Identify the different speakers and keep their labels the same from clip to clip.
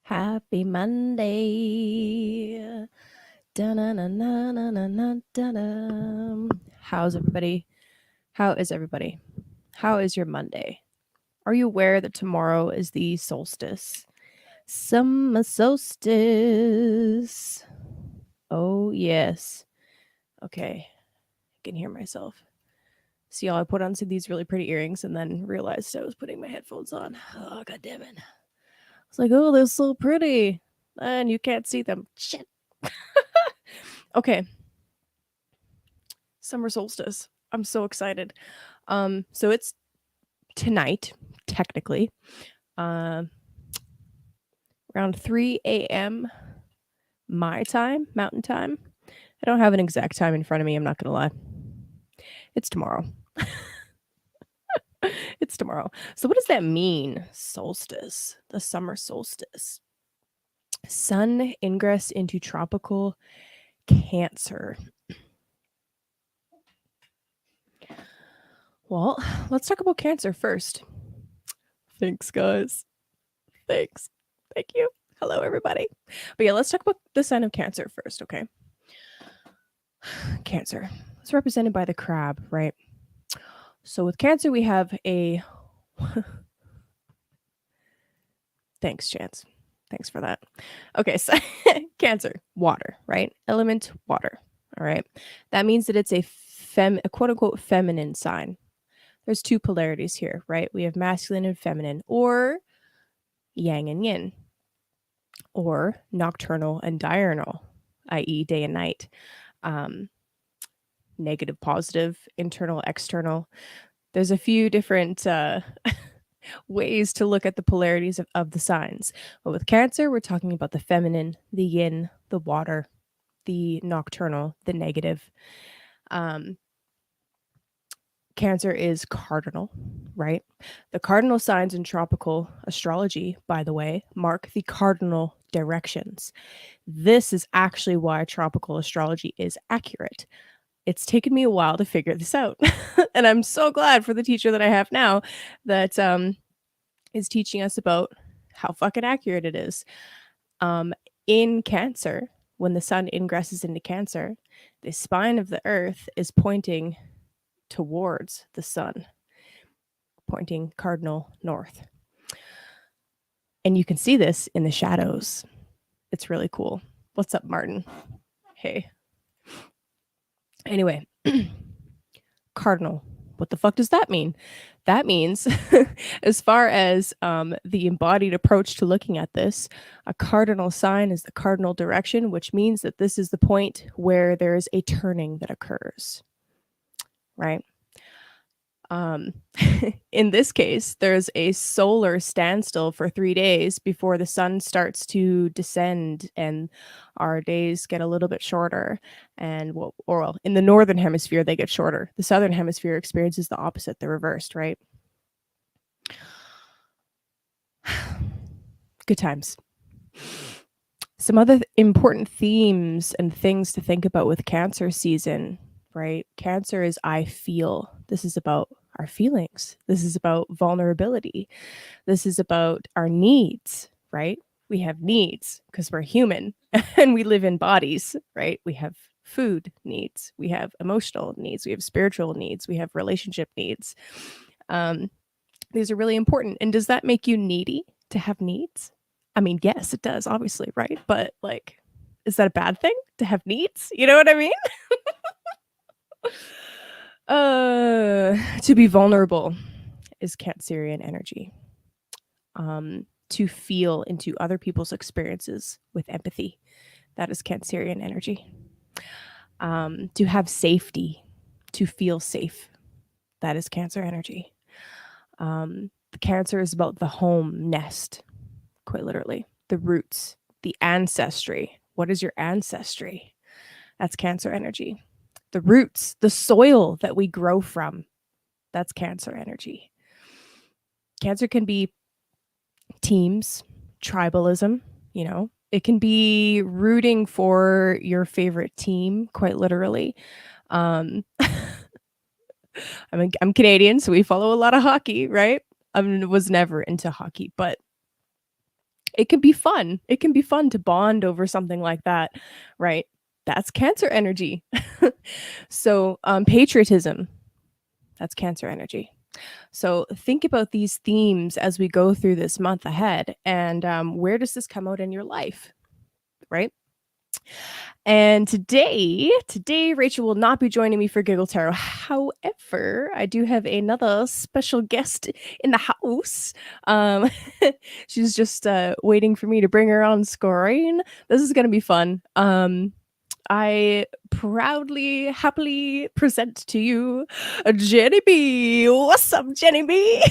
Speaker 1: Happy Monday. Da-na-na-na-na-na-na-na. How's everybody? How is everybody? How is your Monday? Are you aware that tomorrow is the solstice? Summer solstice. Oh, yes. Okay. I can hear myself. See, I put on these really pretty earrings and then realized I was putting my headphones on. Oh, god damn it. It's like, oh, they're so pretty. And you can't see them. Shit. Okay. Summer solstice. I'm so excited. So it's tonight, technically. Around 3 a.m. my time, mountain time. I don't have an exact time in front of me, I'm not gonna lie. It's tomorrow. It's tomorrow. So what does that mean? Solstice. The summer solstice. Sun ingress into tropical Cancer. Well, let's talk about Cancer first. Thanks, guys. Thanks. Thank you. Hello, everybody. But yeah, let's talk about the sign of Cancer first, okay? Cancer. It's represented by the crab, right? So with Cancer, we have a. Thanks, Chance. Thanks for that. Okay, so Cancer, water, right? Element water. All right. That means that it's a quote unquote feminine sign. There's two polarities here, right? We have masculine and feminine, or yang and yin, or nocturnal and diurnal, i.e., day and night. Negative, positive, internal, external. There's a few different ways to look at the polarities of the signs. But with Cancer, we're talking about the feminine, the yin, the water, the nocturnal, the negative. Cancer is cardinal, right? The cardinal signs in tropical astrology, by the way, mark the cardinal directions. This is actually why tropical astrology is accurate. It's taken me a while to figure this out. And I'm so glad for the teacher that I have now that is teaching us about how fucking accurate it is. In Cancer, when the sun ingresses into Cancer, the spine of the earth is pointing towards the sun, pointing cardinal north. And you can see this in the shadows. It's really cool. What's up, Martin? Hey. Anyway, cardinal. What the fuck does that mean? That means, as far as the embodied approach to looking at this, a cardinal sign is the cardinal direction, which means that this is the point where there is a turning that occurs, right? In this case, there's a solar standstill for 3 days before the sun starts to descend and our days get a little bit shorter. And in the northern hemisphere, they get shorter. The southern hemisphere experiences the opposite, the reversed, right? Good times. Some other important themes and things to think about with Cancer season, right? Cancer is I feel. This is about our feelings. This is about vulnerability. This is about our needs, right? We have needs because we're human and we live in bodies, right? We have food needs. We have emotional needs. We have spiritual needs. We have relationship needs. These are really important. And does that make you needy to have needs? I mean, yes, it does, obviously, right? But like, is that a bad thing to have needs? You know what I mean? To be vulnerable is Cancerian energy. To feel into other people's experiences with empathy, that is Cancerian energy. To have safety, to feel safe, that is Cancer energy. The Cancer is about the home nest, quite literally, the roots, the ancestry. What is your ancestry? That's Cancer energy. The roots, the soil that we grow from, that's Cancer energy. Cancer can be teams, tribalism, you know, it can be rooting for your favorite team, quite literally. I'm Canadian, so we follow a lot of hockey, right? I was never into hockey, but It can be fun. It can be fun to bond over something like that, right? That's Cancer energy. So, patriotism, that's Cancer energy. So, think about these themes as we go through this month ahead, and where does this come out in your life, right? And today, Rachel will not be joining me for Giggle Tarot. However, I do have another special guest in the house. Um, she's just waiting for me to bring her on screen. This is going to be fun. I proudly, happily present to you Jenny B. What's up, Jenny B?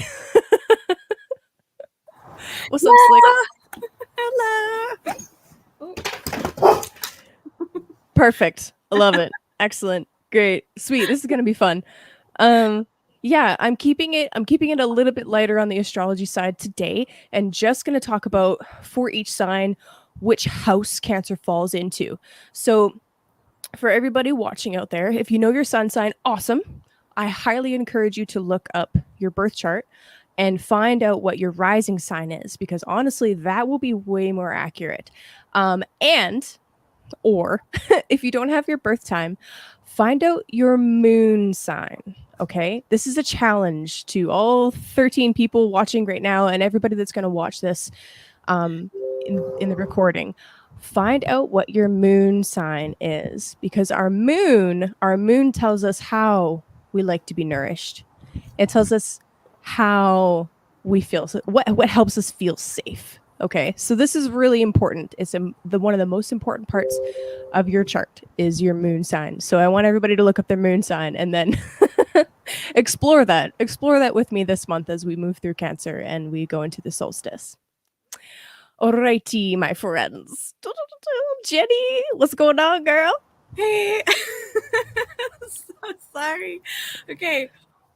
Speaker 1: What's up, Slick?
Speaker 2: Hello.
Speaker 1: Perfect. I love it. Excellent. Great. Sweet. This is going to be fun. Yeah, I'm keeping it a little bit lighter on the astrology side today, and just going to talk about for each sign which house Cancer falls into. So, for everybody watching out there, if you know your sun sign, awesome. I highly encourage you to look up your birth chart and find out what your rising sign is, because honestly, that will be way more accurate. Or if you don't have your birth time, find out your moon sign. Okay. This is a challenge to all 13 people watching right now and everybody that's going to watch this in the recording. Find out what your moon sign is, because our moon tells us how we like to be nourished. It tells us how we feel, what helps us feel safe. Okay, so this is really important. It's one of the most important parts of your chart is your moon sign. So I want everybody to look up their moon sign and then explore that with me this month as we move through Cancer and we go into the solstice. Alrighty, my friends. Jenny, what's going on, girl?
Speaker 2: Hey. I'm so sorry. Okay,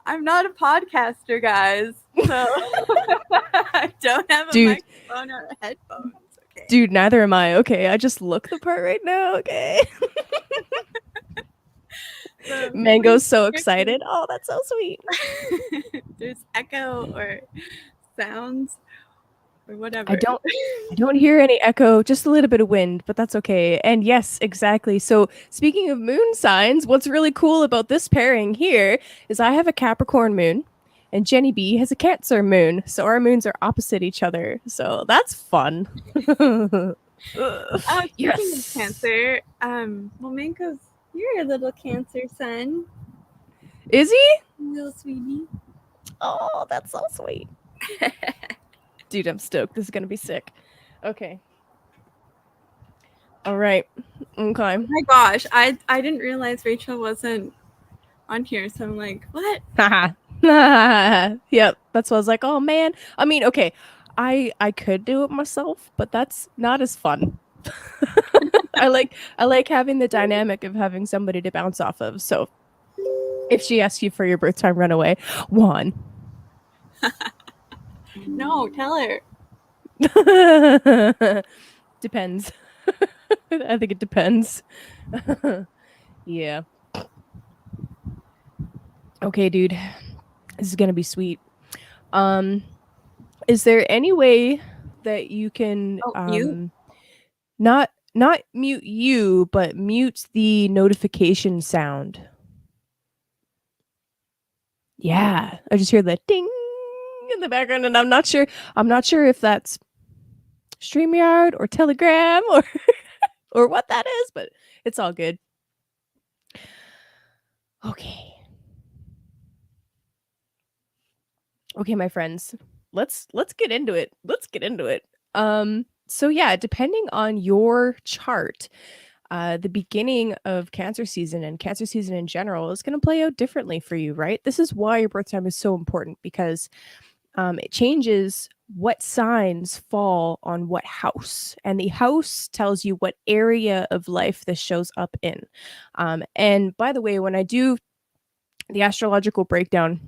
Speaker 2: I'm not a podcaster, guys. So I don't have a microphone or headphones. Okay.
Speaker 1: Dude, neither am I. Okay, I just look the part right now. Okay. So Mango's so excited. Oh, that's so sweet.
Speaker 2: There's echo or sounds or whatever.
Speaker 1: I don't hear any echo, just a little bit of wind, but that's okay. And yes, exactly. So speaking of moon signs, what's really cool about this pairing here is I have a Capricorn moon and Jenny B has a Cancer moon. So our moons are opposite each other. So that's fun.
Speaker 2: Speaking of Cancer, well, Mango's, you're a little Cancer son.
Speaker 1: Is he?
Speaker 2: Little sweetie.
Speaker 1: Oh, that's so sweet. Dude, I'm stoked. This is going to be sick. Okay. All right. Okay.
Speaker 2: Oh my gosh. I didn't realize Rachel wasn't on here. So I'm like, what?
Speaker 1: Yep. That's why I was like, oh, man. I mean, okay. I could do it myself, but that's not as fun. I like having the dynamic of having somebody to bounce off of. So if she asks you for your birth time, run away. One.
Speaker 2: No, tell her.
Speaker 1: Depends. I think it depends. Yeah. Okay, dude. This is gonna be sweet. Is there any way that you can
Speaker 2: mute?
Speaker 1: not mute you, but mute the notification sound? Yeah, I just hear the ding in the background, and I'm not sure if that's StreamYard or Telegram or what that is, but it's all good. Okay. Okay, my friends. Let's get into it. So yeah, depending on your chart, the beginning of Cancer season and Cancer season in general is going to play out differently for you, right? This is why your birth time is so important, because it changes what signs fall on what house, and the house tells you what area of life this shows up in. And by the way, when I do the astrological breakdown,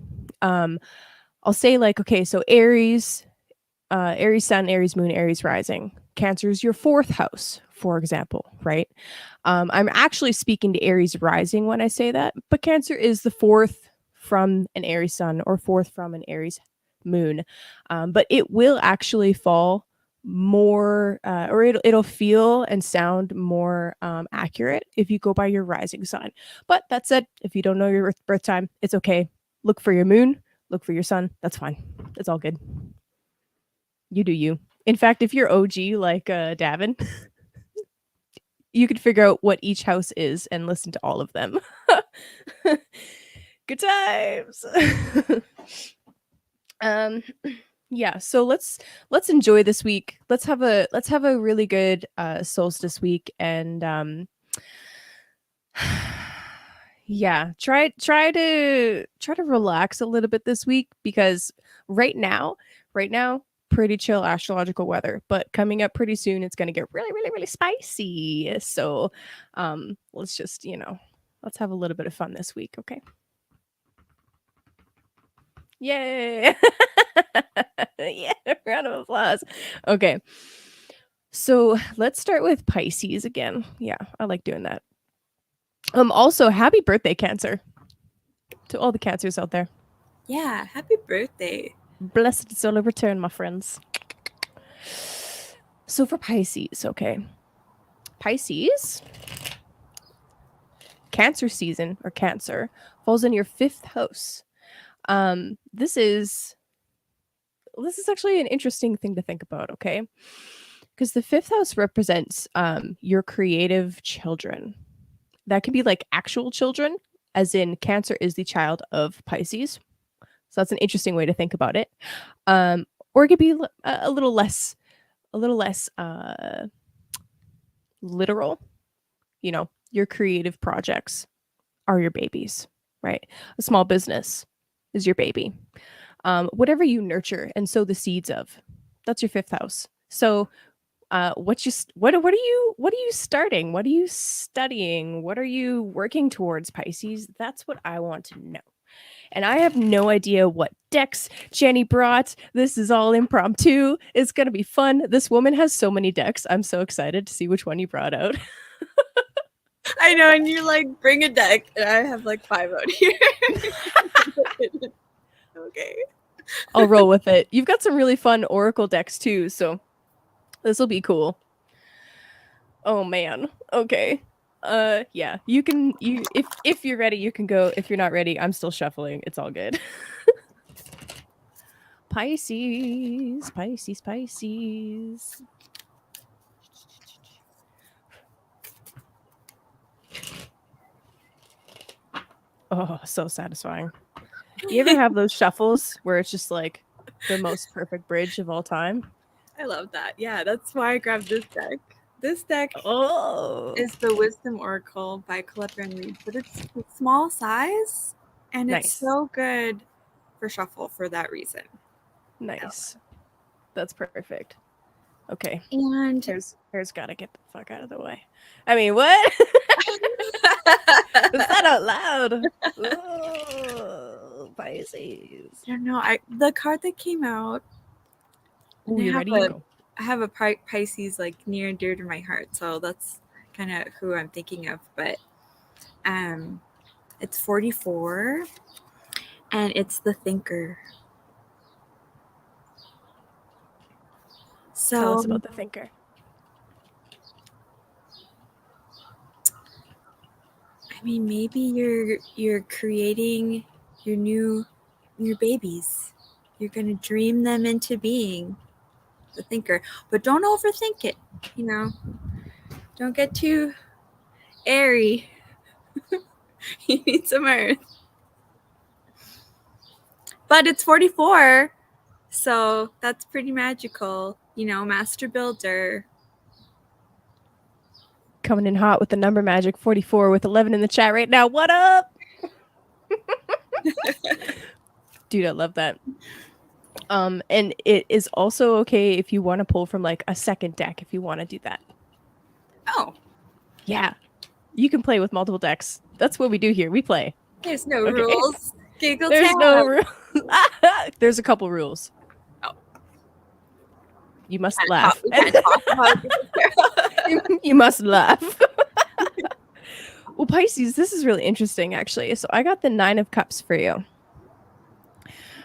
Speaker 1: I'll say like, okay, so Aries, Aries sun, Aries moon, Aries rising. Cancer is your fourth house, for example, right? I'm actually speaking to Aries rising when I say that, but Cancer is the fourth from an Aries sun or fourth from an Aries moon. But it will actually fall more or it'll feel and sound more accurate if you go by your rising sign. But that said, if you don't know your birth time, it's okay. Look for your moon, look for your sun. That's fine. It's all good. You do you. In fact, if you're OG like Davin, you could figure out what each house is and listen to all of them. Good times. Yeah, so let's enjoy this week. Let's have a really good solstice week, and yeah, try to relax a little bit this week, because right now pretty chill astrological weather, but coming up pretty soon it's going to get really really really spicy. So let's just, let's have a little bit of fun this week, okay? Yay. Yeah, round of applause. Okay, so let's start with Pisces again. Yeah, I like doing that. Also, happy birthday, Cancer, to all the Cancers out there.
Speaker 2: Yeah, happy birthday.
Speaker 1: Blessed solar return, my friends. So for Pisces, okay. Pisces, Cancer season, or Cancer, falls in your 5th house. This is actually an interesting thing to think about, okay? Because the 5th house represents your creative children. That could be like actual children, as in Cancer is the child of Pisces. So that's an interesting way to think about it. Or it could be a little less literal. Your creative projects are your babies, right? A small business is your baby. Whatever you nurture and sow the seeds of, that's your 5th house. So what are you starting? What are you studying? What are you working towards, Pisces? That's what I want to know. And I have no idea what decks Jenny brought. This is all impromptu. It's going to be fun. This woman has so many decks. I'm so excited to see which one you brought out.
Speaker 2: I know, and you like bring a deck, and I have like 5 out here. Okay.
Speaker 1: I'll roll with it. You've got some really fun Oracle decks too, so this will be cool. Oh man. Okay. Yeah, if you're ready, you can go. If you're not ready, I'm still shuffling. It's all good. Pisces, Pisces, Pisces. Oh, so satisfying. You ever have those shuffles where it's just like the most perfect bridge of all time?
Speaker 2: I love that. Yeah, that's why I grabbed this deck. This deck
Speaker 1: Oh,
Speaker 2: is the Wisdom Oracle by Calipper and Reed, but it's a small size, and it's so good for shuffle for that reason.
Speaker 1: Nice. That's perfect. Okay.
Speaker 2: And
Speaker 1: hair's gotta get the fuck out of the way. I mean, what? Is that out loud? Oh, Pisces.
Speaker 2: I don't know. The card that came out.
Speaker 1: Ooh, you ready?
Speaker 2: I have a Pisces like near and dear to my heart, so that's kind of who I'm thinking of. But it's 44, and it's the Thinker. So
Speaker 1: tell us about the Thinker.
Speaker 2: I mean, maybe you're creating your babies. You're gonna dream them into being the Thinker, but don't overthink it. Don't get too airy. You need some earth. But it's 44, so that's pretty magical. Master Builder.
Speaker 1: Coming in hot with the number magic 44 with 11 in the chat right now. What up? Dude, I love that. And it is also okay if you want to pull from like a second deck if you want to do that.
Speaker 2: Oh.
Speaker 1: Yeah. You can play with multiple decks. That's what we do here. We play.
Speaker 2: There's no rules. Giggle
Speaker 1: There's
Speaker 2: tab.
Speaker 1: no rules. There's a couple rules.
Speaker 2: Oh.
Speaker 1: You must laugh. You must laugh. Well, Pisces, this is really interesting, actually. So I got the 9 of Cups for you.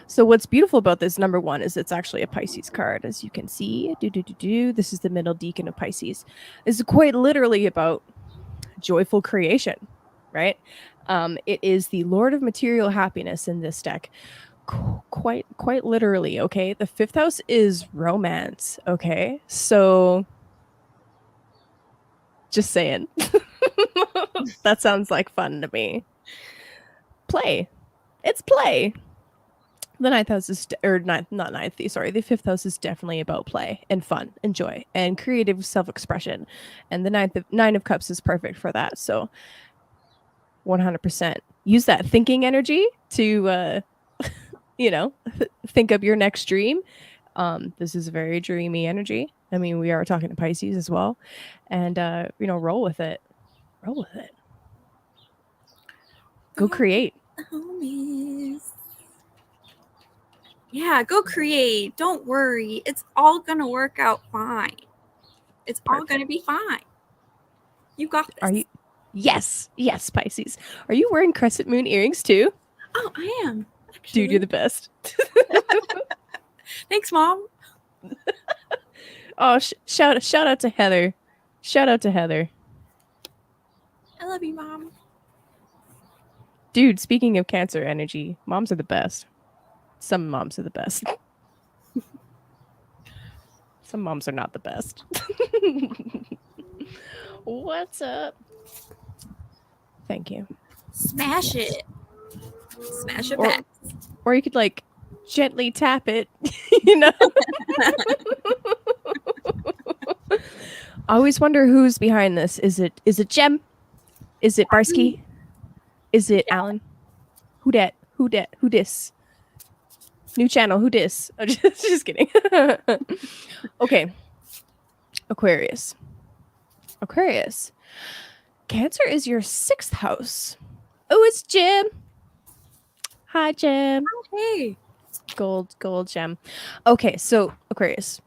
Speaker 1: So what's beautiful about this, number one, is it's actually a Pisces card, as you can see. This is the middle deacon of Pisces. This is quite literally about joyful creation, right? It is the Lord of material happiness in this deck. Quite literally, okay? The fifth house is romance, okay? So just saying. That sounds like fun to me. Play. It's play. The ninth house is, not ninth, sorry. The fifth house is definitely about play and fun and joy and creative self-expression. And the nine of cups is perfect for that. So 100%. Use that thinking energy to, think up your next dream. This is very dreamy energy. I mean, we are talking to Pisces as well. And, roll with it. Roll with it. Go create.
Speaker 2: Homies. Yeah, go create. Don't worry. It's all going to work out fine. It's all going to be fine. You got this.
Speaker 1: Are you? Yes, Pisces. Are you wearing crescent moon earrings too?
Speaker 2: Oh, I am. Actually.
Speaker 1: Dude, you're the best.
Speaker 2: Thanks, Mom.
Speaker 1: Oh, shout out to Heather. Shout out to Heather.
Speaker 2: I love you, Mom.
Speaker 1: Dude, speaking of Cancer energy, moms are the best. Some moms are the best. Some moms are not the best. What's up? Thank you.
Speaker 2: Smash it. Smash it back.
Speaker 1: Or you could like gently tap it, I always wonder who's behind this. Is it Jem? Is it Barsky? Is it Alan? Who dat? Who dis? New channel, who dis? Oh, just kidding. Okay. Aquarius. Cancer is your 6th house. Oh, it's Jim. Hi, Jim.
Speaker 2: Hey.
Speaker 1: Gold Gem. Okay, so Aquarius.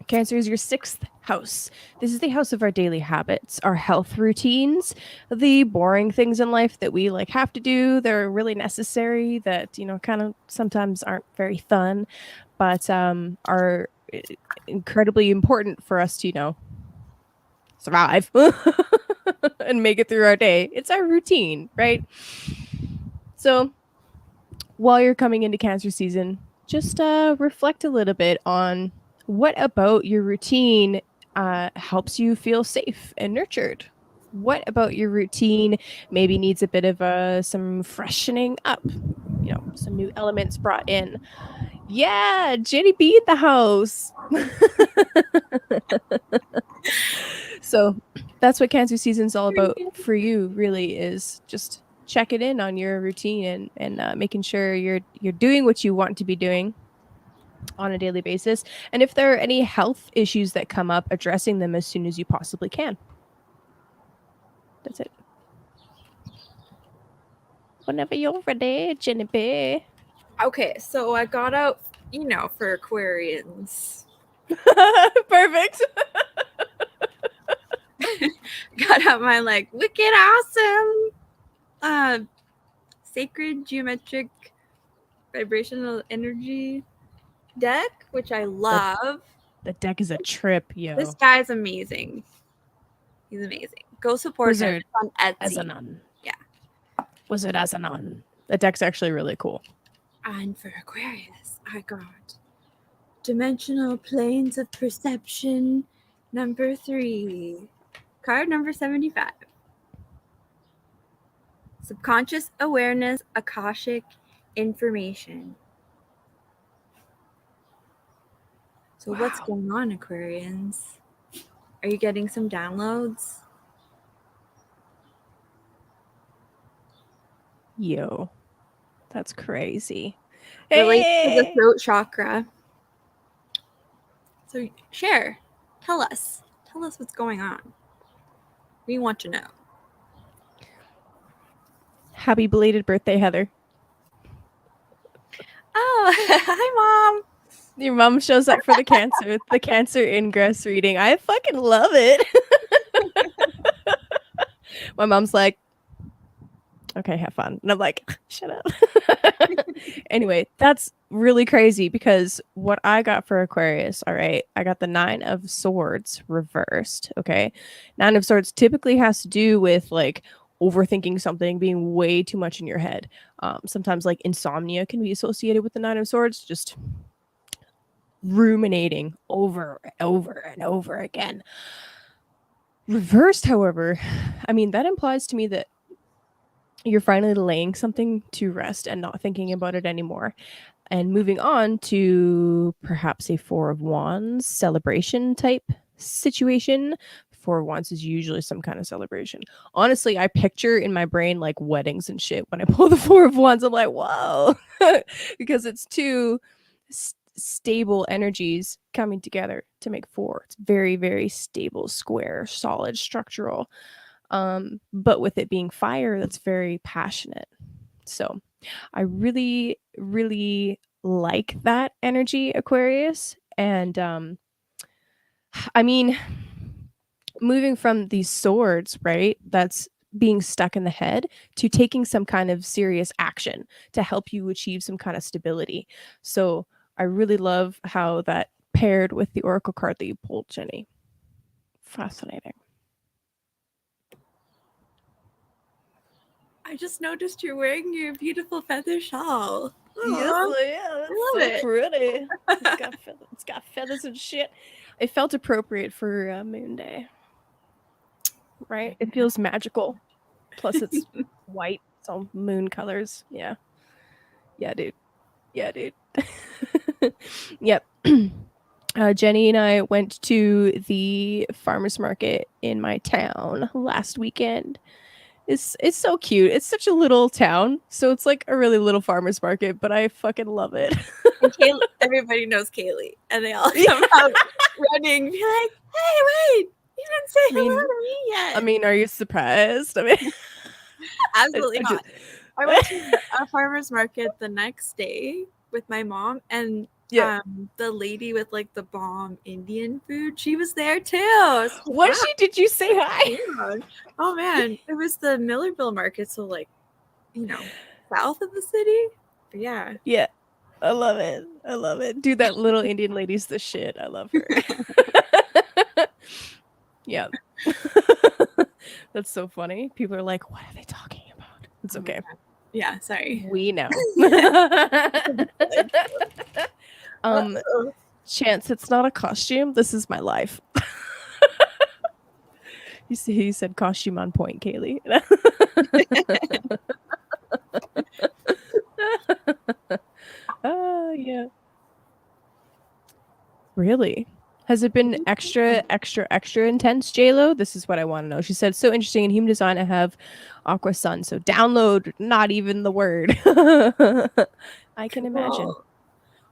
Speaker 1: Cancer is your 6th house. This is the house of our daily habits, our health routines, the boring things in life that we have to do. They're really necessary that, kind of sometimes aren't very fun, but are incredibly important for us to, survive and make it through our day. It's our routine, right? So while you're coming into Cancer season, just reflect a little bit on what about your routine helps you feel safe and nurtured. What about your routine maybe needs a bit of some freshening up, some new elements brought in. Yeah, Jenny B at the house. So that's what Cancer season's all about for you, really, is just checking in on your routine and making sure you're doing what you want to be doing on a daily basis. And if there are any health issues that come up, addressing them as soon as you possibly can. That's it. Whenever you're ready, Jenny B.
Speaker 2: Okay, so I got out, for Aquarians.
Speaker 1: Perfect.
Speaker 2: Got out my wicked awesome sacred geometric vibrational energy deck, which I love.
Speaker 1: The deck is a trip, yo.
Speaker 2: This guy's amazing. He's amazing. Go support him on Etsy.
Speaker 1: Azanon.
Speaker 2: Yeah.
Speaker 1: Wizard Azanon. The deck's actually really cool.
Speaker 2: And for Aquarius, I got Dimensional Planes of Perception number 3. Card number 75. Subconscious awareness, Akashic information. So what's going on, Aquarians? Are you getting some downloads?
Speaker 1: Yo, that's crazy.
Speaker 2: Relates to the throat chakra. So share. Tell us what's going on. We want to know.
Speaker 1: Happy belated birthday, Heather.
Speaker 2: Oh, hi, Mom.
Speaker 1: Your mom shows up for the Cancer ingress reading. I fucking love it. My mom's like, Okay, have fun. And I'm like, shut up. Anyway, that's really crazy because what I got for Aquarius, all right, I got the 9 of Swords reversed. Okay. 9 of Swords typically has to do with like overthinking something, being way too much in your head. Sometimes like insomnia can be associated with the 9 of Swords, just ruminating over and over and over again. Reversed, however, I mean, that implies to me that you're finally laying something to rest and not thinking about it anymore. And moving on to perhaps a 4 of Wands celebration type situation. 4 of Wands is usually some kind of celebration. Honestly, I picture in my brain like weddings and shit when I pull the 4 of Wands. I'm like, whoa, because it's two stable energies coming together to make four. It's very, very stable, square, solid, structural. But with it being fire, that's very passionate. So I really, really like that energy, Aquarius. And I mean, moving from these swords, right? That's being stuck in the head to taking some kind of serious action to help you achieve some kind of stability. So I really love how that paired with the oracle card that you pulled, Jenny. Fascinating.
Speaker 2: I just noticed you're wearing your beautiful feather shawl.
Speaker 1: Yes,
Speaker 2: Aw,
Speaker 1: I am. It's
Speaker 2: I
Speaker 1: so
Speaker 2: love it.
Speaker 1: pretty. It's got feathers and shit. It felt appropriate for Moonday, right? It feels magical. Plus, it's white, so moon colors. Yeah, yeah, dude. Yeah, dude. Yep. Jenny and I went to the farmers market in my town last weekend. It's so cute. It's such a little town, so it's like a really little farmers market, but I fucking love it.
Speaker 2: And everybody knows Kaylee, and they all come out running, be like, "Hey, wait! You didn't say hello to me yet."
Speaker 1: I mean, are you surprised? I mean,
Speaker 2: Absolutely
Speaker 1: I
Speaker 2: not. I went to a farmer's market the next day with my mom, and
Speaker 1: yeah.
Speaker 2: the lady with like the bomb Indian food, she was there too. Was
Speaker 1: Was she? Did you say hi?
Speaker 2: Oh man, it was the Millerville market, so like, south of the city. But yeah.
Speaker 1: Yeah. I love it. I love it. Dude, that little Indian lady's the shit. I love her. Yeah. That's so funny. People are like, what are they talking about? It's okay.
Speaker 2: Yeah, sorry.
Speaker 1: We know. Chance, it's not a costume. This is my life. You see, he said costume on point, Kaylee. Oh, yeah. Really? Has it been extra, extra, extra intense, JLo? This is what I want to know. She said, so interesting in human design, I have Aqua Sun. So download, not even the word. I can imagine.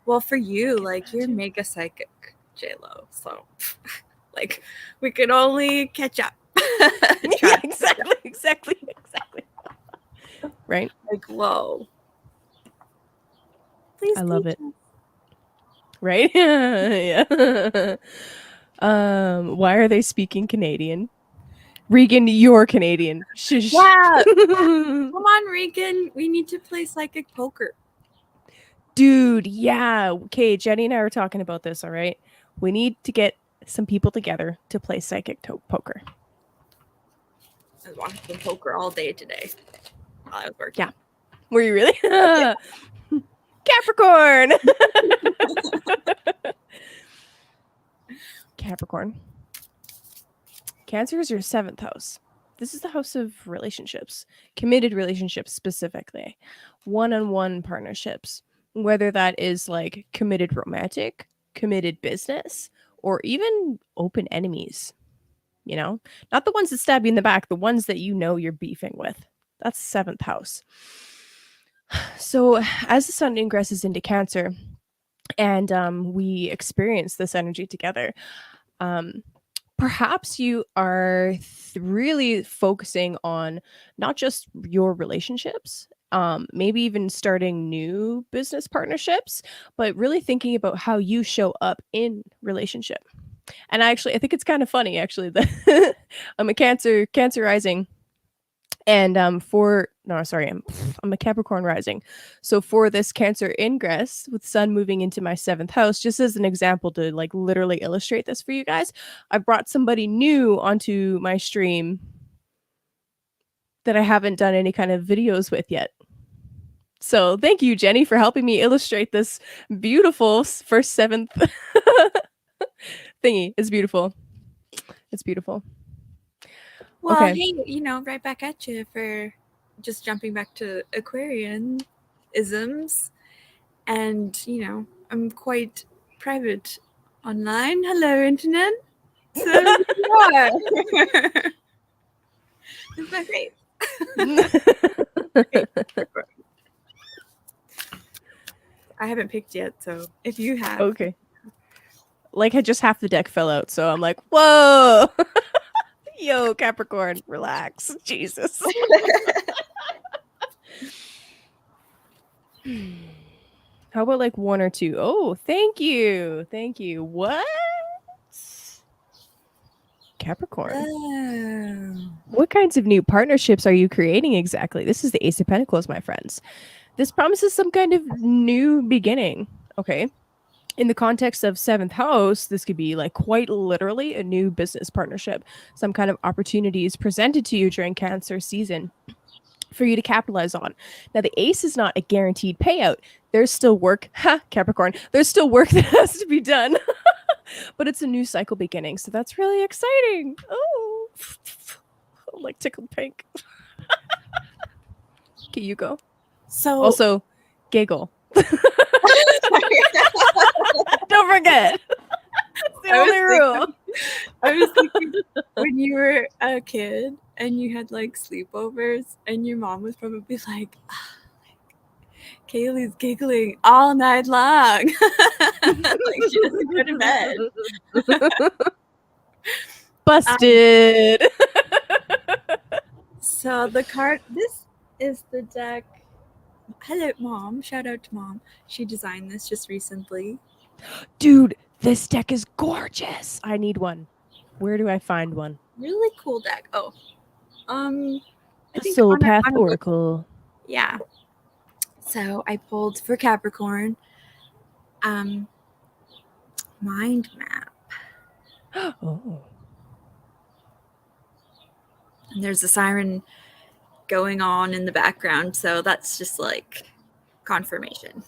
Speaker 2: Well, for you, like, you're mega psychic, JLo. So, like, we could only catch up.
Speaker 1: Yeah, exactly. Right?
Speaker 2: Like, whoa. Please,
Speaker 1: I love it. Right? Yeah. Why are they speaking Canadian? Regan, you're Canadian. Shush.
Speaker 2: Yeah. Come on, Regan. We need to play psychic poker.
Speaker 1: Dude, yeah. Okay, Jenny and I were talking about this, all right? We need to get some people together to play psychic poker.
Speaker 2: I was watching poker all day today while I was working.
Speaker 1: Yeah. Were you really? Capricorn! Capricorn. Cancer is your 7th house. This is the house of relationships, committed relationships specifically, one-on-one partnerships, whether that is like committed romantic, committed business, or even open enemies. You know, not the ones that stab you in the back, the ones that you know you're beefing with. That's 7th house. So as the sun ingresses into Cancer, and we experience this energy together, perhaps you are really focusing on not just your relationships, maybe even starting new business partnerships, but really thinking about how you show up in relationship. And I think it's kind of funny actually that I'm a Cancer rising, And I'm a Capricorn rising. So for this Cancer ingress with Sun moving into my 7th house, just as an example to like literally illustrate this for you guys, I brought somebody new onto my stream that I haven't done any kind of videos with yet. So thank you, Jenny, for helping me illustrate this beautiful first 7th thingy. It's beautiful. It's beautiful.
Speaker 2: Well,
Speaker 1: Okay.
Speaker 2: hey, right back at you for just jumping back to Aquarian isms. And, I'm quite private online. Hello, Internet. So you are. It's my face. I haven't picked yet, so if you have.
Speaker 1: Okay. Like, just half the deck fell out, so I'm like, whoa! Yo, Capricorn, relax. Jesus. How about like 1 or 2? Oh, thank you. Thank you. What? Capricorn.
Speaker 2: Oh.
Speaker 1: What kinds of new partnerships are you creating exactly? This is the Ace of Pentacles, my friends. This promises some kind of new beginning. Okay. In the context of 7th house, this could be like quite literally a new business partnership. Some kind of opportunities presented to you during Cancer season for you to capitalize on. Now, the ace is not a guaranteed payout. There's still work, Capricorn, there's still work that has to be done, but it's a new cycle beginning. So that's really exciting. Oh, I'm like tickled pink. Okay, you go.
Speaker 2: So
Speaker 1: Also, giggle. Don't forget. It's the only rule.
Speaker 2: I was thinking when you were a kid and you had like sleepovers and your mom was probably like, Kaylee's giggling all night long. Like she doesn't go to bed.
Speaker 1: Busted.
Speaker 2: So the card, this is the deck. Hello, Mom. Shout out to Mom. She designed this just recently.
Speaker 1: Dude, this deck is gorgeous. I need one. Where do I find one?
Speaker 2: Really cool deck. Oh, I think
Speaker 1: Soul
Speaker 2: on
Speaker 1: Path
Speaker 2: a
Speaker 1: Oracle.
Speaker 2: Yeah. So I pulled for Capricorn. Mind map.
Speaker 1: Oh.
Speaker 2: And there's a siren going on in the background, so that's just like confirmation.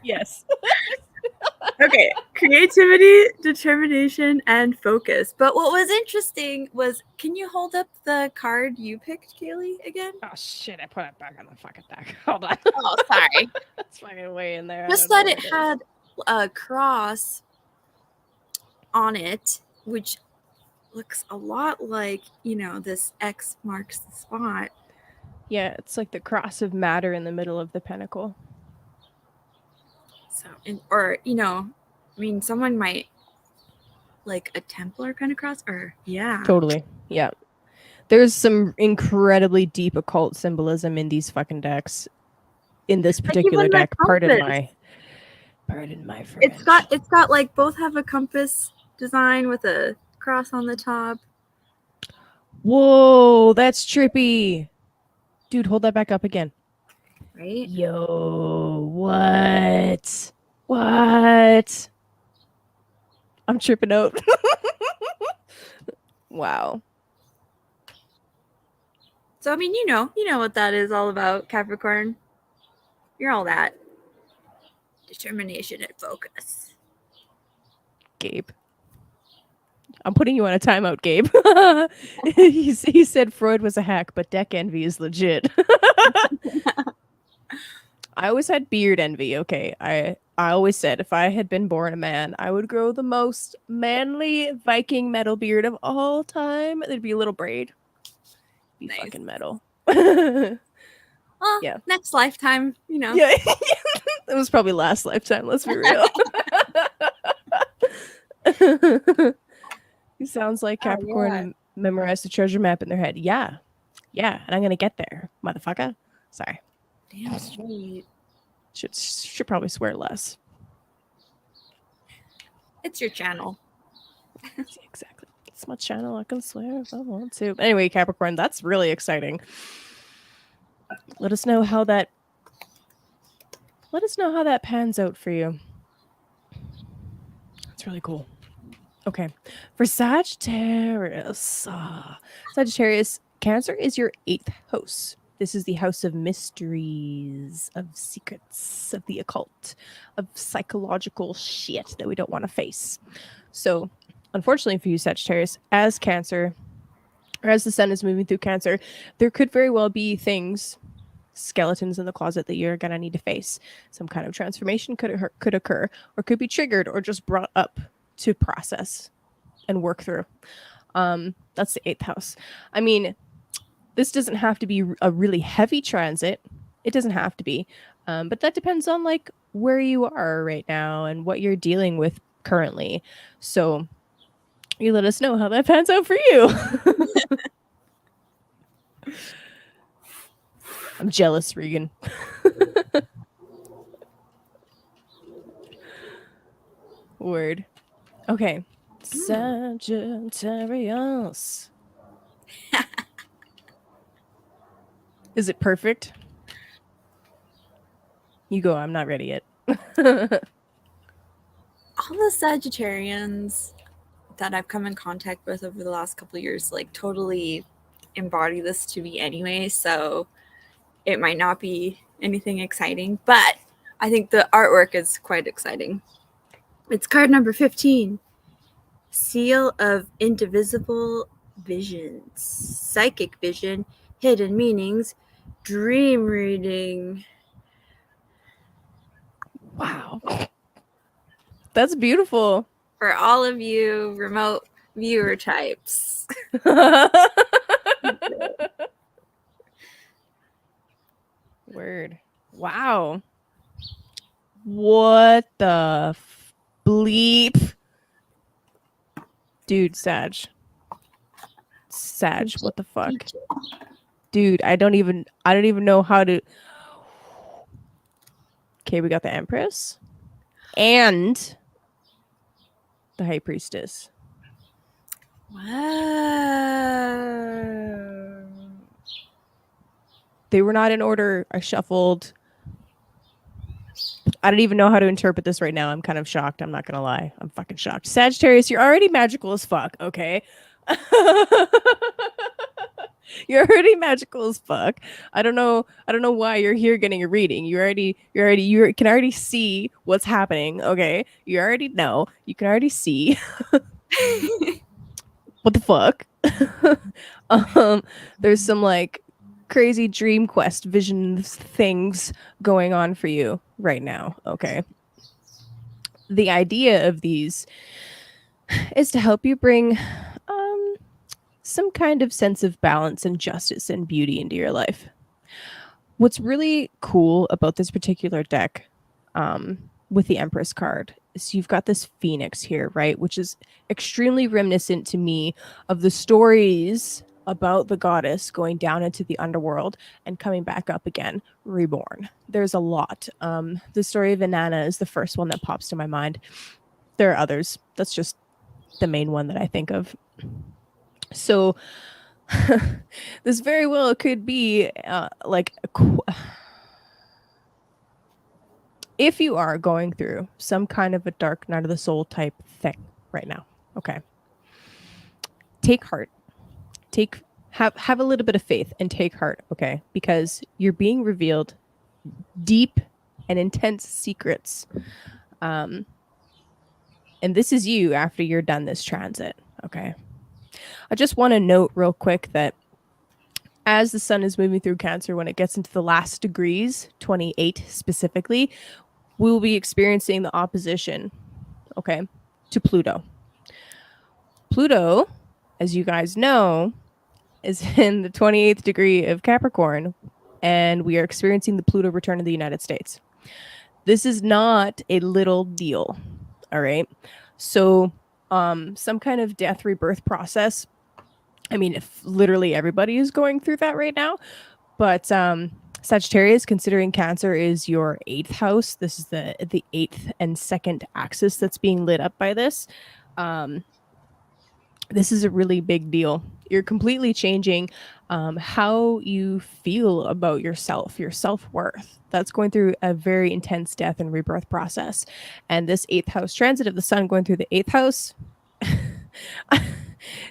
Speaker 1: Yes.
Speaker 2: Okay, creativity, determination, and focus. But what was interesting was, can you hold up the card you picked, Kaylee, again?
Speaker 1: Oh shit! I put it back on the fucking deck. Hold on.
Speaker 2: Oh, sorry.
Speaker 1: It's fucking way in there.
Speaker 2: Just that it had a cross on it, which looks a lot like, this X marks the spot.
Speaker 1: Yeah, it's like the cross of matter in the middle of the pentacle.
Speaker 2: So, someone might like a Templar kind of cross, or yeah.
Speaker 1: Totally. Yeah. There's some incredibly deep occult symbolism in these fucking decks. In this particular deck, pardon my French.
Speaker 2: It's got like both have a compass design with a cross on the top.
Speaker 1: Whoa, that's trippy. Dude, hold that back up again.
Speaker 2: Right?
Speaker 1: Yo, what? What? I'm tripping out. Wow.
Speaker 2: So you know what that is all about, Capricorn. You're all that. Determination and focus.
Speaker 1: Gabe. I'm putting you on a timeout, Gabe. he said Freud was a hack, but deck envy is legit. I always had beard envy. Okay, I always said if I had been born a man, I would grow the most manly Viking metal beard of all time. There'd be a little braid. Be nice. Fucking metal.
Speaker 2: Well, yeah. Next lifetime,
Speaker 1: Yeah, it was probably last lifetime. Let's be real. He sounds like Capricorn memorized a treasure map in their head. Yeah, and I'm gonna get there, motherfucker. Sorry.
Speaker 2: Damn straight.
Speaker 1: Should probably swear less.
Speaker 2: It's your channel.
Speaker 1: Exactly. It's my channel. I can swear if I want to. Anyway, Capricorn, that's really exciting. Let us know how that pans out for you. That's really cool. Okay. For Sagittarius, Cancer is your 8th house. This is the house of mysteries, of secrets, of the occult, of psychological shit that we don't want to face. So, unfortunately for you, Sagittarius, as Cancer, or as the sun is moving through Cancer, there could very well be things, skeletons in the closet that you're going to need to face. Some kind of transformation could occur, or could be triggered, or just brought up to process and work through. That's the 8th house. I mean, this doesn't have to be a really heavy transit. It doesn't have to be. But that depends on like where you are right now and what you're dealing with currently. So you let us know how that pans out for you. I'm jealous, Regan. Word. Okay. Sagittarius. Is it perfect? You go. I'm not ready yet.
Speaker 2: All the Sagittarians that I've come in contact with over the last couple of years, like, totally embody this to me anyway. So it might not be anything exciting, but I think the artwork is quite exciting. It's card number 15. Seal of Indivisible Visions. Psychic vision, hidden meanings, dream reading.
Speaker 1: Wow. That's beautiful.
Speaker 2: For all of you remote viewer types.
Speaker 1: Word. Wow. What the bleep? Dude, Sag, what the fuck? Dude, I don't even know how to. Okay, we got the Empress and the High Priestess.
Speaker 2: Wow.
Speaker 1: They were not in order. I shuffled. I don't even know how to interpret this right now. I'm kind of shocked. I'm not going to lie. I'm fucking shocked. Sagittarius, you're already magical as fuck, okay? You're already magical as fuck. I don't know why you're here getting a reading. You can already see what's happening, okay? You already know. You can already see. What the fuck? There's some like crazy dream quest visions things going on for you right now, okay? The idea of these is to help you bring some kind of sense of balance and justice and beauty into your life. What's really cool about this particular deck with the Empress card is you've got this phoenix here, right? Which is extremely reminiscent to me of the stories about the goddess going down into the underworld and coming back up again, reborn. There's a lot. The story of Inanna is the first one that pops to my mind. There are others. That's just the main one that I think of. So this very well could be if you are going through some kind of a dark night of the soul type thing right now, okay, take heart. Have a little bit of faith and take heart, okay? Because you're being revealed deep and intense secrets. And this is you after you're done this transit, okay? I just want to note real quick that as the sun is moving through Cancer, when it gets into the last degrees, 28 specifically, we will be experiencing the opposition, okay, to Pluto. Pluto, as you guys know, is in the 28th degree of Capricorn, and we are experiencing the Pluto return to the United States. This is not a little deal, all right? So some kind of death rebirth process. I mean, if literally everybody is going through that right now, but Sagittarius, considering Cancer is your 8th house, this is the 8th and 2nd axis that's being lit up by this. This is a really big deal. You're completely changing how you feel about yourself, your self-worth. That's going through a very intense death and rebirth process. And this 8th house transit of the sun going through the 8th house, I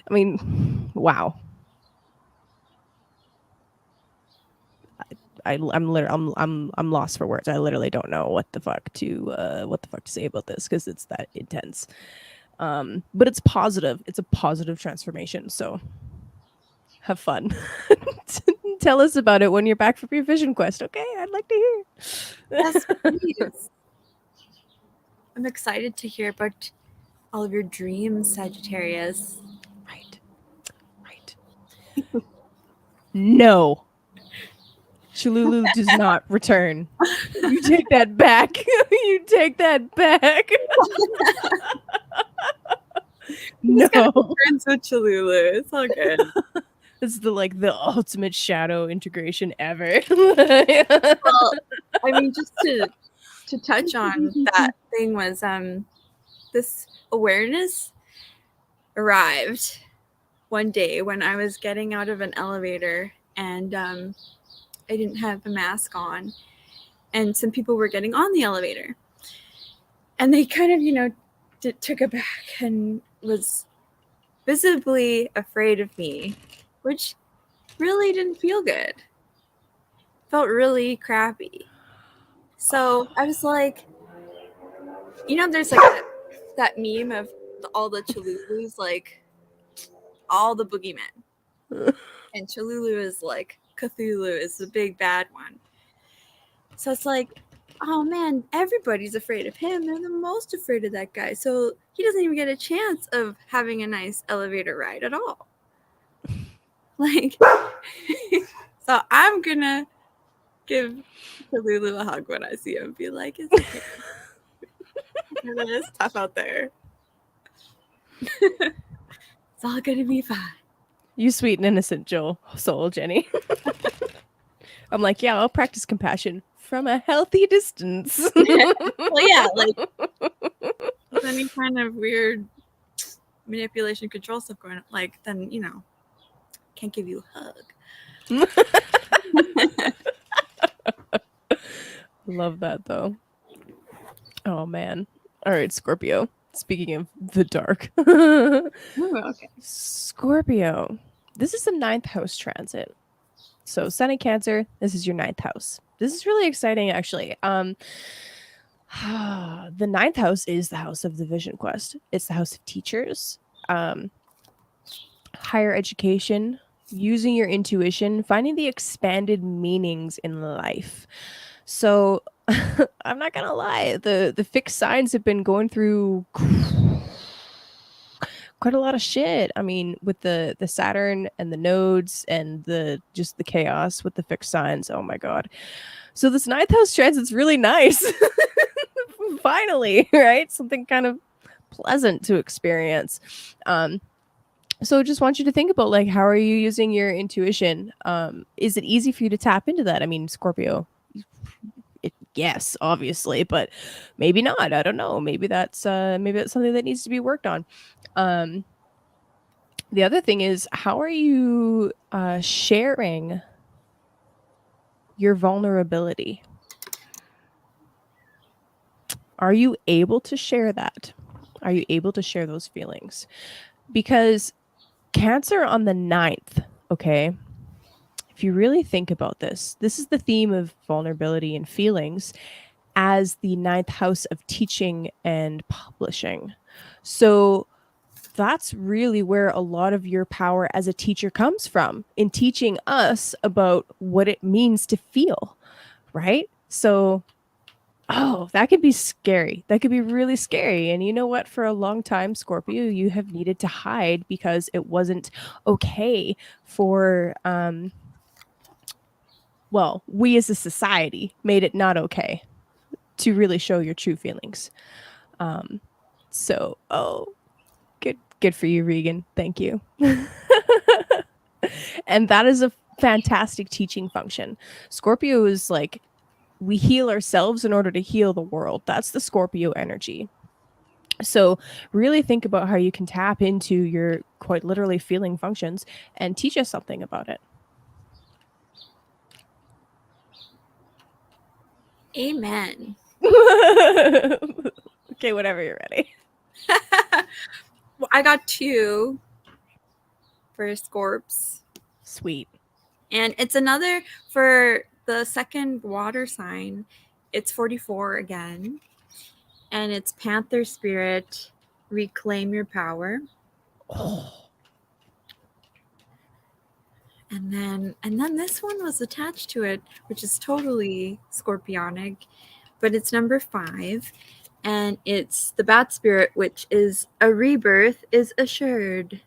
Speaker 1: mean, wow. I'm lost for words. I literally don't know what the fuck to say about this because it's that intense. But it's positive. It's a positive transformation. So have fun. Tell us about it when you're back from your vision quest. Okay, I'd like to hear.
Speaker 2: Yes, please. I'm excited to hear about all of your dreams, Sagittarius.
Speaker 1: Right. No. Cholulu does not return. You take that back. You take that back. No.
Speaker 2: Friends with Cholulu. It's all good.
Speaker 1: This is the ultimate shadow integration ever.
Speaker 2: Well, I mean, just to touch on that thing was this awareness arrived one day when I was getting out of an elevator and I didn't have a mask on, and some people were getting on the elevator, and they kind of took it back and was visibly afraid of me, which really didn't feel good. Felt really crappy. So I was like, there's like that meme of all the Cholulus, like all the boogeymen. And Cholulu is like Cthulhu is the big bad one. So it's like, oh man, everybody's afraid of him. They're the most afraid of that guy. So he doesn't even get a chance of having a nice elevator ride at all. Like, so I'm gonna give Cthulhu a hug when I see him and be like, it's okay. It's tough out there. It's all gonna be fine.
Speaker 1: You sweet and innocent soul, Jenny. I'm like, yeah, I'll practice compassion from a healthy distance.
Speaker 2: Well, yeah, like with any kind of weird manipulation control stuff going on, like then can't give you a hug.
Speaker 1: Love that though. Oh man. All right, Scorpio. Speaking of the dark.
Speaker 2: Ooh, okay.
Speaker 1: Scorpio. This is the 9th house transit. So Sun in Cancer, this is your 9th house. This is really exciting actually. The 9th house is the house of the vision quest. It's the house of teachers, higher education, using your intuition, finding the expanded meanings in life. So I'm not gonna lie, the fixed signs have been going through quite a lot of shit. I mean, with the Saturn and the nodes and the chaos with the fixed signs. Oh my god. So this 9th house transit's really nice. Finally, right? Something kind of pleasant to experience. So just want you to think about, like, how are you using your intuition? Is it easy for you to tap into that? I mean, Scorpio, yes, obviously, but maybe not. I don't know. Maybe that's something that needs to be worked on. The other thing is, how are you sharing your vulnerability? Are you able to share that? Are you able to share those feelings? Because Cancer on the 9th, okay? If you really think about this is the theme of vulnerability and feelings as the 9th house of teaching and publishing. So that's really where a lot of your power as a teacher comes from, in teaching us about what it means to feel, right? So, that could be scary. That could be really scary. And you know what? For a long time, Scorpio, you have needed to hide because it wasn't okay for, we as a society made it not okay to really show your true feelings. Good for you, Regan. Thank you. And that is a fantastic teaching function. Scorpio is like, we heal ourselves in order to heal the world. That's the Scorpio energy. So really think about how you can tap into your quite literally feeling functions and teach us something about it.
Speaker 2: Amen.
Speaker 1: Okay, whenever you're ready.
Speaker 2: Well, I got 2 for Scorps.
Speaker 1: Sweet.
Speaker 2: And it's another for the second water sign. It's 44 again. And it's Panther Spirit, Reclaim Your Power.
Speaker 1: Oh.
Speaker 2: And then this one was attached to it, which is totally scorpionic, but it's number 5. And it's the Bat Spirit, which is a rebirth is assured.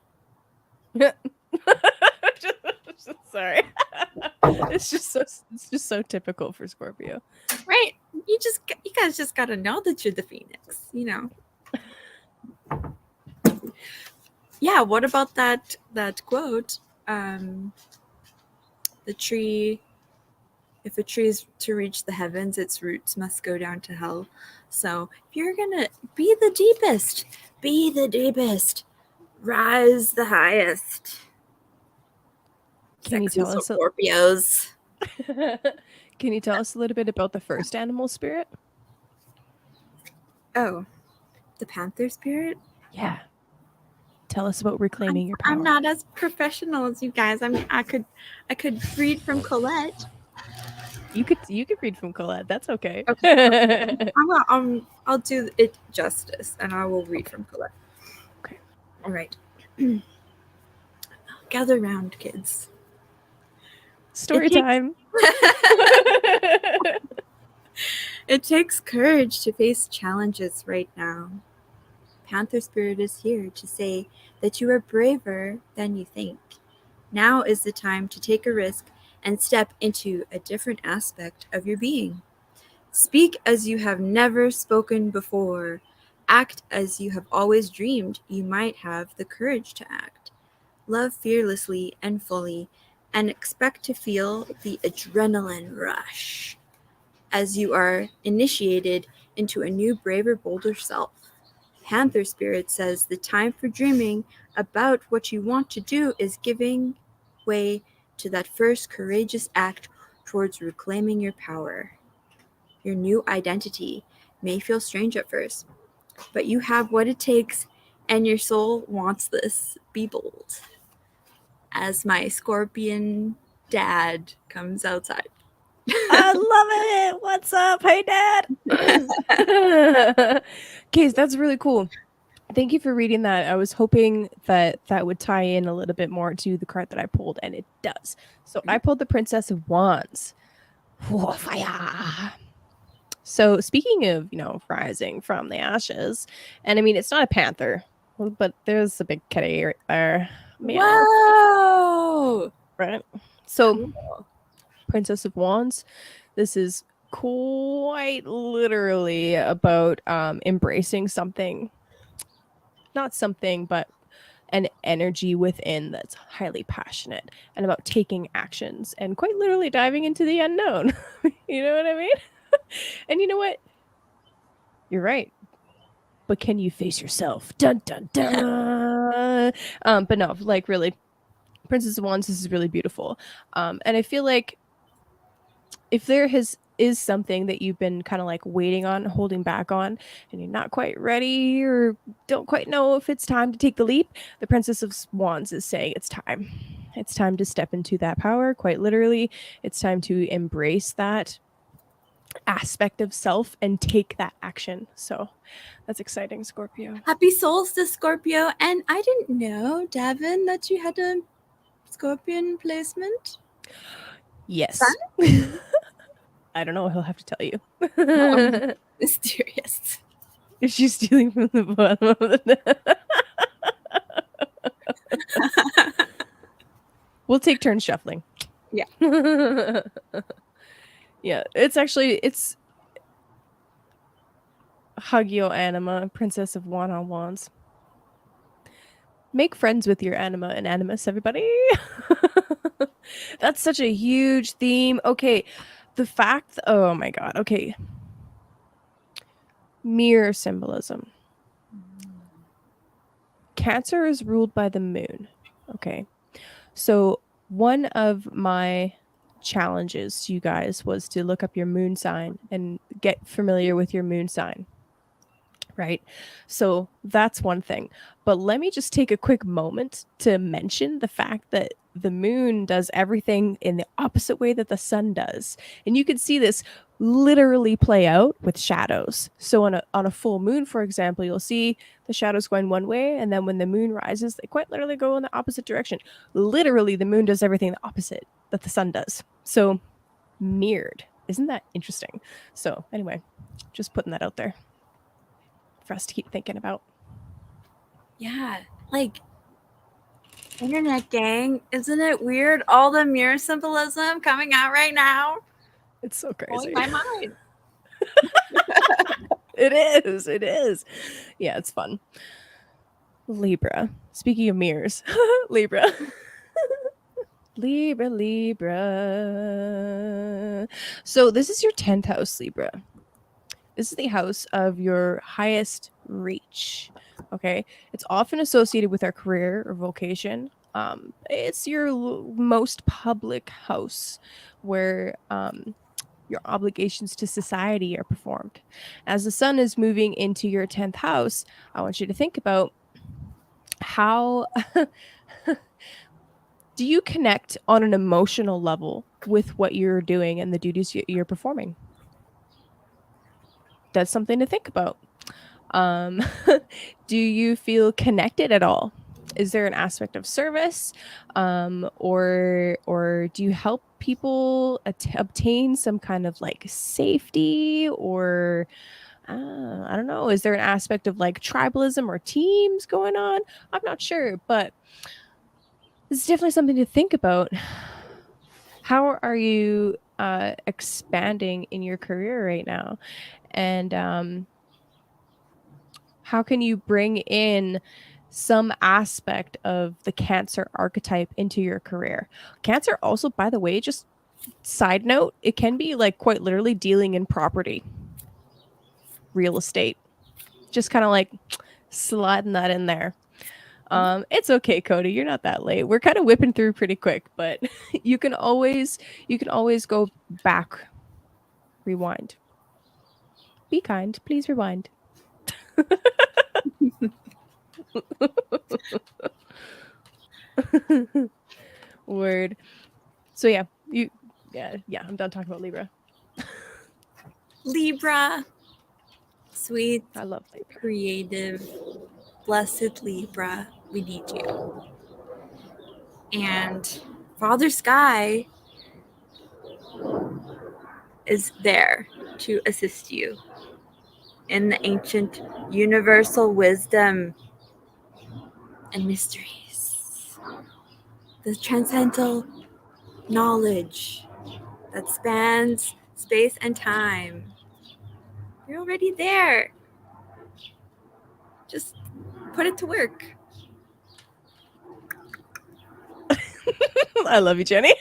Speaker 1: Sorry. It's just so typical for Scorpio.
Speaker 2: Right? You guys just gotta know that you're the Phoenix, you know. Yeah, what about that quote? The tree, if a tree is to reach the heavens, its roots must go down to hell. So if you're gonna be the deepest, rise the highest.
Speaker 1: Can you tell us
Speaker 2: Scorpios.
Speaker 1: Can you tell us a little bit about the first animal spirit?
Speaker 2: Oh, the Panther Spirit?
Speaker 1: Yeah. Tell us about reclaiming your power.
Speaker 2: I'm not as professional as you guys. I could read from Colette.
Speaker 1: You could read from Colette. That's okay.
Speaker 2: I'll do it justice, and I will read from Colette.
Speaker 1: Okay.
Speaker 2: All right. Gather round, kids.
Speaker 1: Story time.
Speaker 2: It takes courage to face challenges right now. Panther Spirit is here to say that you are braver than you think. Now is the time to take a risk and step into a different aspect of your being. Speak as you have never spoken before. Act as you have always dreamed you might have the courage to act. Love fearlessly and fully, and expect to feel the adrenaline rush as you are initiated into a new, braver, bolder self. Panther Spirit says the time for dreaming about what you want to do is giving way to that first courageous act towards reclaiming your power. Your new identity may feel strange at first, but you have what it takes, and your soul wants this. Be bold. As my scorpion dad comes outside.
Speaker 1: I love it. What's up? Hey, Dad. Okay, that's really cool. Thank you for reading that. I was hoping that that would tie in a little bit more to the card that I pulled, and it does. So I pulled the Princess of Wands. Whoa, fire. So speaking of, rising from the ashes, and I mean, it's not a panther, but there's a big kitty right there. Meow.
Speaker 2: Whoa!
Speaker 1: Right? So,
Speaker 2: Cool.
Speaker 1: Princess of Wands, this is quite literally about embracing something, not something, but an energy within that's highly passionate, and about taking actions and quite literally diving into the unknown. You know what I mean? And you know what? You're right. But can you face yourself? Dun dun dun. But no, like really, Princess of Wands, this is really beautiful. And I feel like if there is something that you've been kind of like waiting on, holding back on, and you're not quite ready or don't quite know if it's time to take the leap, the Princess of Wands is saying it's time. It's time to step into that power, quite literally. It's time to embrace that aspect of self and take that action. So that's exciting, Scorpio.
Speaker 2: Happy Solstice, Scorpio. And I didn't know, Davin, that you had a Scorpion placement.
Speaker 1: Yes. I don't know. He'll have to tell you.
Speaker 2: Oh, mysterious.
Speaker 1: Is she stealing from the bottom of the We'll take turns shuffling.
Speaker 2: Yeah.
Speaker 1: Yeah, it's Hagio Anima, Princess of One-on-Ones. Make friends with your anima and animus, everybody. That's such a huge theme. Okay, the fact, oh my god, okay. Mirror symbolism. Cancer is ruled by the moon. Okay. So one of my challenges to you guys was to look up your moon sign and get familiar with your moon sign. Right. So that's one thing. But let me just take a quick moment to mention the fact that the moon does everything in the opposite way that the sun does. And you can see this literally play out with shadows. So on a full moon, for example, you'll see the shadows going one way, and then when the moon rises, they quite literally go in the opposite direction. Literally, the moon does everything the opposite that the sun does. So mirrored. Isn't that interesting? So anyway, just putting that out there for us to keep thinking about.
Speaker 2: Yeah, like internet gang, isn't it weird? All the mirror symbolism coming out right now.
Speaker 1: It's so
Speaker 2: Blowing
Speaker 1: crazy.
Speaker 2: my mind.
Speaker 1: It is. Yeah, it's fun. Libra. Speaking of mirrors, Libra. Libra. So this is your 10th house, Libra. This is the house of your highest reach. Okay. It's often associated with our career or vocation. It's your most public house where your obligations to society are performed. As the sun is moving into your 10th house, I want you to think about how do you connect on an emotional level with what you're doing and the duties you're performing? That's something to think about. Do you feel connected at all? Is there an aspect of service, or do you help people obtain some kind of like safety, or I don't know? Is there an aspect of like tribalism or teams going on? I'm not sure, but it's definitely something to think about. How are you expanding in your career right now, and how can you bring in some aspect of the Cancer archetype into your career? Cancer also, by the way, just side note, it can be like quite literally dealing in property, real estate. Just kind of like sliding that in there. It's okay, Cody. You're not that late. We're kind of whipping through pretty quick, but you can always go back, rewind. Be kind, please rewind. Word. So yeah, I'm done talking about Libra.
Speaker 2: Libra. Sweet,
Speaker 1: I love Libra.
Speaker 2: creative, blessed Libra. We need you. And Father Sky is there to assist you in the ancient universal wisdom and mysteries. The transcendental knowledge that spans space and time. You're already there. Just put it to work.
Speaker 1: I love you, Jenny.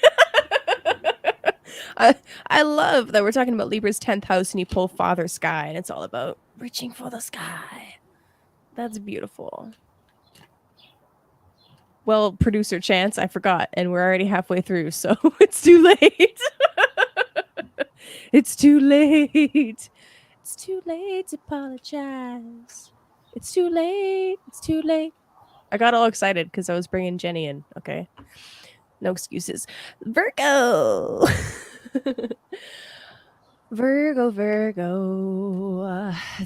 Speaker 1: I love that we're talking about Libra's 10th house and you pull Father Sky and it's all about reaching for the sky. That's beautiful. Well, producer Chance, I forgot, and we're already halfway through, so it's too late. It's too late. It's too late to apologize. It's too late. It's too late. I got all excited because I was bringing Jenny in. Okay. No excuses. Virgo. Virgo.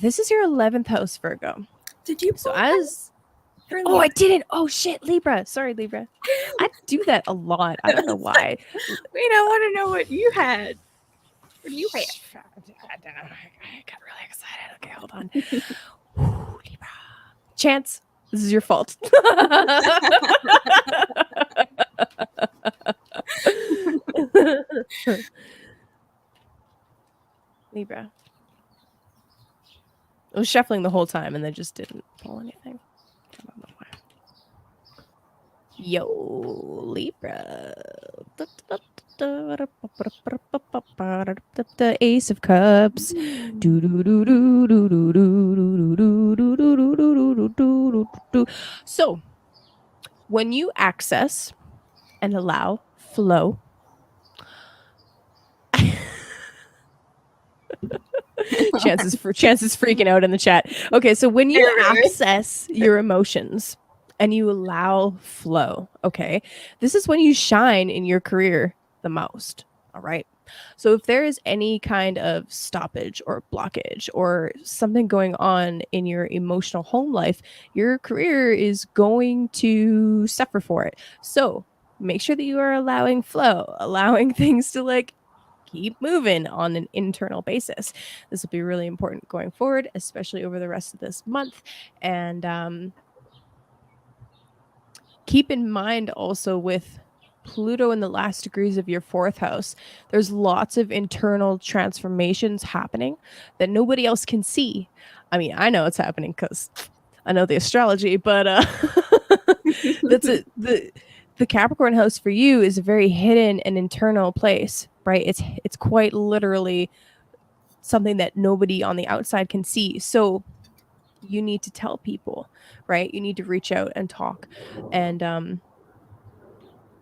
Speaker 1: This is your 11th house, Virgo.
Speaker 2: Did you?
Speaker 1: So as oh, I didn't. Oh shit, Libra. Sorry, Libra. I do that a lot. I don't know why.
Speaker 2: Wait, I want to know what you had. What do you have?
Speaker 1: I got really excited. Okay, hold on. Ooh, Libra. Chance, this is your fault. Libra. I was shuffling the whole time and then just didn't pull anything. I don't know why. Yo, Libra. The Ace of Cups. So when you access and allow flow, chances freaking out in the chat. Okay, so when you access your emotions and you allow flow, okay, this is when you shine in your career the most. All right. So if there is any kind of stoppage or blockage or something going on in your emotional home life, your career is going to suffer for it. So make sure that you are allowing flow, allowing things to like keep moving on an internal basis. This will be really important going forward, especially over the rest of this month. And keep in mind also with Pluto in the last degrees of your fourth house, there's lots of internal transformations happening that nobody else can see. I mean, I know it's happening because I know the astrology, but the Capricorn house for you is a very hidden and internal place, right? It's quite literally something that nobody on the outside can see. So you need to tell people, right? You need to reach out and talk and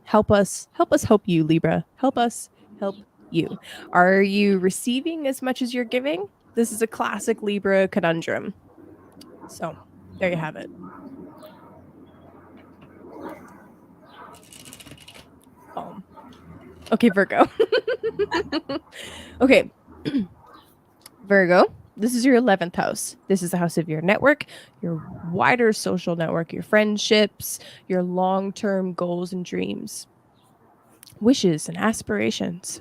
Speaker 1: help us help you, Libra. Help us help you. Are you receiving as much as you're giving? This is a classic Libra conundrum. So there you have it. Boom. Okay, Virgo. Okay. Virgo, this is your 11th house. This is the house of your network, your wider social network, your friendships, your long-term goals and dreams, wishes and aspirations.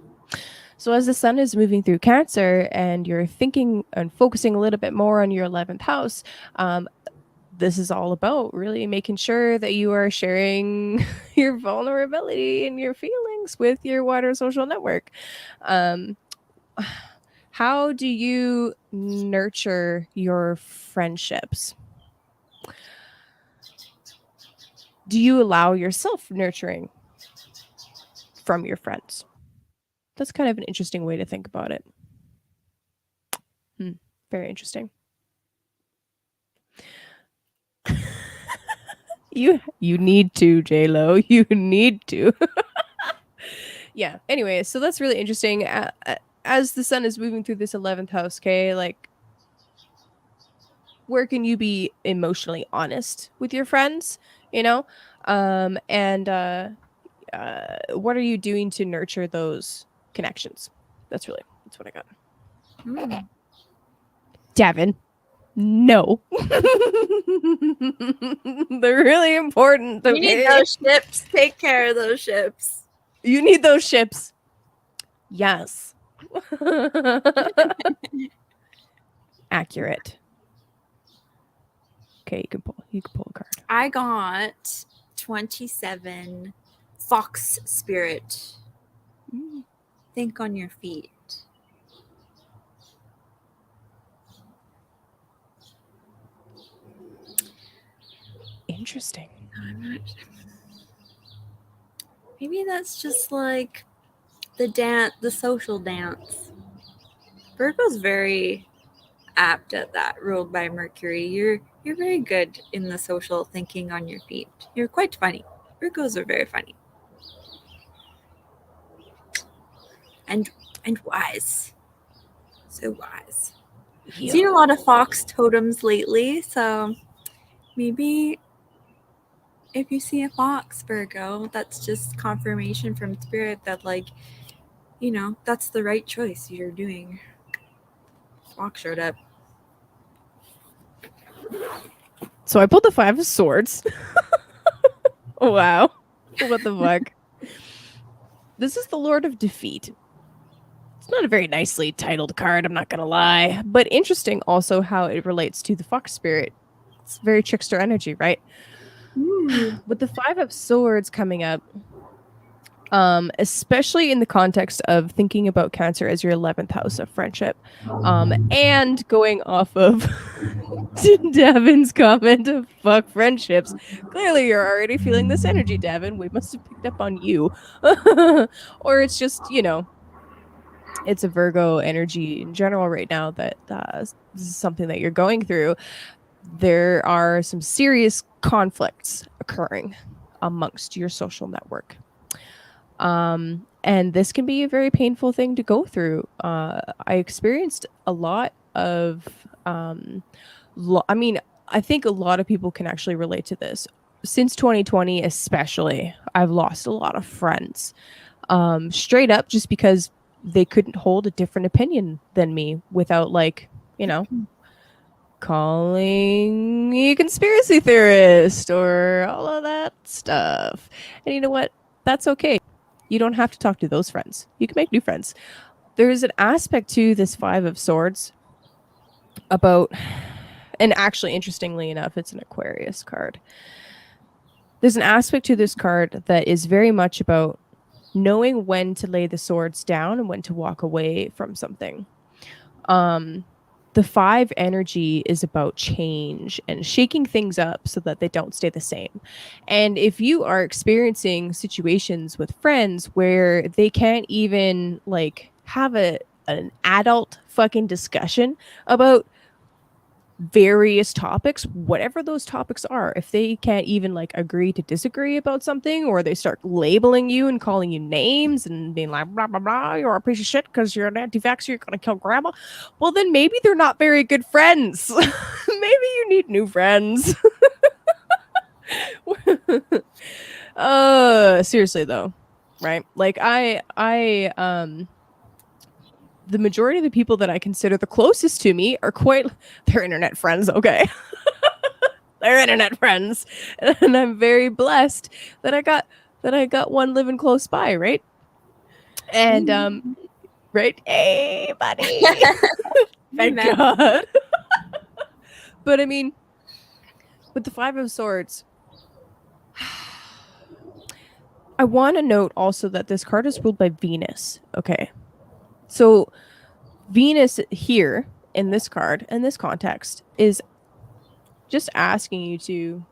Speaker 1: So as the sun is moving through Cancer and you're thinking and focusing a little bit more on your 11th house, this is all about really making sure that you are sharing your vulnerability and your feelings with your wider social network. How do you nurture your friendships? Do you allow yourself nurturing from your friends? That's kind of an interesting way to think about it. Very interesting. You need to, J-Lo. You need to. Yeah. Anyway, so that's really interesting. As the sun is moving through this 11th house, okay, like where can you be emotionally honest with your friends, you know? And what are you doing to nurture those connections? That's what I got. Davin, no. They're really important. Okay?
Speaker 2: You need those ships. Take care of those ships.
Speaker 1: You need those ships. Yes. Accurate. Okay, you can pull a card.
Speaker 2: I got 27 Fox Spirit. Think on your feet.
Speaker 1: Interesting.
Speaker 2: Maybe that's just like the social dance. Virgo's very apt at that, ruled by Mercury. You're very good in the social thinking on your feet. You're quite funny. Virgos are very funny. And wise. So wise.
Speaker 1: Yeah.
Speaker 2: Seen a lot of fox totems lately, so maybe if you see a fox, Virgo, that's just confirmation from spirit that, like, you know, that's the right choice you're doing. Fox showed up.
Speaker 1: So I pulled the 5 of Swords. Wow. What the fuck? This is the Lord of Defeat. It's not a very nicely titled card, I'm not going to lie. But interesting also how it relates to the Fox Spirit. It's very trickster energy, right? With the 5 of Swords coming up, especially in the context of thinking about Cancer as your 11th house of friendship, and going off of Davin's comment of fuck friendships. Clearly, you're already feeling this energy, Davin. We must have picked up on you. Or it's just, you know, it's a Virgo energy in general right now that this is something that you're going through. there are some serious conflicts occurring amongst your social network. And this can be a very painful thing to go through. I experienced a lot of, I mean, I think a lot of people can actually relate to this. Since 2020, especially, I've lost a lot of friends, straight up just because they couldn't hold a different opinion than me without, like, you know, calling me a conspiracy theorist or all of that stuff. And you know what? That's okay. You don't have to talk to those friends. You can make new friends. There's an aspect to this Five of Swords about, and actually, interestingly enough, it's an Aquarius card. There's an aspect to this card that is very much about knowing when to lay the swords down and when to walk away from something. The 5 energy is about change and shaking things up so that they don't stay the same. And if you are experiencing situations with friends where they can't even like have an adult fucking discussion about various topics, whatever those topics are, if they can't even like agree to disagree about something, or they start labeling you and calling you names and being like, blah, blah, blah, you're a piece of shit because you're an anti-vaxxer, you're going to kill grandma. Well, then maybe they're not very good friends. Maybe you need new friends. Seriously though, right? Like the majority of the people that I consider the closest to me are they're internet friends, okay? They're internet friends. And I'm very blessed that I got one living close by, right? And right? Hey, buddy. Thank God. But I mean, with the 5 of Swords, I want to note also that this card is ruled by Venus. Okay. So Venus here in this card, in this context, is just asking you to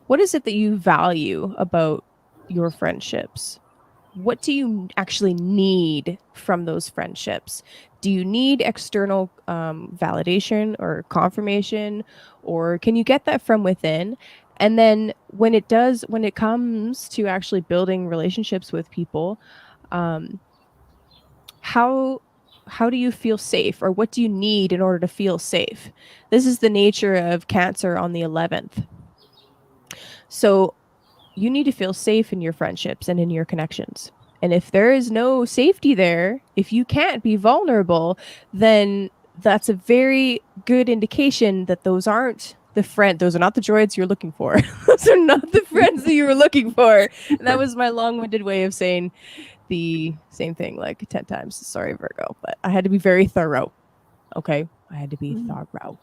Speaker 1: what is it that you value about your friendships? What do you actually need from those friendships? Do you need external validation or confirmation, or can you get that from within? And then when it comes to actually building relationships with people, how do you feel safe, or what do you need in order to feel safe? This is the nature of Cancer on the 11th. So you need to feel safe in your friendships and in your connections. And if there is no safety there, if you can't be vulnerable, then that's a very good indication that those are not the droids you're looking for. Those are not the friends that you were looking for. And that was my long-winded way of saying the same thing like 10 times. Sorry, Virgo, but I had to be very thorough. Okay? I had to be thorough.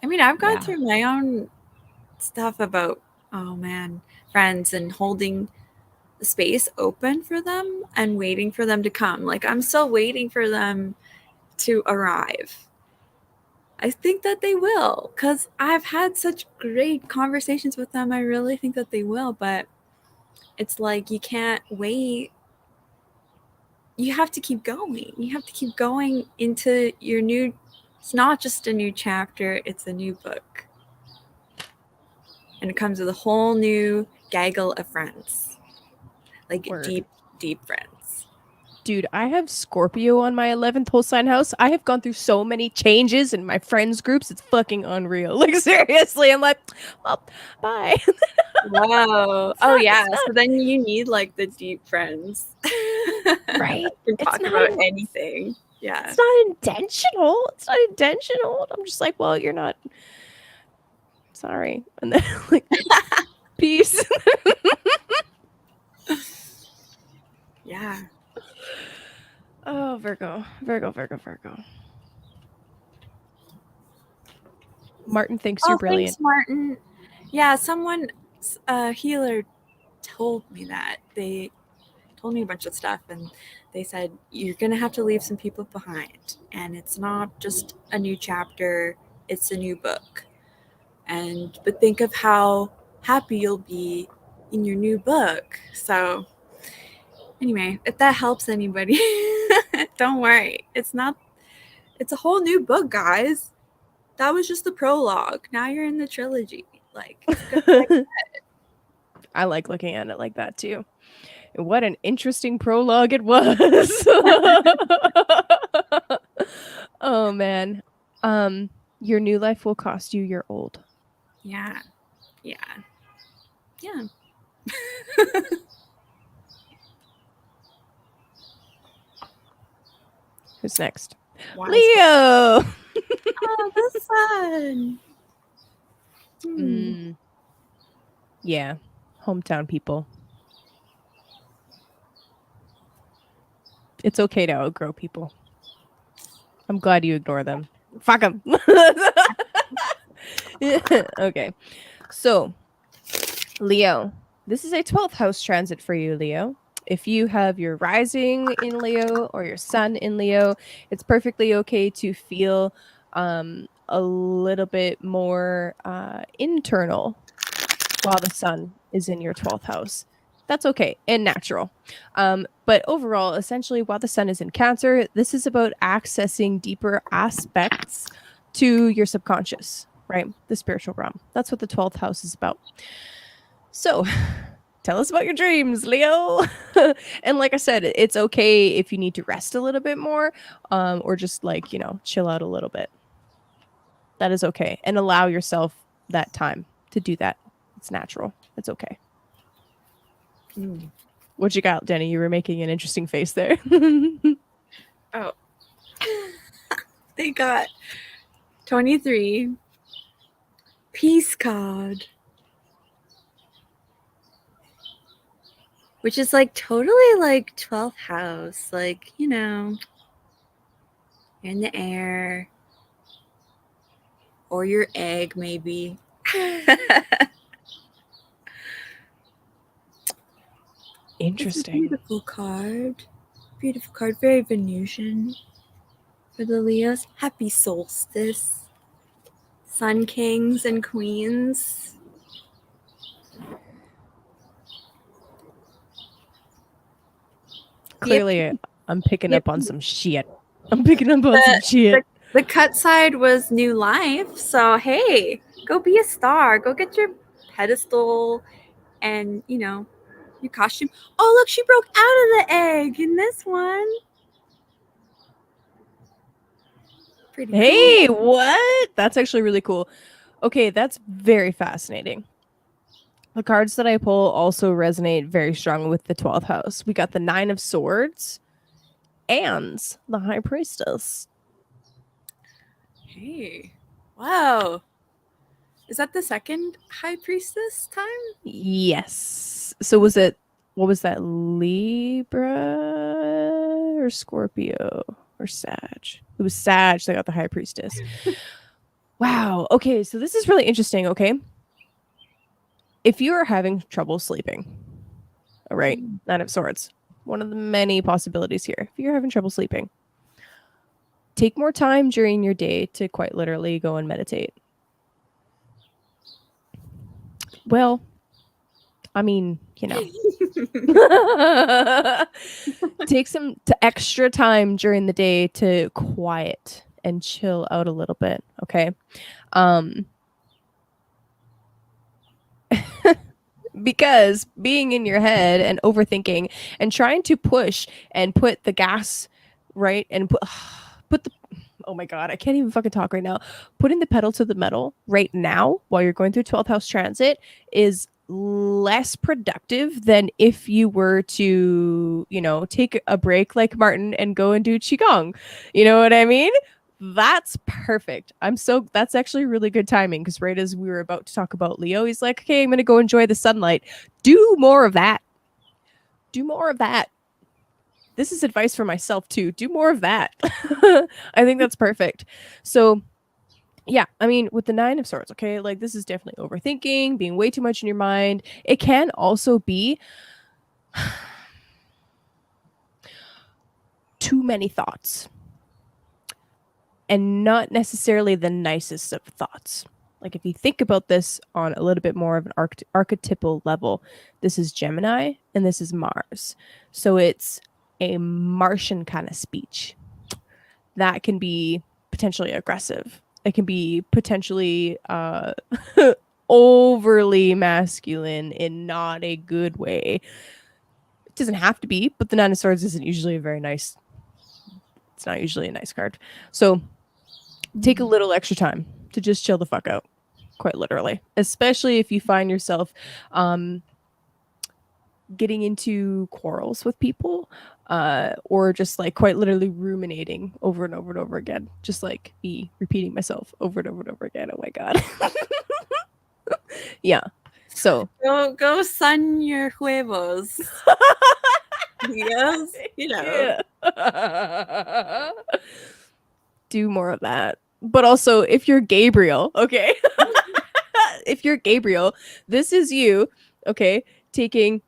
Speaker 2: I mean, I've gone through my own stuff about, friends and holding the space open for them and waiting for them to come. Like, I'm still waiting for them to arrive. I think that they will, because I've had such great conversations with them. I really think that they will, but it's like you can't wait. You have to keep going. You have to keep going into your new, it's not just a new chapter, it's a new book. And it comes with a whole new gaggle of friends. Like
Speaker 1: Word.
Speaker 2: deep friends.
Speaker 1: Dude, I have Scorpio on my 11th whole sign house. I have gone through so many changes in my friends groups. It's fucking unreal. Like, seriously, I'm like, well, bye.
Speaker 2: Whoa. Oh, yeah. So then you need like the deep friends.
Speaker 1: Right?
Speaker 2: Can talk about anything. Yeah.
Speaker 1: It's not intentional. It's not intentional. I'm just like, well, you're not. Sorry. And then, like, peace.
Speaker 2: Yeah.
Speaker 1: Oh, Virgo. Martin thinks you're brilliant.
Speaker 2: Thanks, Martin. Yeah, someone, a healer, told me that. They told me a bunch of stuff, and they said, you're going to have to leave some people behind. And it's not just a new chapter, it's a new book. But think of how happy you'll be in your new book. So Anyway, if that helps anybody, don't worry. It's a whole new book, guys. That was just the prologue. Now you're in the trilogy. Like, it's good like
Speaker 1: I like looking at it like that too. What an interesting prologue it was. Oh man. Your new life will cost you your old.
Speaker 2: Yeah. Yeah. Yeah.
Speaker 1: Who's next?
Speaker 2: Wise.
Speaker 1: Leo.
Speaker 2: Oh, the sun.
Speaker 1: Yeah. Hometown people. It's okay to outgrow people. I'm glad you ignore them. Fuck them. Okay. So, Leo, this is a 12th house transit for you, Leo. If you have your rising in Leo or your sun in Leo, it's perfectly okay to feel a little bit more internal while the sun is in your 12th house. That's okay and natural. But overall, essentially, while the sun is in Cancer, this is about accessing deeper aspects to your subconscious, right? The spiritual realm. That's what the 12th house is about. So, tell us about your dreams, Leo. And like I said, it's okay if you need to rest a little bit more or just like, chill out a little bit. That is okay. And allow yourself that time to do that. It's natural. It's okay. What you got, Denny? You were making an interesting face there.
Speaker 2: Oh. They got 23. Peace card. Which is like totally like 12th house. Like, you're in the air. Or your egg, maybe.
Speaker 1: Interesting.
Speaker 2: Beautiful card. Beautiful card. Very Venusian. For the Leos. Happy solstice. Sun kings and queens.
Speaker 1: Clearly, I'm picking up on some shit. The
Speaker 2: cut side was new life. So, hey, go be a star. Go get your pedestal and, your costume. Oh, look, she broke out of the egg in this one. Pretty cool.
Speaker 1: Hey, what? That's actually really cool. Okay, that's very fascinating. The cards that I pull also resonate very strongly with the 12th house. We got the 9 of Swords and the High Priestess.
Speaker 2: Hey. Wow. Is that the second High Priestess time?
Speaker 1: Yes. So what was that, Libra or Scorpio or Sag? It was Sag that got the High Priestess. Wow. Okay, so this is really interesting, okay? If you are having trouble sleeping, all right, 9 of Swords, one of the many possibilities here. If you're having trouble sleeping, take more time during your day to quite literally go and meditate. Well, I mean, take some extra time during the day to quiet and chill out a little bit, okay? Because being in your head and overthinking and trying to push and put the gas right and put the oh my god, I can't even fucking talk right now. Putting the pedal to the metal right now while you're going through 12th house transit is less productive than if you were to, take a break like Martin and go and do qigong. You know what I mean? That's perfect. That's actually really good timing because right as we were about to talk about Leo, he's like, okay, I'm going to go enjoy the sunlight. Do more of that. Do more of that. This is advice for myself too. Do more of that. I think that's perfect. So, yeah, I mean, with the 9 of Swords, okay, like this is definitely overthinking, being way too much in your mind. It can also be too many thoughts and not necessarily the nicest of thoughts. Like if you think about this on a little bit more of an archetypal level, this is Gemini and this is Mars. So it's a Martian kind of speech that can be potentially aggressive. It can be potentially overly masculine in not a good way. It doesn't have to be, but the Nine of Swords isn't usually a very nice. It's not usually a nice card. So take a little extra time to just chill the fuck out, quite literally. Especially if you find yourself getting into quarrels with people, or just like quite literally ruminating over and over and over again, just like me repeating myself over and over and over again. Oh my god. Yeah. So
Speaker 2: go sun your huevos. Yes, you know.
Speaker 1: Yeah. Do more of that. But also, if you're Gabriel, okay? If you're Gabriel, this is you, okay, taking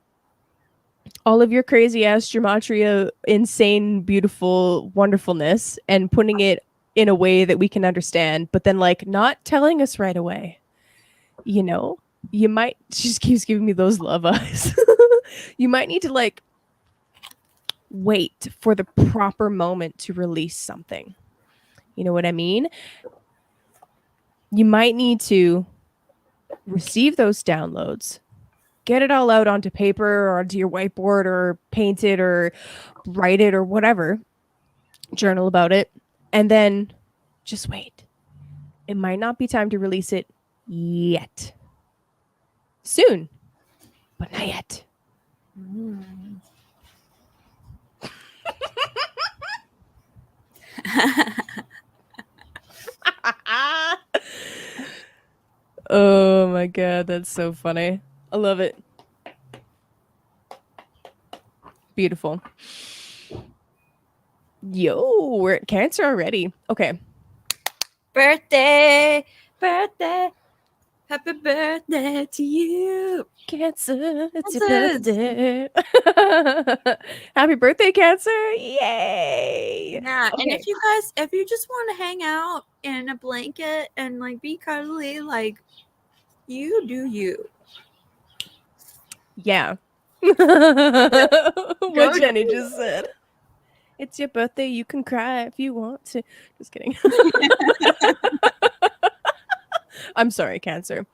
Speaker 1: all of your crazy ass gematria, insane, beautiful wonderfulness, and putting it in a way that we can understand, but then like not telling us right away. You know, you might, she just keeps giving me those love eyes. You might need to like wait for the proper moment to release something. You know what I mean? You might need to receive those downloads, get it all out onto paper or onto your whiteboard or paint it or write it or whatever, journal about it, and then just wait. It might not be time to release it yet. Soon, but not yet. Oh my god, that's so funny. I love it. Beautiful. Yo, we're at Cancer already. Okay.
Speaker 2: Birthday. Happy birthday to you.
Speaker 1: Cancer, it's your birthday. Happy birthday, Cancer. Yay.
Speaker 2: Yeah,
Speaker 1: Okay.
Speaker 2: and if you just want to hang out in a blanket and like be cuddly, like you do you.
Speaker 1: Yeah. What Jenny just said. It's your birthday. You can cry if you want to. Just kidding. I'm sorry, Cancer.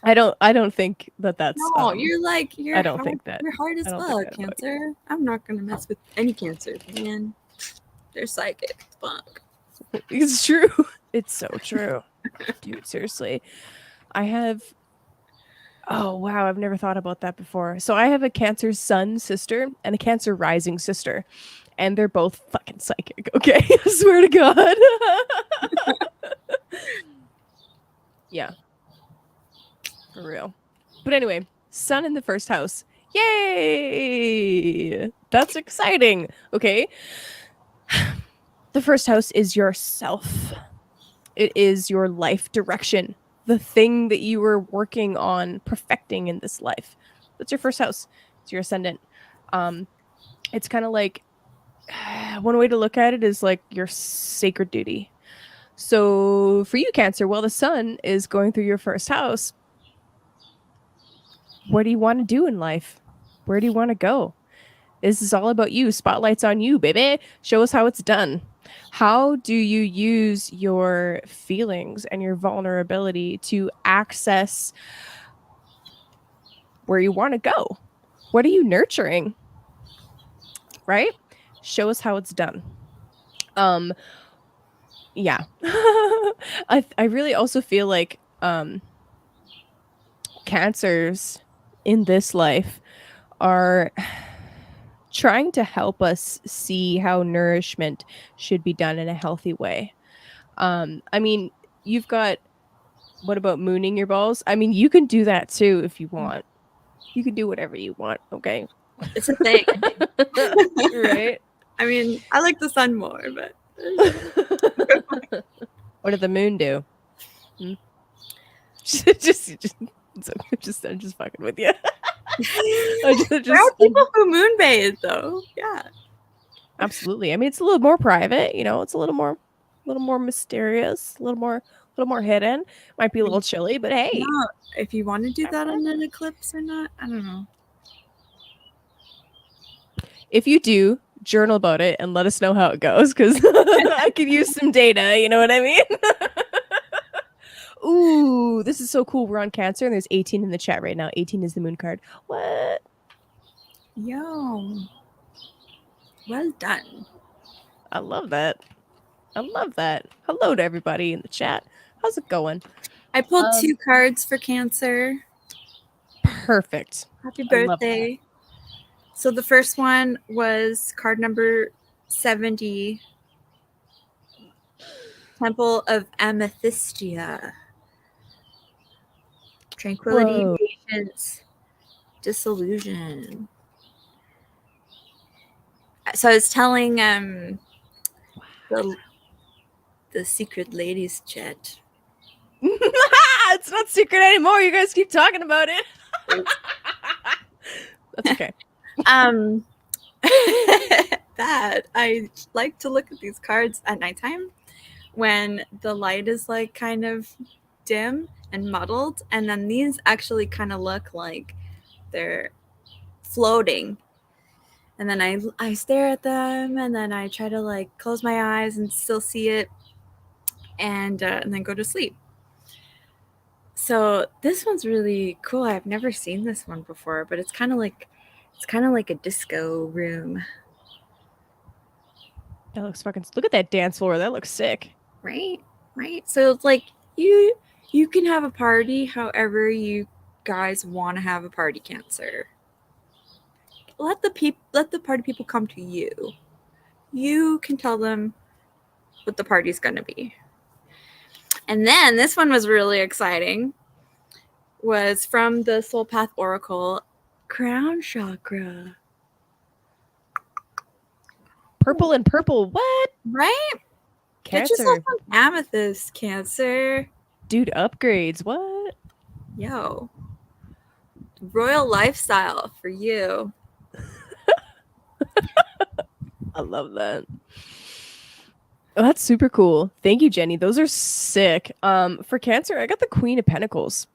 Speaker 1: I don't think that's.
Speaker 2: No, you're
Speaker 1: I don't think that.
Speaker 2: You're hard as
Speaker 1: I don't think
Speaker 2: fuck,
Speaker 1: that about
Speaker 2: Cancer. I'm not gonna mess with any Cancer, man. They're psychic. Fuck.
Speaker 1: It's true. It's so true. Dude, seriously. I have. Oh, wow. I've never thought about that before. So I have a Cancer sun sister and a Cancer rising sister, and they're both fucking psychic. Okay. I swear to God. Yeah. For real. But anyway, sun in the first house. Yay! That's exciting. Okay. The first house is yourself. It is your life direction, the thing that you were working on perfecting in this life. That's your first house. It's your ascendant. It's kind of like, one way to look at it is like your sacred duty. So for you, Cancer, while the sun is going through your first house, what do you want to do in life? Where do you want to go? This is all about you. Spotlight's on you, baby. Show us how it's done. How do you use your feelings and your vulnerability to access where you want to go? What are you nurturing? Right? Show us how it's done. Yeah. I really also feel like Cancers in this life are trying to help us see how nourishment should be done in a healthy way. I mean, you've got, what about mooning your balls? I mean, you can do that too if you want. You can do whatever you want, okay?
Speaker 2: It's a thing.
Speaker 1: Right?
Speaker 2: I mean, I like the sun more, but
Speaker 1: What did the moon do? I'm just fucking with you.
Speaker 2: there are people who moonbathe, though. Yeah,
Speaker 1: absolutely. I mean, it's a little more private, you know. It's a little more mysterious, a little more little more hidden. Might be a little chilly, but hey.
Speaker 2: No, if you want to do that on an eclipse or not, I don't know.
Speaker 1: If you do, journal about it and let us know how it goes, because I could use some data. You know what I mean? Ooh, this is so cool. We're on Cancer, and there's 18 in the chat right now. 18 is the moon card. What?
Speaker 2: Yo. Well done.
Speaker 1: I love that. I love that. Hello to everybody in the chat. How's it going?
Speaker 2: I pulled 2 cards for Cancer.
Speaker 1: Perfect.
Speaker 2: Happy birthday. So the first one was card number 70, Temple of Amethystia. Tranquility,
Speaker 1: Whoa.
Speaker 2: patience, disillusion. So I was telling the secret ladies chat.
Speaker 1: It's not secret anymore. You guys keep talking about it. That's okay.
Speaker 2: That I like to look at these cards at nighttime when the light is like kind of dim and muddled, and then these actually kind of look like they're floating, and then I stare at them, and then I try to like close my eyes and still see it, and then go to sleep. So this one's really cool. I've never seen this one before, but it's kind of like a disco room.
Speaker 1: That looks fucking. Look at that dance floor. That looks sick.
Speaker 2: Right. So it's like you can have a party however you guys want to have a party, Cancer. Let the party people come to you. You can tell them what the party's going to be. And then this one was really exciting. Was from the Soul Path Oracle, Crown Chakra.
Speaker 1: Purple and purple. What?
Speaker 2: Right?
Speaker 1: Cancer.
Speaker 2: Get yourself some amethyst, Cancer.
Speaker 1: Dude, upgrades. What?
Speaker 2: Yo. Royal lifestyle for you.
Speaker 1: I love that. Oh, that's super cool. Thank you, Jenny. Those are sick. For Cancer, I got the Queen of Pentacles.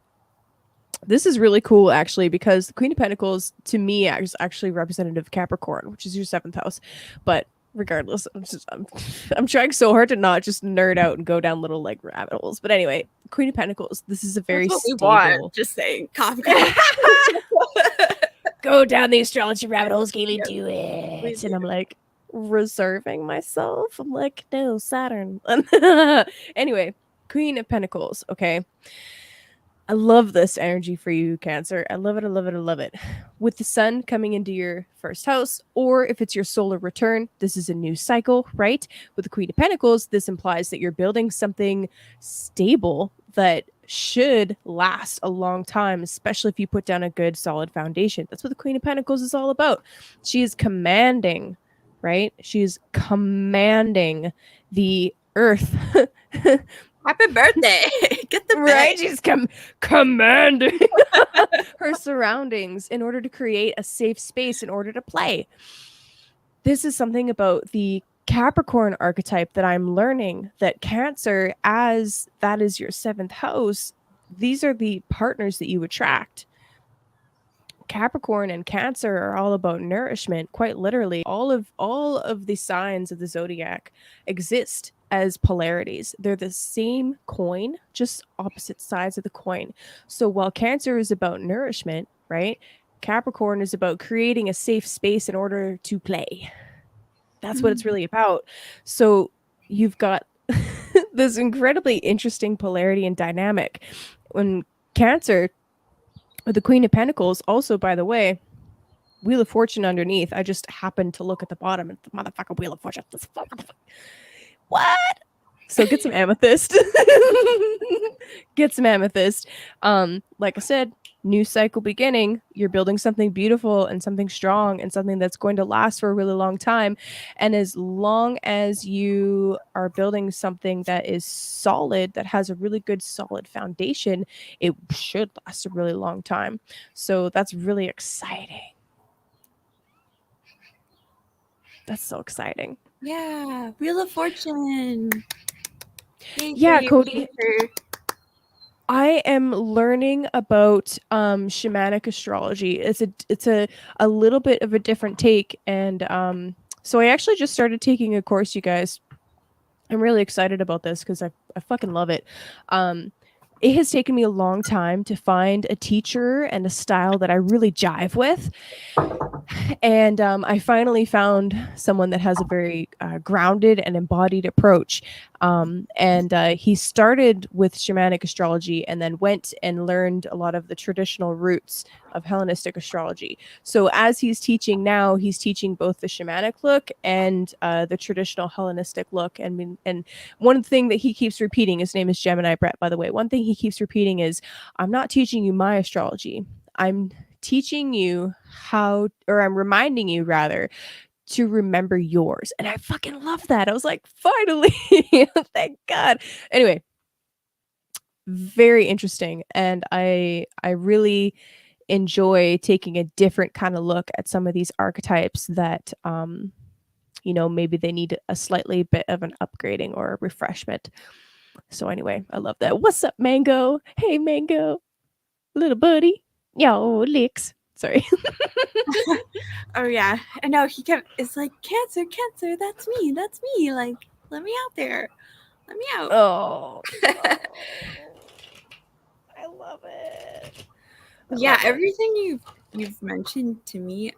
Speaker 1: This is really cool, actually, because the Queen of Pentacles, to me, is actually representative of Capricorn, which is your 7th house. But regardless, I'm trying so hard to not just nerd out and go down little like rabbit holes. But anyway, Queen of Pentacles. This is a very stable.
Speaker 2: Just saying.
Speaker 1: Go down the astrology rabbit holes, Kaylee. Do it. And I'm like reserving myself. I'm like, no, Saturn. Anyway, Queen of Pentacles. Okay. I love this energy for you, Cancer. I love it. I love it. I love it. With the sun coming into your first house, or if it's your solar return, this is a new cycle, right? With the Queen of Pentacles, this implies that you're building something stable that should last a long time, especially if you put down a good, solid foundation. That's what the Queen of Pentacles is all about. She is commanding, right? She is commanding the earth.
Speaker 2: Happy birthday. Get the
Speaker 1: right. She's commanding her surroundings in order to create a safe space in order to play. This is something about the Capricorn archetype that I'm learning, that Cancer, as that is your 7th house, these are the partners that you attract. Capricorn and Cancer are all about nourishment, quite literally. All of the signs of the zodiac exist as polarities. They're the same coin, just opposite sides of the coin. So while Cancer is about nourishment, right? Capricorn is about creating a safe space in order to play. That's what it's really about. So you've got this incredibly interesting polarity and dynamic. When Cancer, with the Queen of Pentacles, also, by the way, Wheel of Fortune underneath. I just happened to look at the bottom and the motherfucker Wheel of Fortune. What? So get some amethyst. Get some amethyst. Like I said, new cycle beginning. You're building something beautiful and something strong and something that's going to last for a really long time. And as long as you are building something that is solid, that has a really good solid foundation, it should last a really long time. So that's really exciting. That's so exciting.
Speaker 2: Yeah, Wheel of Fortune. Yay for
Speaker 1: Yeah,
Speaker 2: you.
Speaker 1: Cody.
Speaker 2: Yay for...
Speaker 1: I am learning about shamanic astrology. It's a little bit of a different take, and so I actually just started taking a course, you guys. I'm really excited about this because I fucking love it. Um, it has taken me a long time to find a teacher and a style that I really jive with. And I finally found someone that has a very grounded and embodied approach. And he started with shamanic astrology and then went and learned a lot of the traditional roots of Hellenistic astrology. So as he's teaching now, he's teaching both the shamanic look and the traditional Hellenistic look. And one thing that he keeps repeating, his name is Gemini Brett, by the way. One thing he keeps repeating is, "I'm not teaching you my astrology. I'm teaching you how, or I'm reminding you rather, to remember yours." And I fucking love that. I was like, finally, thank God. Anyway, very interesting. And I really enjoy taking a different kind of look at some of these archetypes that maybe they need a slightly bit of an upgrading or a refreshment. So anyway, I love that. What's up, Mango? Hey, Mango, little buddy. Yo, licks. Sorry.
Speaker 2: Oh yeah, I know. It's like, Cancer, Cancer. That's me. That's me. Like, let me out there. Let me out.
Speaker 1: Oh, oh, I love it.
Speaker 2: Yeah, everything you've mentioned to me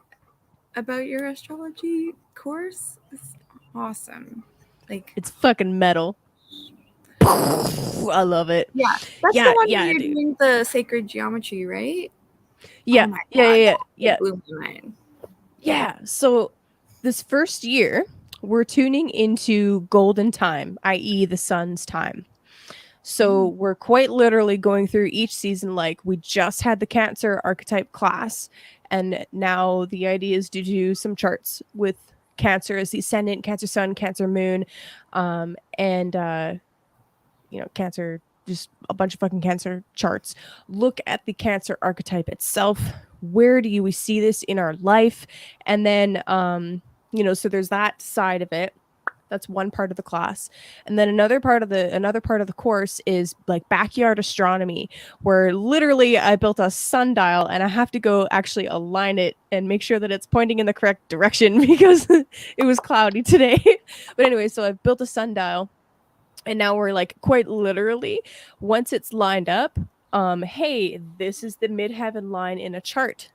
Speaker 2: about your astrology course is awesome. Like,
Speaker 1: It's fucking metal. I love it.
Speaker 2: yeah, that's
Speaker 1: Yeah,
Speaker 2: the one where
Speaker 1: yeah,
Speaker 2: you're
Speaker 1: dude.
Speaker 2: doing the sacred geometry, right?
Speaker 1: Yeah,
Speaker 2: Oh my
Speaker 1: yeah,
Speaker 2: god,
Speaker 1: yeah,
Speaker 2: that
Speaker 1: yeah,
Speaker 2: blew my mind.
Speaker 1: yeah. So this first year, we're tuning into golden time, i.e., the sun's time. So we're quite literally going through each season. Like, we just had the Cancer archetype class, and now the idea is to do some charts with Cancer as the ascendant, Cancer sun, Cancer moon, and Cancer, just a bunch of fucking Cancer charts. Look at the Cancer archetype itself. Where do we see this in our life? And then, so there's that side of it. That's one part of the class. And then another part of the course is like backyard astronomy, where literally I built a sundial and I have to go actually align it and make sure that it's pointing in the correct direction because it was cloudy today. But anyway, so I've built a sundial, and now we're like, quite literally, once it's lined up, hey, this is the midheaven line in a chart.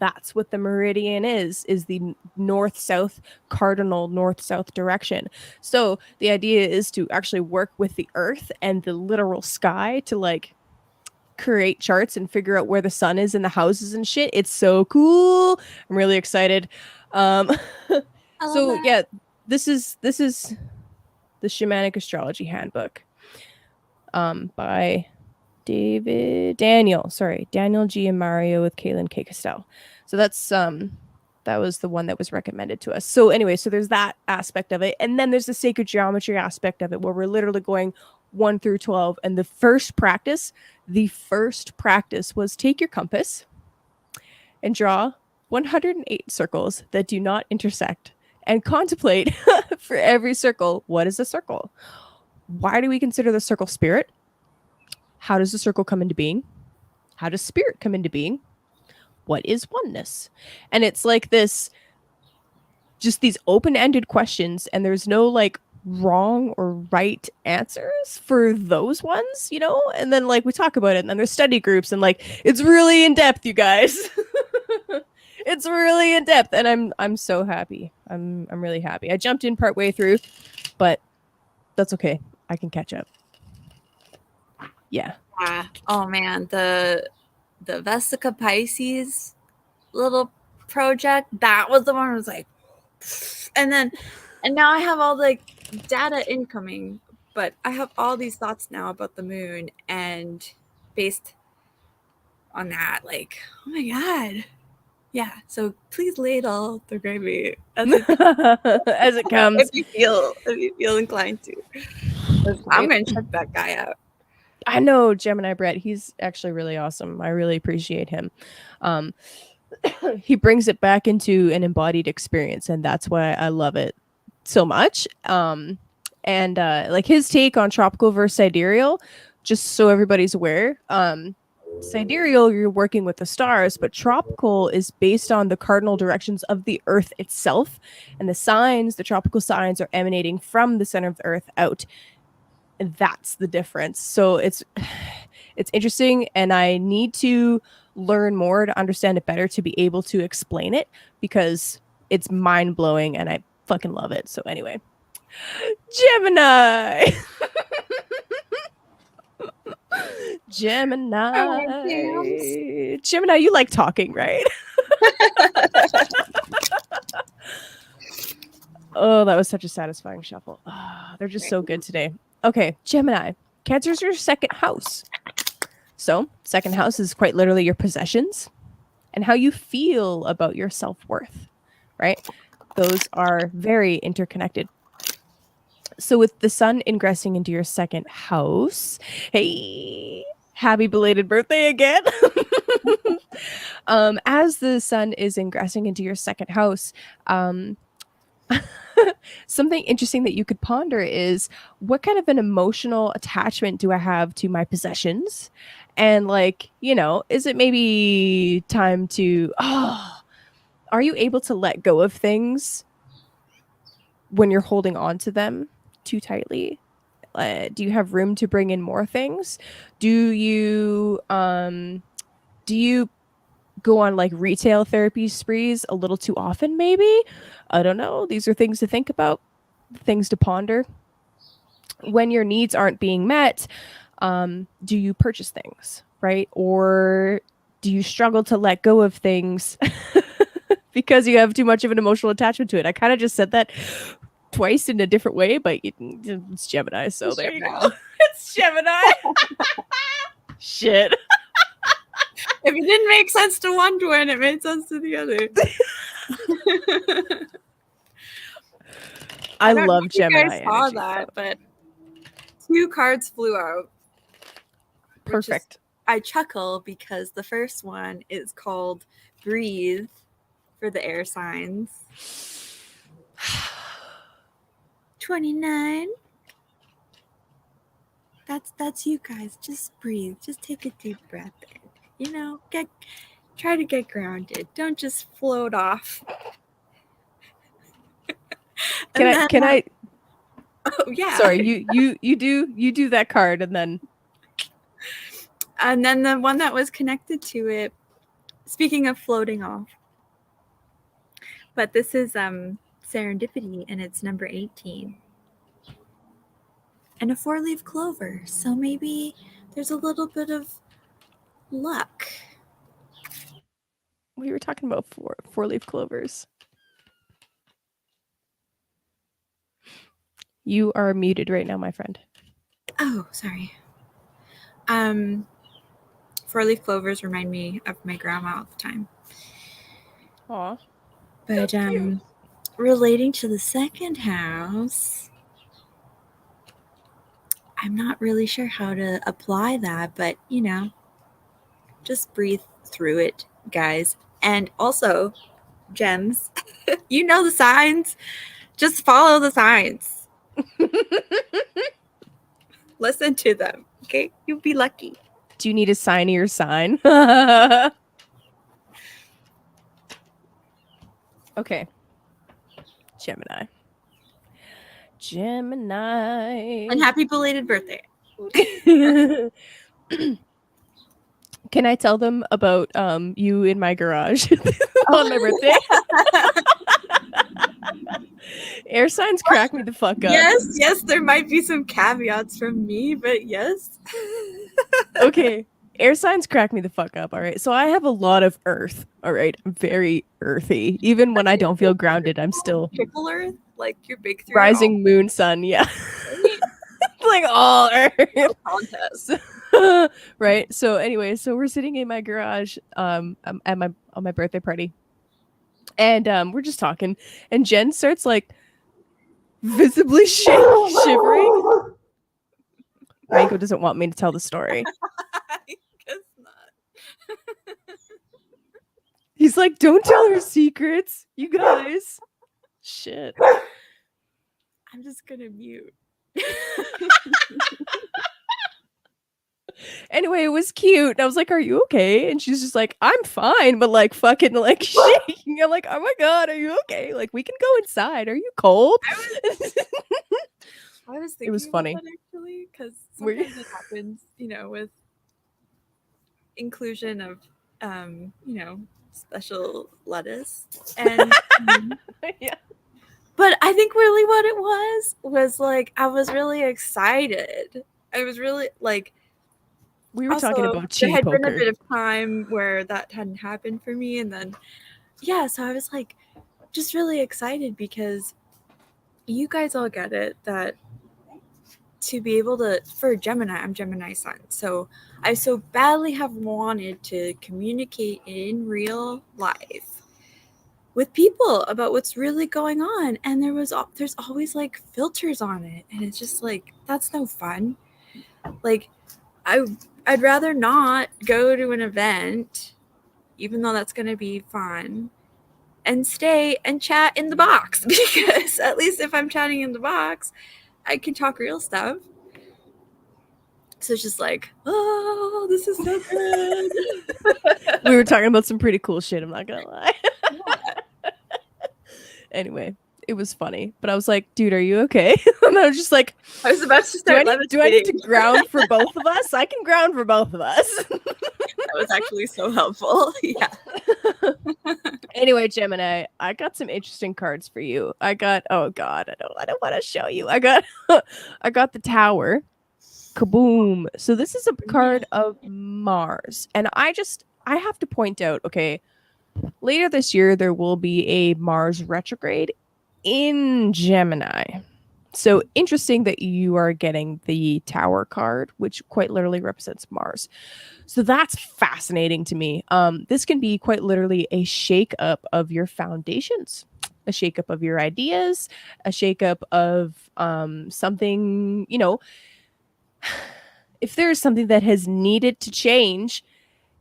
Speaker 1: That's what the meridian is the north-south, cardinal north-south direction. So the idea is to actually work with the earth and the literal sky to like create charts and figure out where the sun is in the houses and shit. It's so cool. I'm really excited. Um
Speaker 2: I love
Speaker 1: so
Speaker 2: that.
Speaker 1: yeah, this is the Shamanic Astrology Handbook by Daniel G. and Mario with Kaylin K. Castell. So that was the one that was recommended to us. So anyway, so there's that aspect of it. And then there's the sacred geometry aspect of it, where we're literally going 1 through 12. And the first practice was take your compass and draw 108 circles that do not intersect and contemplate for every circle. What is a circle? Why do we consider the circle spirit? How does the circle come into being? How does spirit come into being? What is oneness? And it's like this, just these open-ended questions, and there's no like wrong or right answers for those ones, and then like we talk about it, and then there's study groups, and like it's really in depth, you guys. It's really in depth, and I'm so happy. I'm really happy. I jumped in part way through, but that's okay. I can catch up. Yeah.
Speaker 2: Oh man, the Vesica Pisces little project, that was the one that was like, and now I have all the data incoming, but I have all these thoughts now about the moon, and based on that, like, oh my god. Yeah, so please lay it all the gravy as
Speaker 1: it comes.
Speaker 2: if you feel inclined to. I'm gonna check that guy out.
Speaker 1: I know Gemini Brett. He's actually really awesome. I really appreciate him. He brings it back into an embodied experience, and that's why I love it so much. And like his take on tropical versus sidereal, just so everybody's aware, sidereal, you're working with the stars, but tropical is based on the cardinal directions of the Earth itself. And the signs, the tropical signs, are emanating from the center of the Earth out. And that's the difference. So it's interesting, and I need to learn more to understand it better to be able to explain it, because it's mind-blowing and I fucking love it. So anyway, Gemini. Gemini. Gemini, you like talking, right? Oh, that was such a satisfying shuffle. Oh, they're just so good today. Okay, Gemini. Cancer's your second house. So, second house is quite literally your possessions and how you feel about your self-worth, right? Those are very interconnected. So with the sun ingressing into your second house, hey, happy belated birthday again. As the sun is ingressing into your second house, something interesting that you could ponder is, what kind of an emotional attachment do I have to my possessions? And like, is it maybe time to, are you able to let go of things when you're holding on to them too tightly? Do you have room to bring in more things? Do you go on like retail therapy sprees a little too often, maybe? I don't know. These are things to think about, things to ponder. When your needs aren't being met, do you purchase things, right? Or do you struggle to let go of things because you have too much of an emotional attachment to it? I kind of just said that twice in a different way, but it's Gemini, so there you go. It's Gemini. Shit.
Speaker 2: If it didn't make sense to one twin, it made sense to the other.
Speaker 1: I love Gemini.
Speaker 2: You guys saw that, but 2 cards flew out.
Speaker 1: Perfect.
Speaker 2: I chuckle because the first one is called Breathe for the air signs. 29. That's you guys. Just breathe. Just take a deep breath in. Try to get grounded. Don't just float off.
Speaker 1: Can I?
Speaker 2: Oh yeah.
Speaker 1: Sorry, you do that card, and then
Speaker 2: the one that was connected to it. Speaking of floating off, but this is serendipity, and it's number 18. And a 4-leaf clover. So maybe there's a little bit of luck.
Speaker 1: We were talking about four-leaf clovers. You are muted right now, my friend.
Speaker 2: Oh, sorry. 4-leaf clovers remind me of my grandma all the time.
Speaker 1: Aw.
Speaker 2: But relating to the second house, I'm not really sure how to apply that, but just breathe through it, guys. And also, gems, you know the signs. Just follow the signs. Listen to them, okay? You'll be lucky.
Speaker 1: Do you need a signier sign? Okay. Gemini.
Speaker 2: And happy belated birthday.
Speaker 1: Can I tell them about you in my garage on my birthday? Air signs crack me the fuck up.
Speaker 2: Yes, there might be some caveats from me, but yes.
Speaker 1: Okay. Air signs crack me the fuck up, all right? So I have a lot of earth, all right? I'm very earthy. Even when I don't feel grounded, I'm still...
Speaker 2: Triple earth? Like your big 3?
Speaker 1: Rising moon, sun, yeah. Like all earth.
Speaker 2: Contest.
Speaker 1: Right? So anyway, so we're sitting in my garage on my birthday party. And we're just talking. And Jen starts like visibly shivering. Ranko doesn't want me to tell the story.
Speaker 2: I guess not.
Speaker 1: He's like, don't tell her secrets, you guys. Shit.
Speaker 2: I'm just gonna mute.
Speaker 1: Anyway, it was cute. And I was like, "Are you okay?" And she's just like, "I'm fine," but like fucking like shaking. I'm like, "Oh my god, are you okay? Like we can go inside. Are you cold?"
Speaker 2: I was
Speaker 1: It was
Speaker 2: thinking about
Speaker 1: funny.
Speaker 2: that actually, because
Speaker 1: Were you?
Speaker 2: sometimes it happens, with inclusion of, special lettuce. And,
Speaker 1: Yeah.
Speaker 2: but I think really what it was like, I was really excited. I was really like,
Speaker 1: We were talking
Speaker 2: also,
Speaker 1: about
Speaker 2: there
Speaker 1: cheese
Speaker 2: had been a
Speaker 1: poker.
Speaker 2: bit of time where that hadn't happened for me. And then, yeah, so I was like, just really excited because you guys all get it that to be able to, for Gemini, I'm Gemini sun, so I so badly have wanted to communicate in real life with people about what's really going on, and there's always like filters on it, and it's just like, that's no fun. Like, I'd rather not go to an event, even though that's going to be fun, and stay and chat in the box because at least if I'm chatting in the box, I can talk real stuff. So it's just like, oh, this is so good.
Speaker 1: We were talking about some pretty cool shit, I'm not gonna lie.
Speaker 2: Yeah.
Speaker 1: Anyway, it was funny. But I was like, "Dude, are you okay?" And I was just like,
Speaker 2: I was about to
Speaker 1: do I
Speaker 2: start
Speaker 1: need to
Speaker 2: levitating.
Speaker 1: ground for both of us? I can ground for both of us.
Speaker 2: That was actually so helpful. Yeah.
Speaker 1: Anyway, Gemini, I got some interesting cards for you. I got, oh god, I don't want to show you. I got I got the Tower. Kaboom. So this is a card of Mars. And I have to point out, okay, later this year there will be a Mars retrograde in Gemini. So interesting that you are getting the Tower card, which quite literally represents Mars. So that's fascinating to me. This can be quite literally a shakeup of your foundations, a shakeup of your ideas, a shakeup of something, if there's something that has needed to change,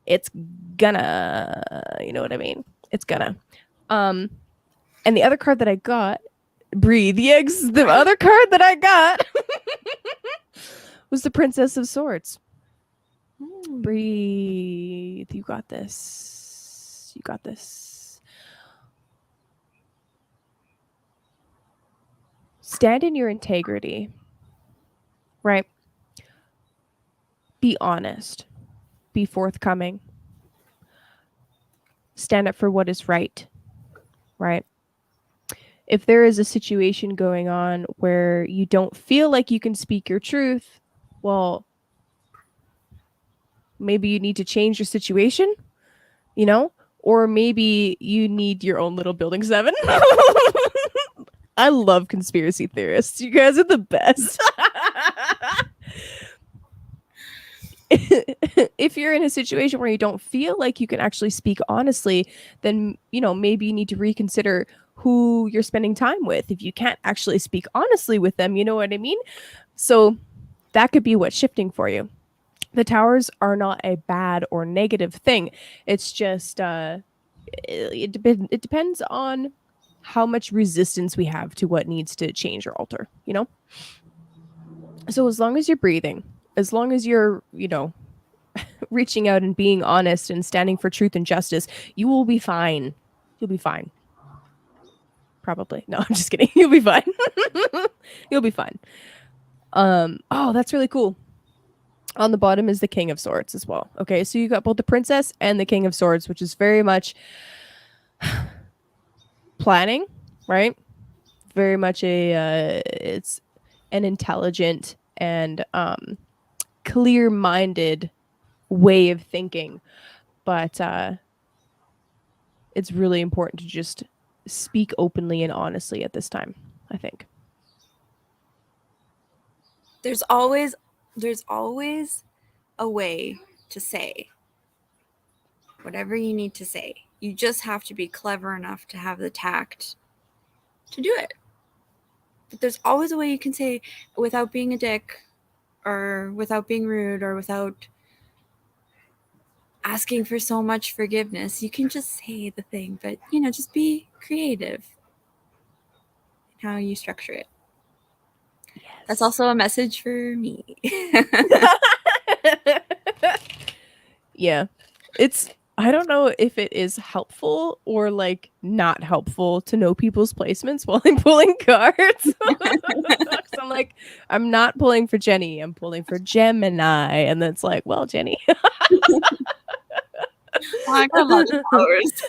Speaker 1: it's gonna, you know what I mean? It's gonna. Um, and the other card that I got, breathe. The other card that I got was the Princess of Swords. Breathe. You got this. You got this. Stand in your integrity, right? Be honest. Be forthcoming. Stand up for what is right, right? If there is a situation going on where you don't feel like you can speak your truth, well, maybe you need to change your situation, or maybe you need your own little building 7. I love conspiracy theorists. You guys are the best. If you're in a situation where you don't feel like you can actually speak honestly, then, maybe you need to reconsider who you're spending time with. If you can't actually speak honestly with them, you know what I mean? So that could be what's shifting for you. The towers are not a bad or negative thing. It's just it depends on how much resistance we have to what needs to change or alter. So as long as you're breathing, as long as you're, reaching out and being honest and standing for truth and justice, you will be fine. You'll be fine. Probably. No, I'm just kidding. You'll be fine. You'll be fine. Oh, that's really cool. On the bottom is the King of Swords as well. Okay, so you got both the Princess and the King of Swords, which is very much planning, right? Very much it's an intelligent and clear-minded way of thinking, but it's really important to just speak openly and honestly at this time, I think.
Speaker 2: There's always a way to say whatever you need to say. You just have to be clever enough to have the tact to do it. But there's always a way you can say without being a dick, or without being rude, or without asking for so much forgiveness. You can just say the thing, but just be creative in how you structure it. That's also a message for me.
Speaker 1: Yeah. I don't know if it is helpful or like not helpful to know people's placements while I'm pulling cards. I'm like, I'm not pulling for Jenny, I'm pulling for Gemini. And then it's like, well, Jenny.
Speaker 2: I got lots of powers.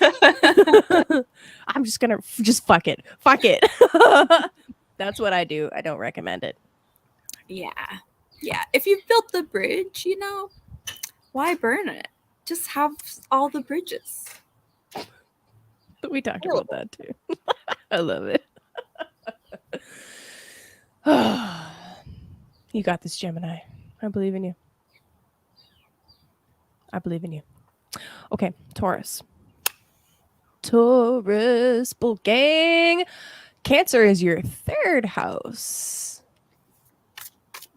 Speaker 1: I'm just gonna just fuck it. Fuck it. That's what I do. I don't recommend it.
Speaker 2: Yeah. Yeah. If you've built the bridge, why burn it? Just have all the bridges.
Speaker 1: We talked about that too. I love it. You got this, Gemini. I believe in you. I believe in you. Okay, Taurus. Taurus, bull gang. Cancer is your third house.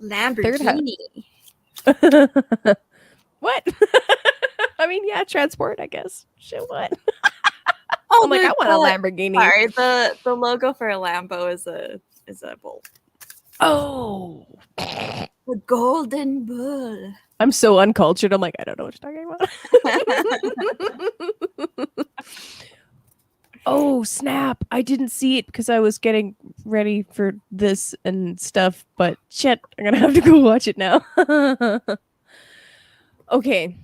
Speaker 2: Lamborghini.
Speaker 1: What? I mean, yeah, transport, I guess. Shit, what?
Speaker 2: Oh,
Speaker 1: I'm like, I want a Lamborghini.
Speaker 2: Sorry, the logo for a Lambo is a bull.
Speaker 1: Oh.
Speaker 2: The golden bull.
Speaker 1: I'm so uncultured. I'm like, I don't know what you're talking about. Oh, snap. I didn't see it because I was getting ready for this and stuff, but shit, I'm going to have to go watch it now. Okay.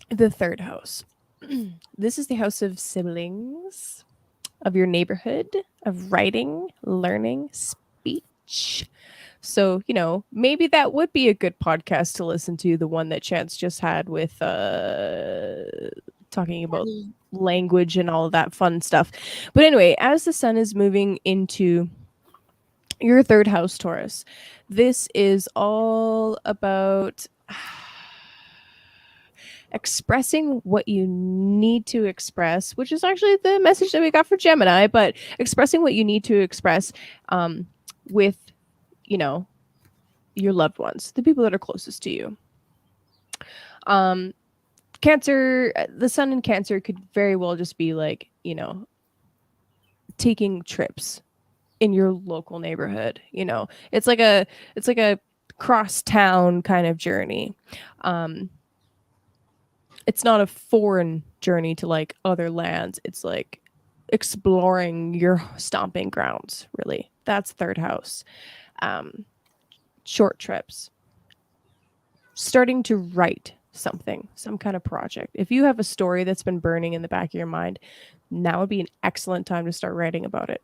Speaker 1: The third house. This is the house of siblings, of your neighborhood, of writing, learning, speech. So, maybe that would be a good podcast to listen to, the one that Chance just had with talking about language and all of that fun stuff. But anyway, as the sun is moving into your third house, Taurus, this is all about expressing what you need to express, which is actually the message that we got for Gemini, but expressing what you need to express with, your loved ones, the people that are closest to you. Cancer, the sun in Cancer could very well just be like, taking trips in your local neighborhood. It's like a cross town kind of journey. It's not a foreign journey to like other lands. It's like exploring your stomping grounds, really. That's third house. Short trips. Starting to write something, some kind of project. If you have a story that's been burning in the back of your mind, now would be an excellent time to start writing about it.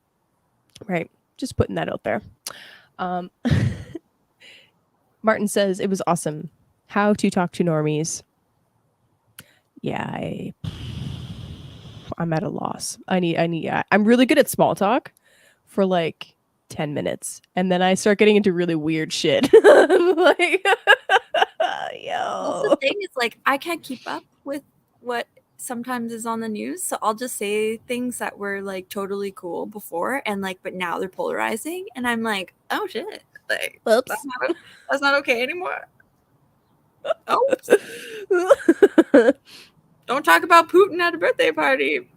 Speaker 1: Right? Just putting that out there. Martin says it was awesome. How to talk to normies. Yeah, I'm at a loss. I'm really good at small talk for like 10 minutes. And then I start getting into really weird shit. Like,
Speaker 2: Well, the thing is, like, I can't keep up with what sometimes is on the news. So I'll just say things that were like totally cool before and like, but now they're polarizing. And I'm like, oh shit. Like,
Speaker 1: oops.
Speaker 2: That's not okay anymore. Oh. Don't talk about Putin at a birthday party.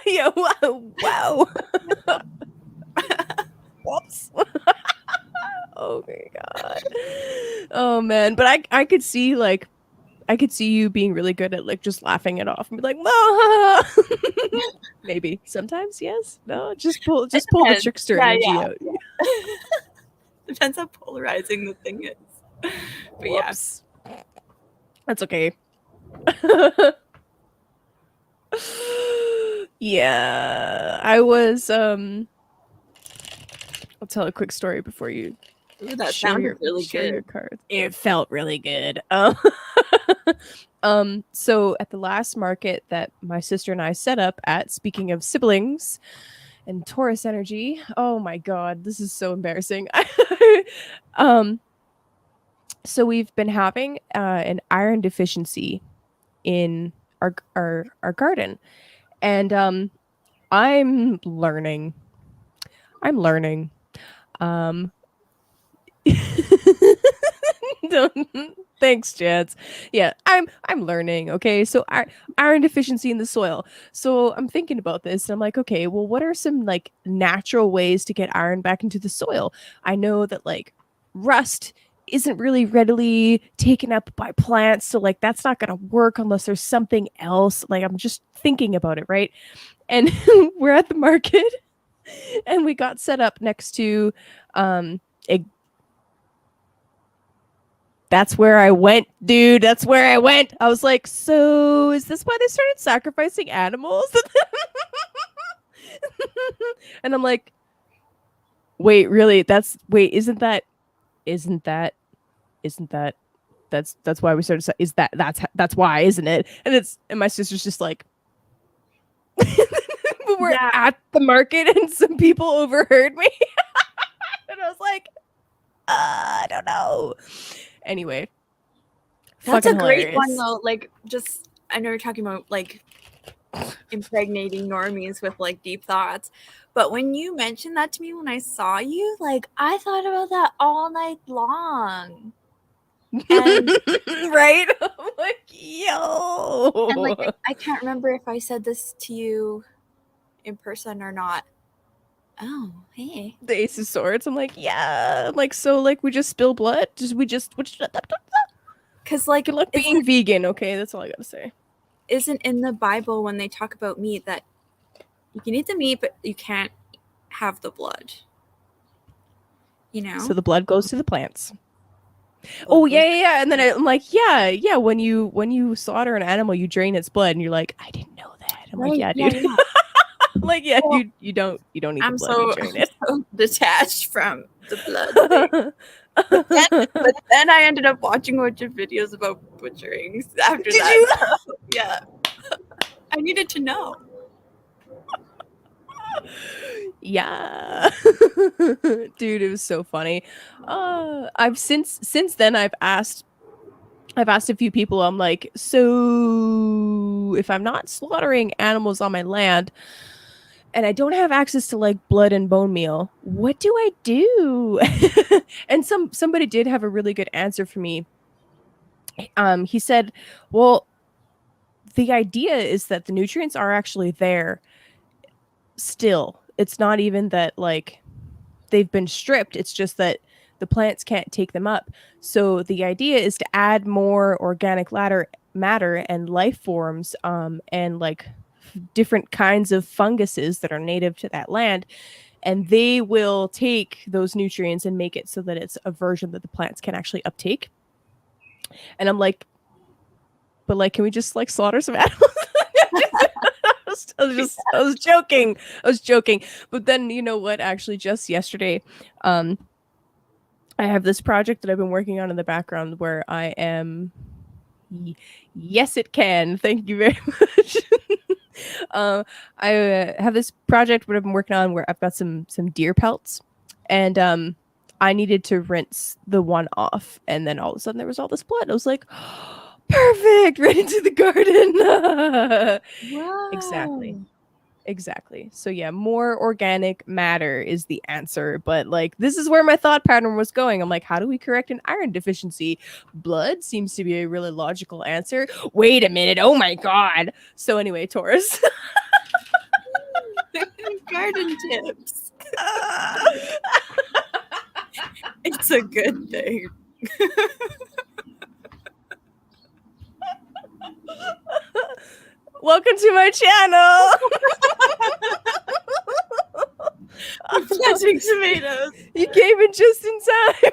Speaker 1: Yeah, wow. Whoops. Oh my god. Oh man, but I could see you being really good at like just laughing it off and be like, "No." Maybe sometimes yes. No, just pull the trickster energy out.
Speaker 2: Yeah. Depends how polarizing the thing is. But
Speaker 1: whoops. That's okay. Yeah, I was I'll tell a quick story before you.
Speaker 2: Ooh, that sounded really good.
Speaker 1: Your cards. It felt really good. So at the last market that my sister and I set up at, speaking of siblings and Taurus energy, oh my god, this is so embarrassing. So we've been having an iron deficiency in our garden, and I'm learning. Thanks, Jets. Yeah, I'm learning. Okay, so iron deficiency in the soil. So I'm thinking about this, and I'm like, okay, well, what are some like natural ways to get iron back into the soil? I know that like rust isn't really readily taken up by plants, so like that's not going to work unless there's something else. Like I'm just thinking about it, right? And we're at the market and we got set up next to that's where I went, dude. That's where I went. I was like, so is this why they started sacrificing animals? And I'm like, wait, really? Isn't that that's why we started, that's why, isn't it? And my sister's just like, we're at the market and some people overheard me. And I was like, I don't know. Anyway,
Speaker 2: that's a
Speaker 1: hilarious.
Speaker 2: great one though. Like, just I know you're talking about like impregnating normies with like deep thoughts, but when you mentioned that to me when I saw you, like I thought about that all night long. And
Speaker 1: right? I'm like, yo.
Speaker 2: And like I can't remember if I said this to you in person or not. Oh, hey.
Speaker 1: The Ace of Swords. I'm like, yeah. I'm like, so like we just spill blood?
Speaker 2: Because like,
Speaker 1: good luck being vegan, okay? That's all I gotta say.
Speaker 2: Isn't in the Bible when they talk about meat that you can eat the meat, but you can't have the blood. You know?
Speaker 1: So the blood goes to the plants. Oh yeah. And then I'm like, yeah. When you slaughter an animal, you drain its blood, and you're like, I didn't know that. I'm like, yeah, dude. Yeah. Like, yeah, well, you don't eat the blood. You drain it.
Speaker 2: So detached from the blood. but then I ended up watching a bunch of videos about butchering after
Speaker 1: Did that.
Speaker 2: You? Yeah. I needed to know.
Speaker 1: Yeah. Dude, it was so funny. I've since then I've asked a few people, I'm like, so if I'm not slaughtering animals on my land and I don't have access to like blood and bone meal, what do I do? And somebody did have a really good answer for me. He said, well, the idea is that the nutrients are actually there still. It's not even that like they've been stripped. It's just that the plants can't take them up. So the idea is to add more organic matter and life forms, and like different kinds of funguses that are native to that land. And they will take those nutrients and make it so that it's a version that the plants can actually uptake. And I'm like, but like, can we just like slaughter some animals? I was joking. But then, you know what? Actually, just yesterday, I have this project that I've been working on in the background where I am. Yes, it can. Thank you very much. I have this project where I've been working on where I've got some deer pelts, and I needed to rinse the one off, and then all of a sudden there was all this blood. I was like, perfect, right into the garden.
Speaker 2: Wow.
Speaker 1: Exactly. So yeah, more organic matter is the answer. But like, this is where my thought pattern was going. I'm like, how do we correct an iron deficiency? Blood seems to be a really logical answer. Wait a minute. Oh my God. So anyway, Taurus.
Speaker 2: Garden tips. It's a good thing.
Speaker 1: Welcome to my channel.
Speaker 2: I'm planting tomatoes.
Speaker 1: You came in just in time.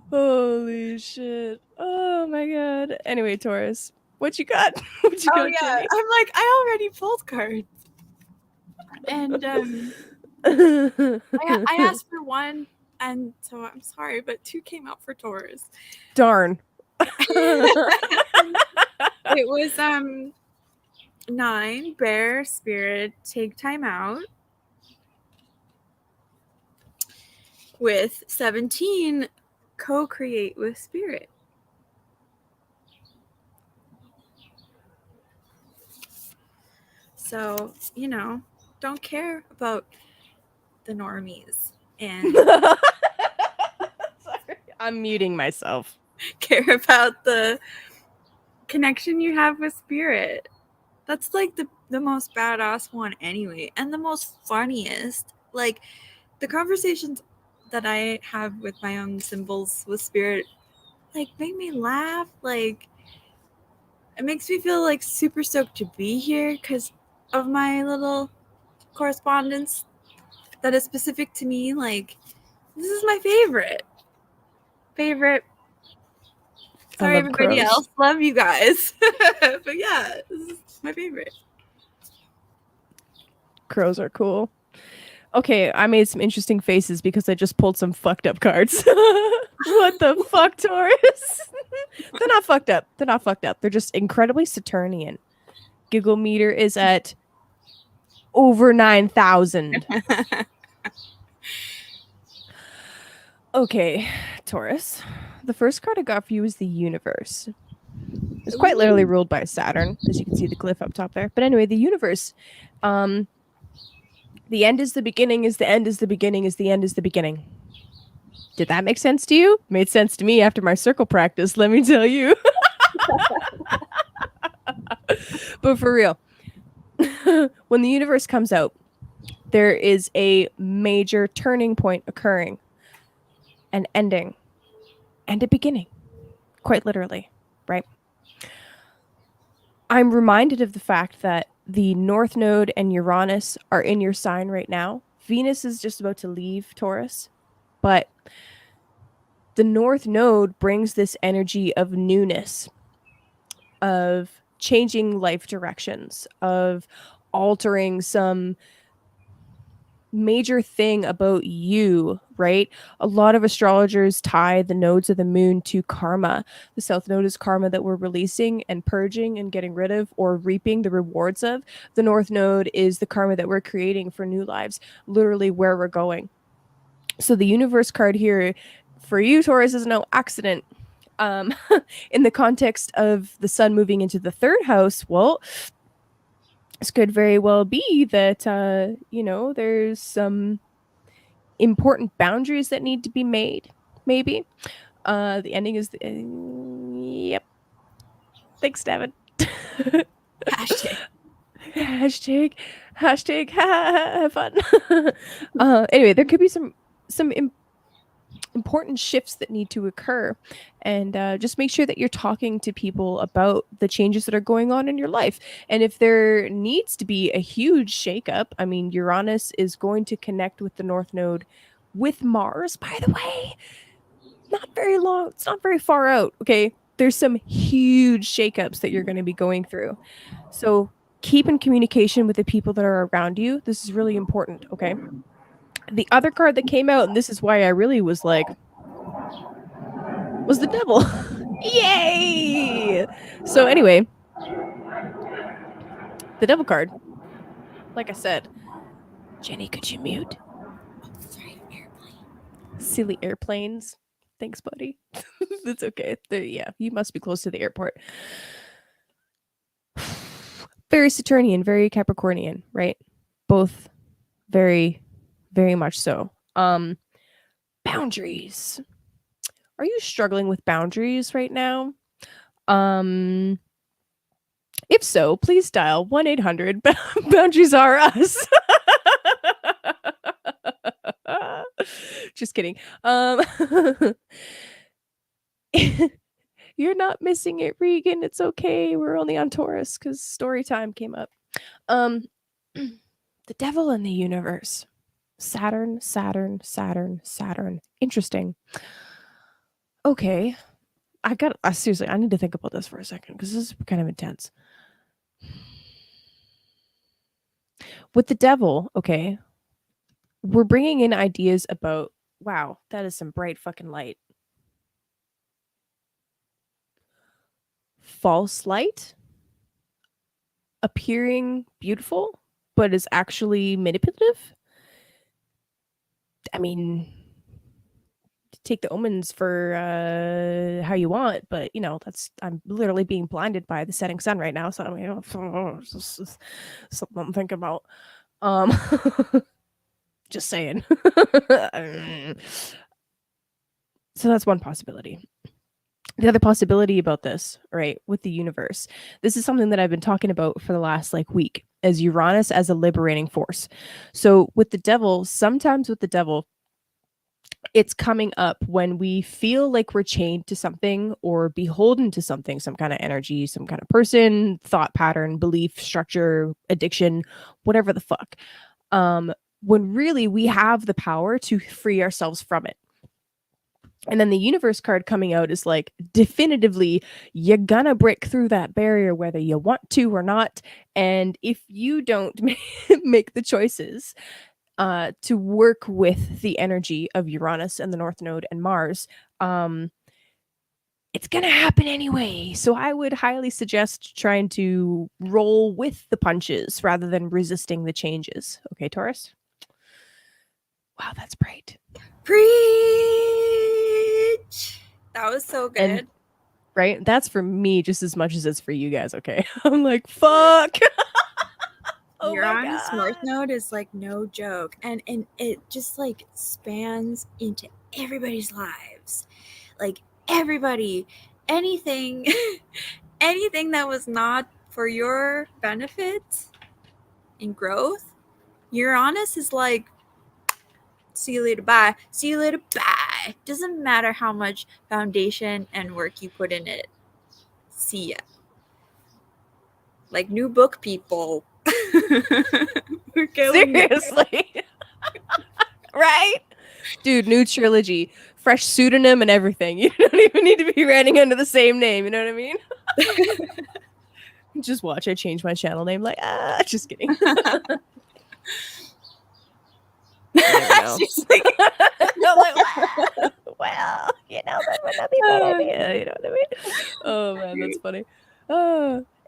Speaker 1: Holy shit. Oh my God. Anyway, Taurus, what you got? What you got?
Speaker 2: Yeah. I'm like, I already pulled cards. And I asked for one, and so I'm sorry, but 2 came out for Taurus.
Speaker 1: Darn.
Speaker 2: It was 9, bear spirit, take time out. With 17, co-create with spirit. So, you know, don't care about the normies and
Speaker 1: sorry, I'm muting myself.
Speaker 2: Care about the connection you have with spirit. That's like the most badass one anyway, and the most funniest. Like, the conversations that I have with my own symbols with spirit, like, make me laugh. Like, it makes me feel like super stoked to be here because of my little correspondence that is specific to me. Like, this is my favorite. Sorry, everybody else. Love you guys. But yeah, this is my favorite.
Speaker 1: Crows are cool. Okay, I made some interesting faces because I just pulled some fucked up cards. What the fuck, Taurus? They're not fucked up. They're not fucked up. They're just incredibly Saturnian. Giggle meter is at over 9,000. Okay, Taurus. The first card I got for you is the universe. It's quite literally ruled by Saturn, as you can see the glyph up top there. But anyway, the universe. The end is the beginning, is the end is the beginning, is the end is the beginning. Did that make sense to you? Made sense to me after my circle practice, let me tell you. But for real, when the universe comes out, there is a major turning point occurring, an ending, and a beginning, quite literally, right? I'm reminded of the fact that the North Node and Uranus are in your sign right now. Venus is just about to leave Taurus, but the North Node brings this energy of newness, of changing life directions, of altering some major thing about you, right? A lot of astrologers tie the nodes of the moon to karma. The South Node is karma that we're releasing and purging and getting rid of or reaping the rewards of. The North Node is the karma that we're creating for new lives, literally where we're going. So the universe card here for you, Taurus, is no accident. In the context of the sun moving into the third house, well, this could very well be that, there's some important boundaries that need to be made, maybe. The ending is, yep. Thanks, Devin. Hashtag, have fun. Anyway, there could be some important shifts that need to occur, and just make sure that you're talking to people about the changes that are going on in your life. And if there needs to be a huge shakeup, I mean, Uranus is going to connect with the North Node with Mars, by the way. Not very long, it's not very far out. Okay, there's some huge shakeups that you're going to be going through, so keep in communication with the people that are around you. This is really important. Okay, the other card that came out, and this is why I really was like, was the devil. Yay! So anyway, the devil card, like I said, Jenny, could you mute? Silly airplanes. Thanks, buddy. That's okay. Yeah, you must be close to the airport. Very Saturnian, very Capricornian, right? Both very, very much so. Boundaries. Are you struggling with boundaries right now? If so, please dial 1-800 Boundaries Are Us. Just kidding. You're not missing it, Regan. It's okay. We're only on Taurus because story time came up. The devil in the universe. Saturn. Interesting. Okay. Seriously, I need to think about this for a second because this is kind of intense. With the devil, okay, we're bringing in ideas about, wow, that is some bright fucking light. False light, appearing beautiful, but is actually manipulative. I mean, take the omens for how you want, but I'm literally being blinded by the setting sun right now, so I mean, something I'm thinking about. Just saying. So that's one possibility. The other possibility about this, right, with the universe, this is something that I've been talking about for the last week. as Uranus as a liberating force. So with the devil, sometimes with the devil, it's coming up when we feel like we're chained to something or beholden to something, some kind of energy, some kind of person, thought pattern, belief, structure, addiction, whatever the fuck. When really we have the power to free ourselves from it. And then the universe card coming out is like, definitively, you're gonna break through that barrier whether you want to or not. And if you don't make the choices to work with the energy of Uranus and the North Node and Mars, it's gonna happen anyway. So I would highly suggest trying to roll with the punches rather than resisting the changes. Okay, Taurus? Wow, that's bright.
Speaker 2: Preach! That was so good.
Speaker 1: And right? That's for me just as much as it's for you guys, okay? I'm like, fuck. Oh
Speaker 2: Uranus
Speaker 1: my
Speaker 2: North
Speaker 1: God.
Speaker 2: Node is like no joke. And it just like spans into everybody's lives. Like everybody, anything, anything that was not for your benefit and growth, Uranus is like, see you later, bye. See you later, bye. Doesn't matter how much foundation and work you put in it. See ya. Like new book people. We're killing it.
Speaker 1: Seriously. Right? Dude, new trilogy, fresh pseudonym and everything. You don't even need to be writing under the same name, you know what I mean? Just watch, I change my channel name like, just kidding.
Speaker 2: She's like,
Speaker 1: well, you know, that would not be a bad idea. You know what I mean? Oh man, that's funny.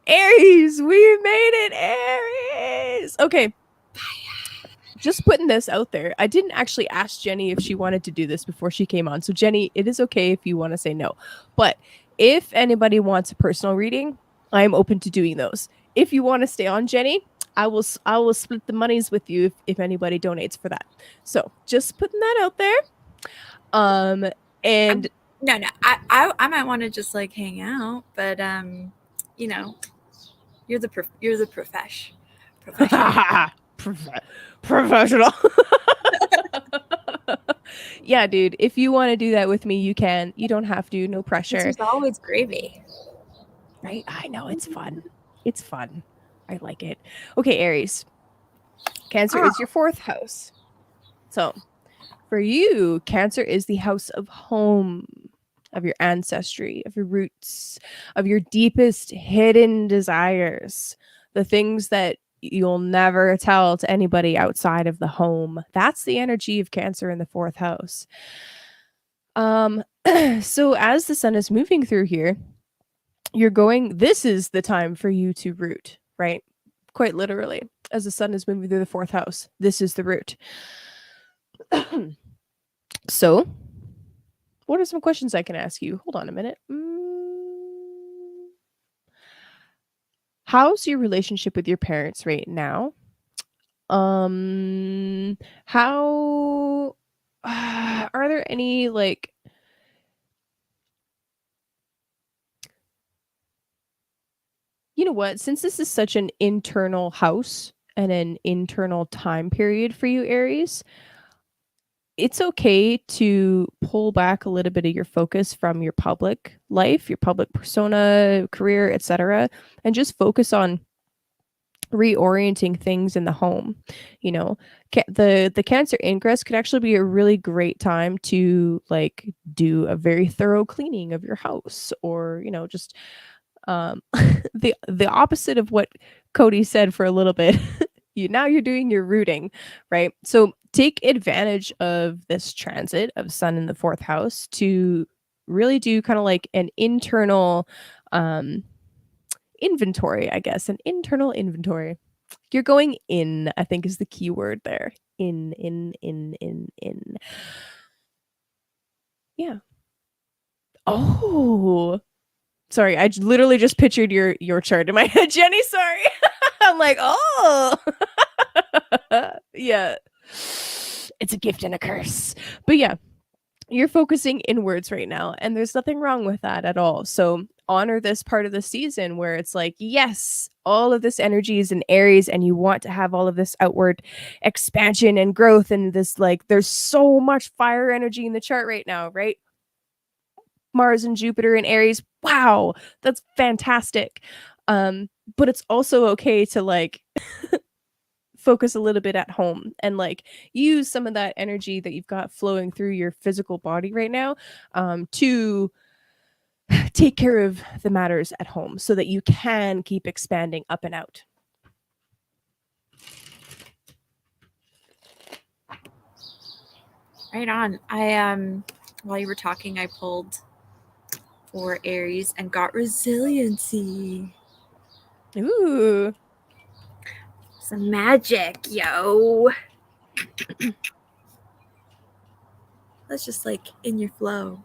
Speaker 1: Aries, we made it, Aries. Okay. Just putting this out there. I didn't actually ask Jenny if she wanted to do this before she came on. So Jenny, it is okay if you want to say no. But if anybody wants a personal reading, I'm open to doing those. If you want to stay on, Jenny, I will split the monies with you if anybody donates for that. So just putting that out there. And
Speaker 2: no, I might want to just like hang out, but you know, you're the professional.
Speaker 1: Professional. Yeah, dude. If you want to do that with me, you can. You don't have to. No pressure.
Speaker 2: There's always gravy.
Speaker 1: Right? I know. It's fun. It's fun. I like it. Okay, Aries. Cancer is your 4th house. So for you, Cancer is the house of home, of your ancestry, of your roots, of your deepest hidden desires, the things that you'll never tell to anybody outside of the home. That's the energy of Cancer in the 4th house. So as the sun is moving through here, this is the time for you to root, right? Quite literally, as the sun is moving through the 4th house, this is the root. So, what are some questions I can ask you? Hold on a minute. How's your relationship with your parents right now? How are there any like you know what? Since this is such an internal house and an internal time period for you, Aries, it's okay to pull back a little bit of your focus from your public life, your public persona, career, etc., and just focus on reorienting things in the home. You know, the Cancer ingress could actually be a really great time to like do a very thorough cleaning of your house, or you know, just the opposite of what Cody said for a little bit. You're doing your rooting, right? So take advantage of this transit of sun in the 4th house to really do kind of like an internal inventory, I guess, an internal inventory. You're going in, I think, is the key word there. In. Yeah. Oh, sorry, I literally just pictured your chart in my head, Jenny. Sorry. I'm like, oh. Yeah. It's a gift and a curse. But yeah, you're focusing inwards right now, and there's nothing wrong with that at all. So honor this part of the season where it's like, yes, all of this energy is in Aries and you want to have all of this outward expansion and growth and this, like, there's so much fire energy in the chart right now, right? Mars and Jupiter in Aries. Wow, that's fantastic. But it's also okay to like focus a little bit at home and like use some of that energy that you've got flowing through your physical body right now to take care of the matters at home so that you can keep expanding up and out.
Speaker 2: Right on. While you were talking, I pulled for Aries and got resiliency.
Speaker 1: Ooh.
Speaker 2: Some magic, yo. That's just like in your flow.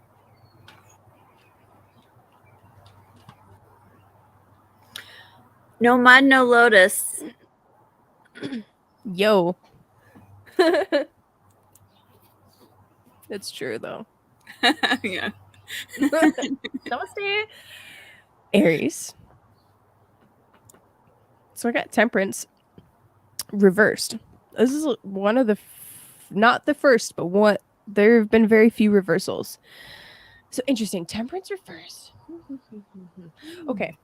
Speaker 2: No mud, no lotus.
Speaker 1: Yo. It's true though.
Speaker 2: Yeah.
Speaker 1: Namaste. Aries. So I got Temperance reversed. This is one of the not the first, but what there have been very few reversals. So interesting. Temperance reversed. Okay.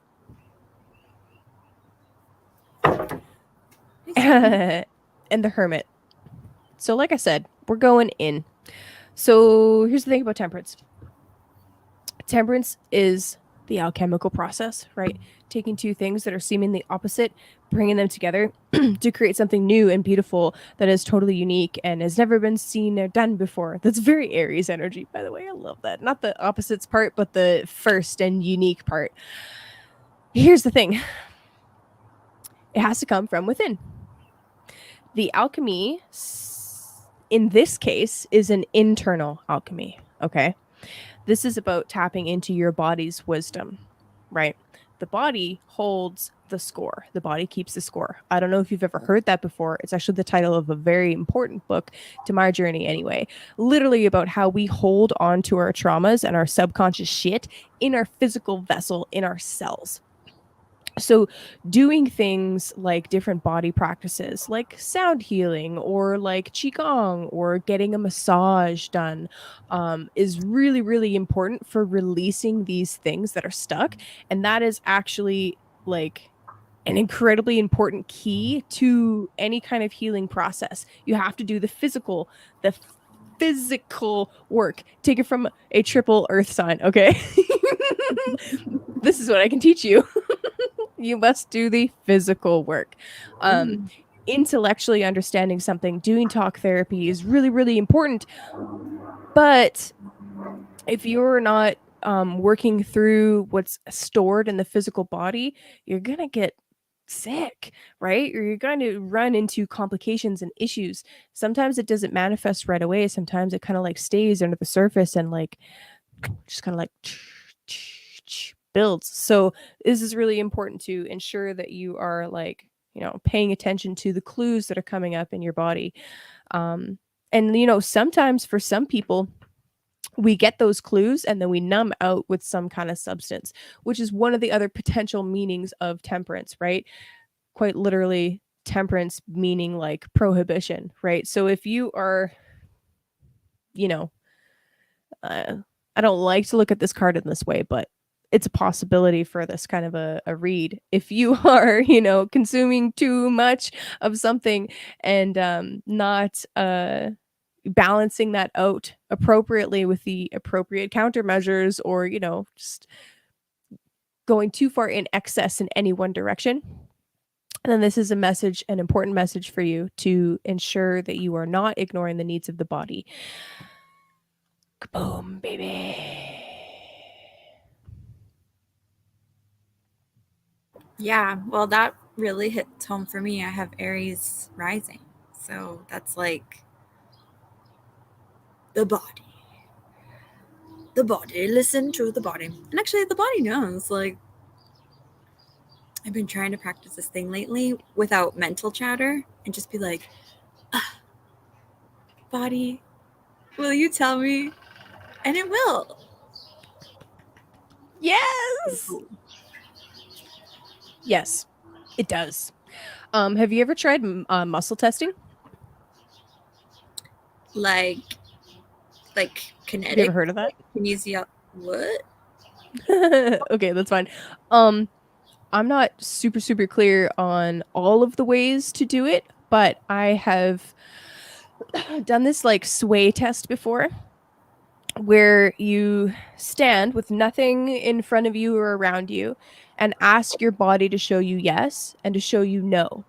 Speaker 1: And the Hermit. So like I said, we're going in. So here's the thing about Temperance. Temperance is the alchemical process, right? Taking two things that are seemingly opposite, bringing them together to create something new and beautiful that is totally unique and has never been seen or done before. That's very Aries energy, by the way. I love that. Not the opposites part, but the first and unique part. Here's the thing. It has to come from within. The alchemy, in this case, is an internal alchemy, okay? This is about tapping into your body's wisdom, right? The body holds the score. The body keeps the score. I don't know if you've ever heard that before. It's actually the title of a very important book to my journey anyway. Literally about how we hold on to our traumas and our subconscious shit in our physical vessel, in our cells. So doing things like different body practices like sound healing or like qigong or getting a massage done is really, really important for releasing these things that are stuck. And that is actually like an incredibly important key to any kind of healing process. You have to do the physical work. Take it from a triple earth sign, okay? This is what I can teach you. You must do the physical work. Intellectually understanding something, doing talk therapy is really, really important. But if you're not working through what's stored in the physical body, you're going to get sick, right? Or you're going to run into complications and issues. Sometimes it doesn't manifest right away. Sometimes it kind of like stays under the surface and like just kind of like builds. So this is really important to ensure that you are like, you know, paying attention to the clues that are coming up in your body. And, you know, sometimes for some people, we get those clues and then we numb out with some kind of substance, which is one of the other potential meanings of temperance, right? Quite literally, temperance meaning like prohibition, right? So if you are, you know, I don't like to look at this card in this way, but it's a possibility for this kind of a read. If you are, you know, consuming too much of something and not balancing that out appropriately with the appropriate countermeasures, or, you know, just going too far in excess in any one direction, then this is a message, an important message for you to ensure that you are not ignoring the needs of the body. Kaboom, baby.
Speaker 2: Yeah, well, that really hits home for me. I have Aries rising. So that's like the body. The body. Listen to the body. And actually, the body knows. Like, I've been trying to practice this thing lately without mental chatter and just be like, body, will you tell me? And it will.
Speaker 1: Yes. Yes, it does. Have you ever tried muscle testing?
Speaker 2: Like
Speaker 1: Have you
Speaker 2: kinetic,
Speaker 1: ever heard of that?
Speaker 2: kinesio. What?
Speaker 1: Okay, that's fine. Um, I'm not super clear on all of the ways to do it, but I have done this like sway test before where you stand with nothing in front of you or around you and ask your body to show you yes and to show you no.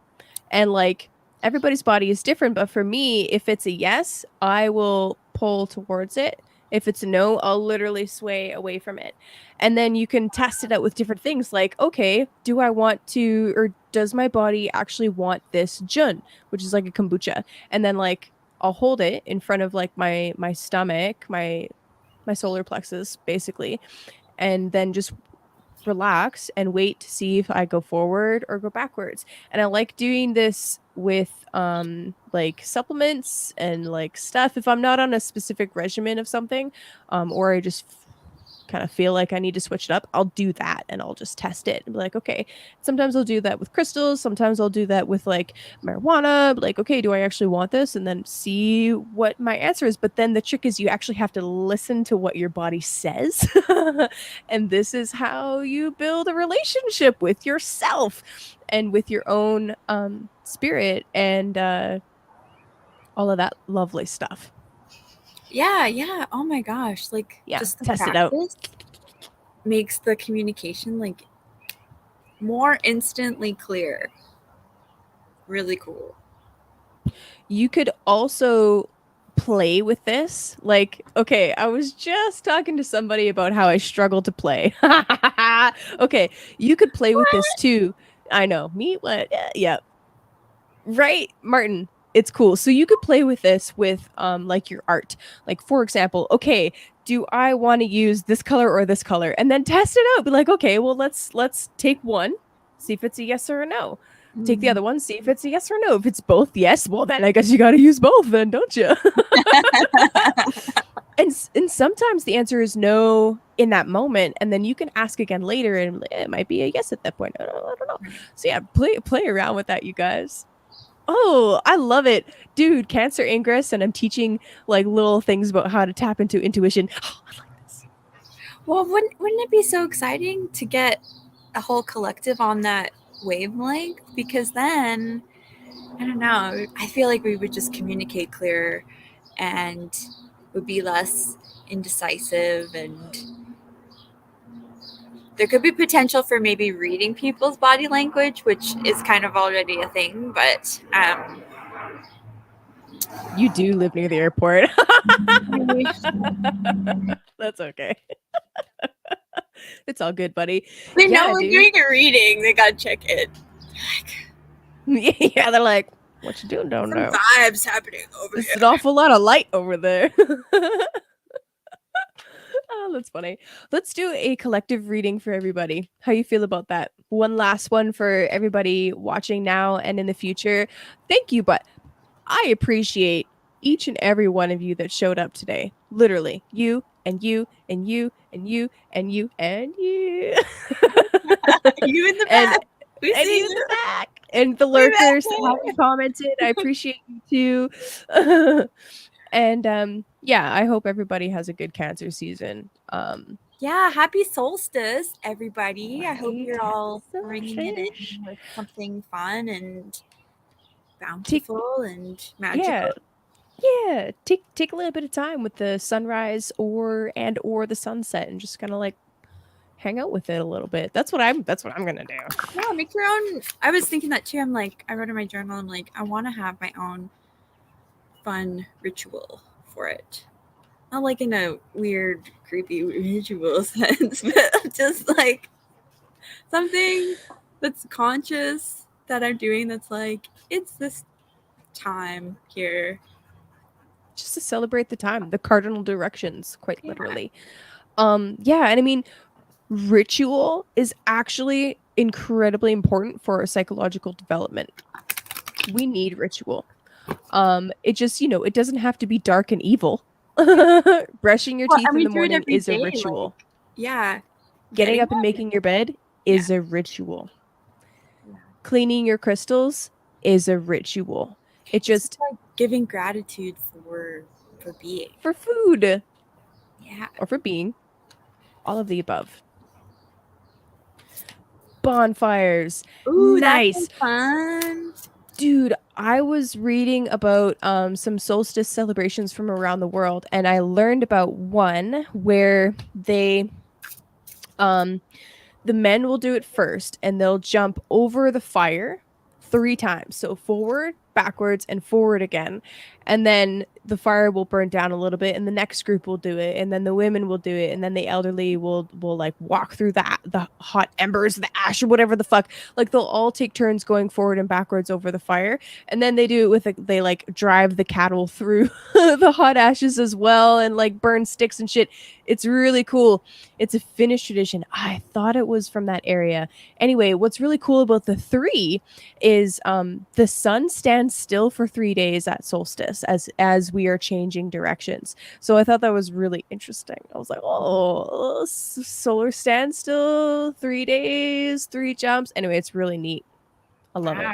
Speaker 1: And like everybody's body is different, but for me, if it's a yes, I will pull towards it. If it's a no, I'll literally sway away from it. And then you can test it out with different things like, okay, do I want to, or does my body actually want this jun, which is like a kombucha? And then like I'll hold it in front of like my stomach, my solar plexus basically, and then just relax and wait to see if I go forward or go backwards. And I like doing this with like supplements and like stuff if I'm not on a specific regimen of something, or I just kind of feel like I need to switch it up, I'll do that and I'll just test it and be like, okay, sometimes I'll do that with crystals, sometimes I'll do that with like marijuana, like, okay, do I actually want this? And then see what my answer is. But then the trick is you actually have to listen to what your body says. And this is how you build a relationship with yourself and with your own spirit and all of that lovely stuff.
Speaker 2: Yeah, yeah. Oh my gosh. Like
Speaker 1: Yeah,
Speaker 2: just the
Speaker 1: test it out.
Speaker 2: practice makes the communication like more instantly clear. Really cool.
Speaker 1: You could also play with this. Like, okay, I was just talking to somebody about how I struggle to play. Okay, you could play with this
Speaker 2: What?
Speaker 1: too. I know. Me? What? Yeah. Right, Martin. It's cool. So you could play with this with like your art. Like for example, okay, do I want to use this color or this color? And then test it out. Be like, okay, well let's take one, see if it's a yes or a no. Take the
Speaker 2: Mm.
Speaker 1: other one, see if it's a yes or no. If it's both yes, well then I guess you got to use both then, don't you? And sometimes the answer is no in that moment, and then you can ask again later and it might be a yes at that point. I don't know. So yeah, play around with that, you guys. Oh, I love it. Dude, Cancer Ingress, and I'm teaching like little things about how to tap into intuition. Oh, I like this.
Speaker 2: Well, wouldn't it be so exciting to get a whole collective on that wavelength? Because then, I don't know, I feel like we would just communicate clearer and would be less indecisive, and there could be potential for maybe reading people's body language, which is kind of already a thing, but
Speaker 1: You do live near the airport. That's okay. It's all good, buddy.
Speaker 2: they know
Speaker 1: Yeah,
Speaker 2: we're
Speaker 1: dude.
Speaker 2: doing a reading. They gotta check it.
Speaker 1: Yeah, they're like, what you doing down
Speaker 2: Some
Speaker 1: there?
Speaker 2: vibes happening over
Speaker 1: There's
Speaker 2: here.
Speaker 1: an awful lot of light over there. Oh, that's funny. Let's do a collective reading for everybody. How you feel about that? One last one for everybody watching now and in the future. Thank you, but I appreciate each and every one of you that showed up today. Literally, you and you and you and you and you and you.
Speaker 2: You in the
Speaker 1: and
Speaker 2: back. We
Speaker 1: and
Speaker 2: see
Speaker 1: you in
Speaker 2: you.
Speaker 1: the back. And the
Speaker 2: We back
Speaker 1: lurkers that
Speaker 2: there.
Speaker 1: haven't commented. I appreciate you too. And yeah, I hope everybody has a good cancer season.
Speaker 2: Yeah, happy solstice, everybody. I hope
Speaker 1: Right?
Speaker 2: you're
Speaker 1: Happy
Speaker 2: all ringing it
Speaker 1: solstice.
Speaker 2: in with something fun and
Speaker 1: Take
Speaker 2: bountiful and
Speaker 1: yeah,
Speaker 2: magical.
Speaker 1: yeah. Take a little bit of time with the sunrise or the sunset and just kind of like hang out with it a little bit. That's what I'm gonna do.
Speaker 2: Yeah, make your own. I was thinking that too. I'm like, I wrote in my journal, I'm like, I want to have my own fun ritual for it. Not like in a weird, creepy ritual sense, but just like something that's conscious that I'm doing that's like, it's this time here.
Speaker 1: Just to celebrate the time, the cardinal directions, quite
Speaker 2: Yeah.
Speaker 1: literally. Yeah, and I mean, ritual is actually incredibly important for our psychological development. We need ritual. It just, it doesn't have to be dark and evil. Brushing your
Speaker 2: Well,
Speaker 1: teeth
Speaker 2: and
Speaker 1: in
Speaker 2: we
Speaker 1: the
Speaker 2: do it
Speaker 1: morning
Speaker 2: every
Speaker 1: is a
Speaker 2: day.
Speaker 1: ritual.
Speaker 2: Like, yeah,
Speaker 1: Getting up and making your bed is a ritual. Cleaning your crystals is a ritual. It's just
Speaker 2: like giving gratitude for being.
Speaker 1: For food.
Speaker 2: Yeah.
Speaker 1: Or for being. All of the above. Bonfires.
Speaker 2: Ooh,
Speaker 1: nice.
Speaker 2: That's fun.
Speaker 1: Dude, I was reading about some solstice celebrations from around the world, and I learned about one where they the men will do it first, and they'll jump over the fire 3 times. So forward, backwards, and forward again. And then the fire will burn down a little bit, and the next group will do it, and then the women will do it, and then the elderly will like walk through the hot embers, the ash, or whatever the fuck. Like they'll all take turns going forward and backwards over the fire, and then they do it with they like drive the cattle through the hot ashes as well, and like burn sticks and shit. It's really cool. It's a Finnish tradition. I thought it was from that area. Anyway, what's really cool about the 3 is the sun stands still for 3 days at solstice as we are changing directions. So I thought that was really interesting. I was like, oh, solar standstill, 3 days, 3 jumps. Anyway, it's really neat. I love it.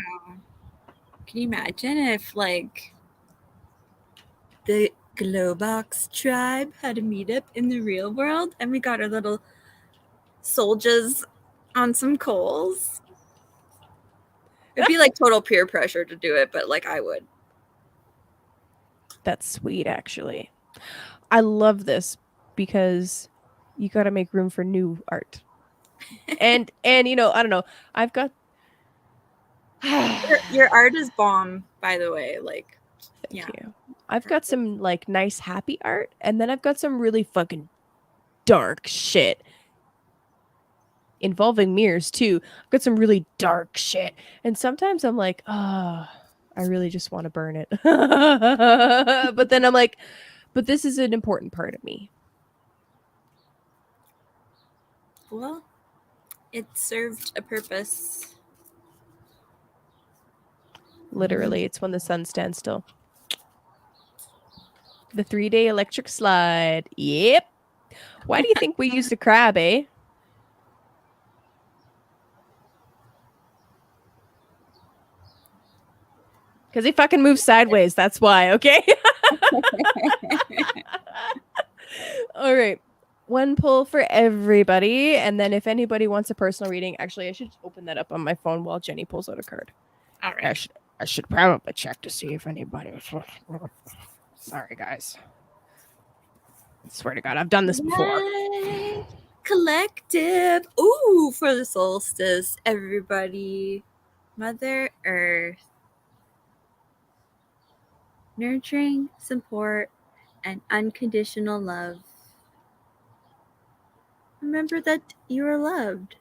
Speaker 2: Can you imagine if like the Globox tribe had a meetup in the real world and we got our little soldiers on some coals? It'd be like total peer pressure to do it, but like I would.
Speaker 1: That's sweet, actually. I love this because you got to make room for new art. and you know, I don't know. I've got
Speaker 2: your art is bomb, by the way. Like,
Speaker 1: thank you. I've got some like nice happy art, and then I've got some really fucking dark shit involving mirrors too. I've got some really dark shit, and sometimes I'm like, oh, I really just want to burn it. But then I'm like, but this is an important part of me.
Speaker 2: Well, it served a purpose.
Speaker 1: Literally, it's when the sun stands still. The 3-day electric slide. Yep. Why do you think we used a crab, eh? Because he fucking moves sideways. That's why, okay? All right. 1 pull for everybody. And then if anybody wants a personal reading, actually, I should open that up on my phone while Jenny pulls out a card.
Speaker 2: All right.
Speaker 1: I should probably check to see if anybody was... Sorry, guys. I swear to God, I've done this before.
Speaker 2: Yay. Collective. Ooh, for the solstice, everybody. Mother Earth. Nurturing, support, and unconditional love. Remember that you are loved.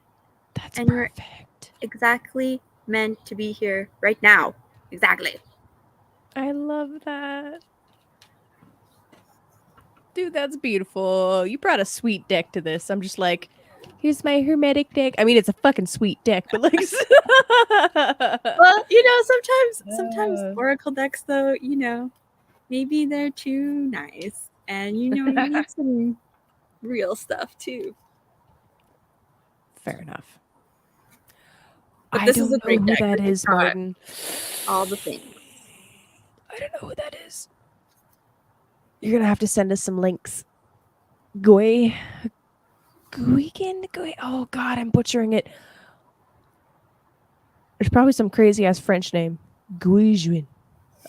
Speaker 1: That's
Speaker 2: and
Speaker 1: perfect.
Speaker 2: You're exactly meant to be here right now. Exactly.
Speaker 1: I love that. Dude, that's beautiful. You brought a sweet deck to this. I'm just like, here's my hermetic deck. I mean, it's a fucking sweet deck, but like...
Speaker 2: Well, you know, sometimes oracle decks, though, you know, maybe they're too nice. And, you know, you need some real stuff, too.
Speaker 1: Fair enough.
Speaker 2: But
Speaker 1: I
Speaker 2: this
Speaker 1: don't
Speaker 2: is a
Speaker 1: know
Speaker 2: great
Speaker 1: who
Speaker 2: deck.
Speaker 1: that is, Martin.
Speaker 2: All the things.
Speaker 1: I don't know who that is. You're gonna have to send us some links. Goy. Oh God, I'm butchering it. There's probably some crazy ass French name. Guijuin.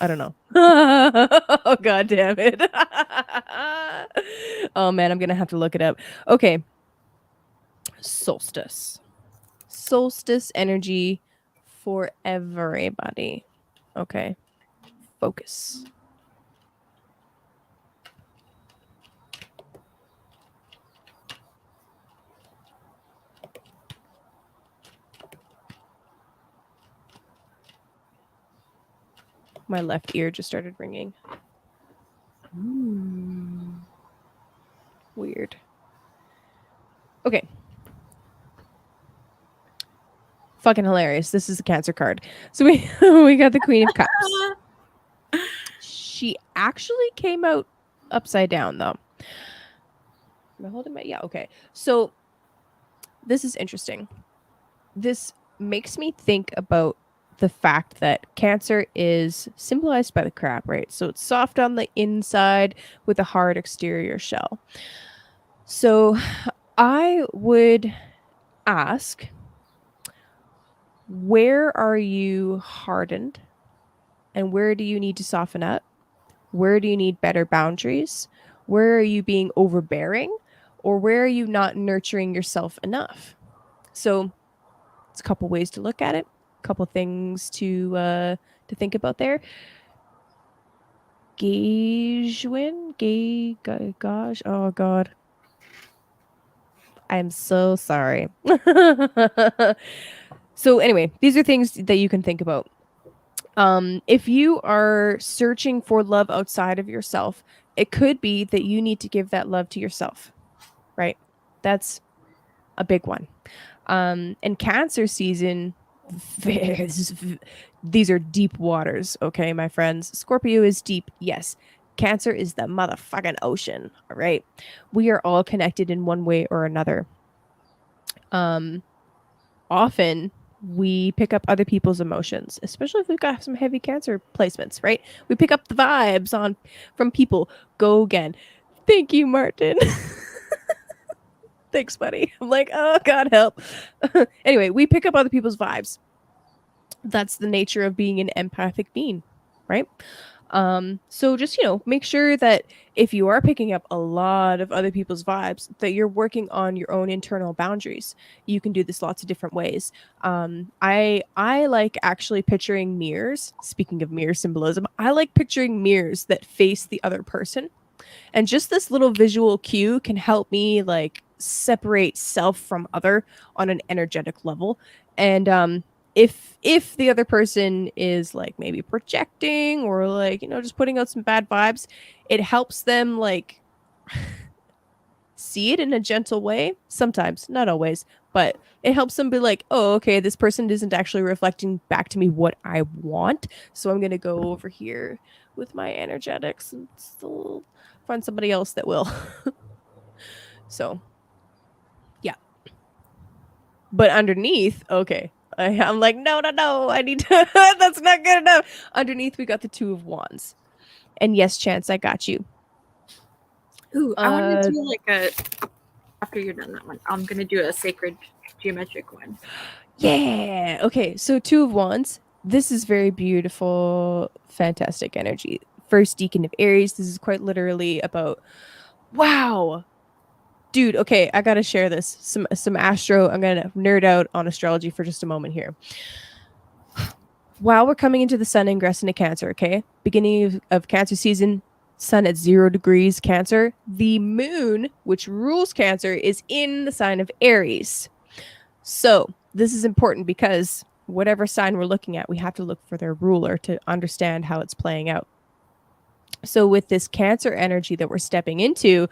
Speaker 1: I don't know. Oh God damn it. Oh man, I'm gonna have to look it up. Okay. Solstice. Solstice energy for everybody. Okay. Focus. My left ear just started ringing. Weird. Okay. Fucking hilarious. This is a Cancer card. So we got the Queen of Cups. She actually came out upside down, though. Am I holding my... Yeah, okay. So this is interesting. This makes me think about the fact that Cancer is symbolized by the crab, right? So it's soft on the inside with a hard exterior shell. So I would ask, where are you hardened and where do you need to soften up? Where do you need better boundaries? Where are you being overbearing? Or where are you not nurturing yourself enough? So it's a couple ways to look at it, a couple things to think about there. Gosh, oh god, I'm so sorry. So anyway, these are things that you can think about. If you are searching for love outside of yourself, it could be that you need to give that love to yourself, right? That's a big one. And Cancer season, these are deep waters, okay, my friends. Scorpio is deep, yes. Cancer is the motherfucking ocean, all right? We are all connected in one way or another. Often we pick up other people's emotions, especially if we've got some heavy Cancer placements, right? We pick up the vibes on from people. Go again. Thank you, Martin. Thanks, buddy. I'm like, oh, God help. Anyway, we pick up other people's vibes. That's the nature of being an empathic being, right? So just, make sure that if you are picking up a lot of other people's vibes, that you're working on your own internal boundaries. You can do this lots of different ways. I like actually picturing mirrors. Speaking of mirror symbolism, I like picturing mirrors that face the other person. And just this little visual cue can help me like separate self from other on an energetic level. And if the other person is like maybe projecting or like, just putting out some bad vibes, it helps them like see it in a gentle way. Sometimes, not always, but it helps them be like, oh, okay, this person isn't actually reflecting back to me what I want. So I'm going to go over here with my energetics and still find somebody else that will. So, yeah. But underneath, okay. I'm like, no, I need to, that's not good enough. Underneath, we got the Two of Wands. And yes, Chance, I got you.
Speaker 2: Ooh, I want to do like a, after you're done that one, I'm going to do a sacred geometric one.
Speaker 1: Yeah. Okay. So Two of Wands. This is very beautiful, fantastic energy. First deacon of Aries. This is quite literally about, wow, dude. Okay, I gotta share this. Some astro. I'm gonna nerd out on astrology for just a moment here. While we're coming into the sun ingress into Cancer, okay, beginning of Cancer season, sun at 0 degrees Cancer. The moon, which rules Cancer, is in the sign of Aries. So this is important because whatever sign we're looking at, we have to look for their ruler to understand how it's playing out. So with this Cancer energy that we're stepping into,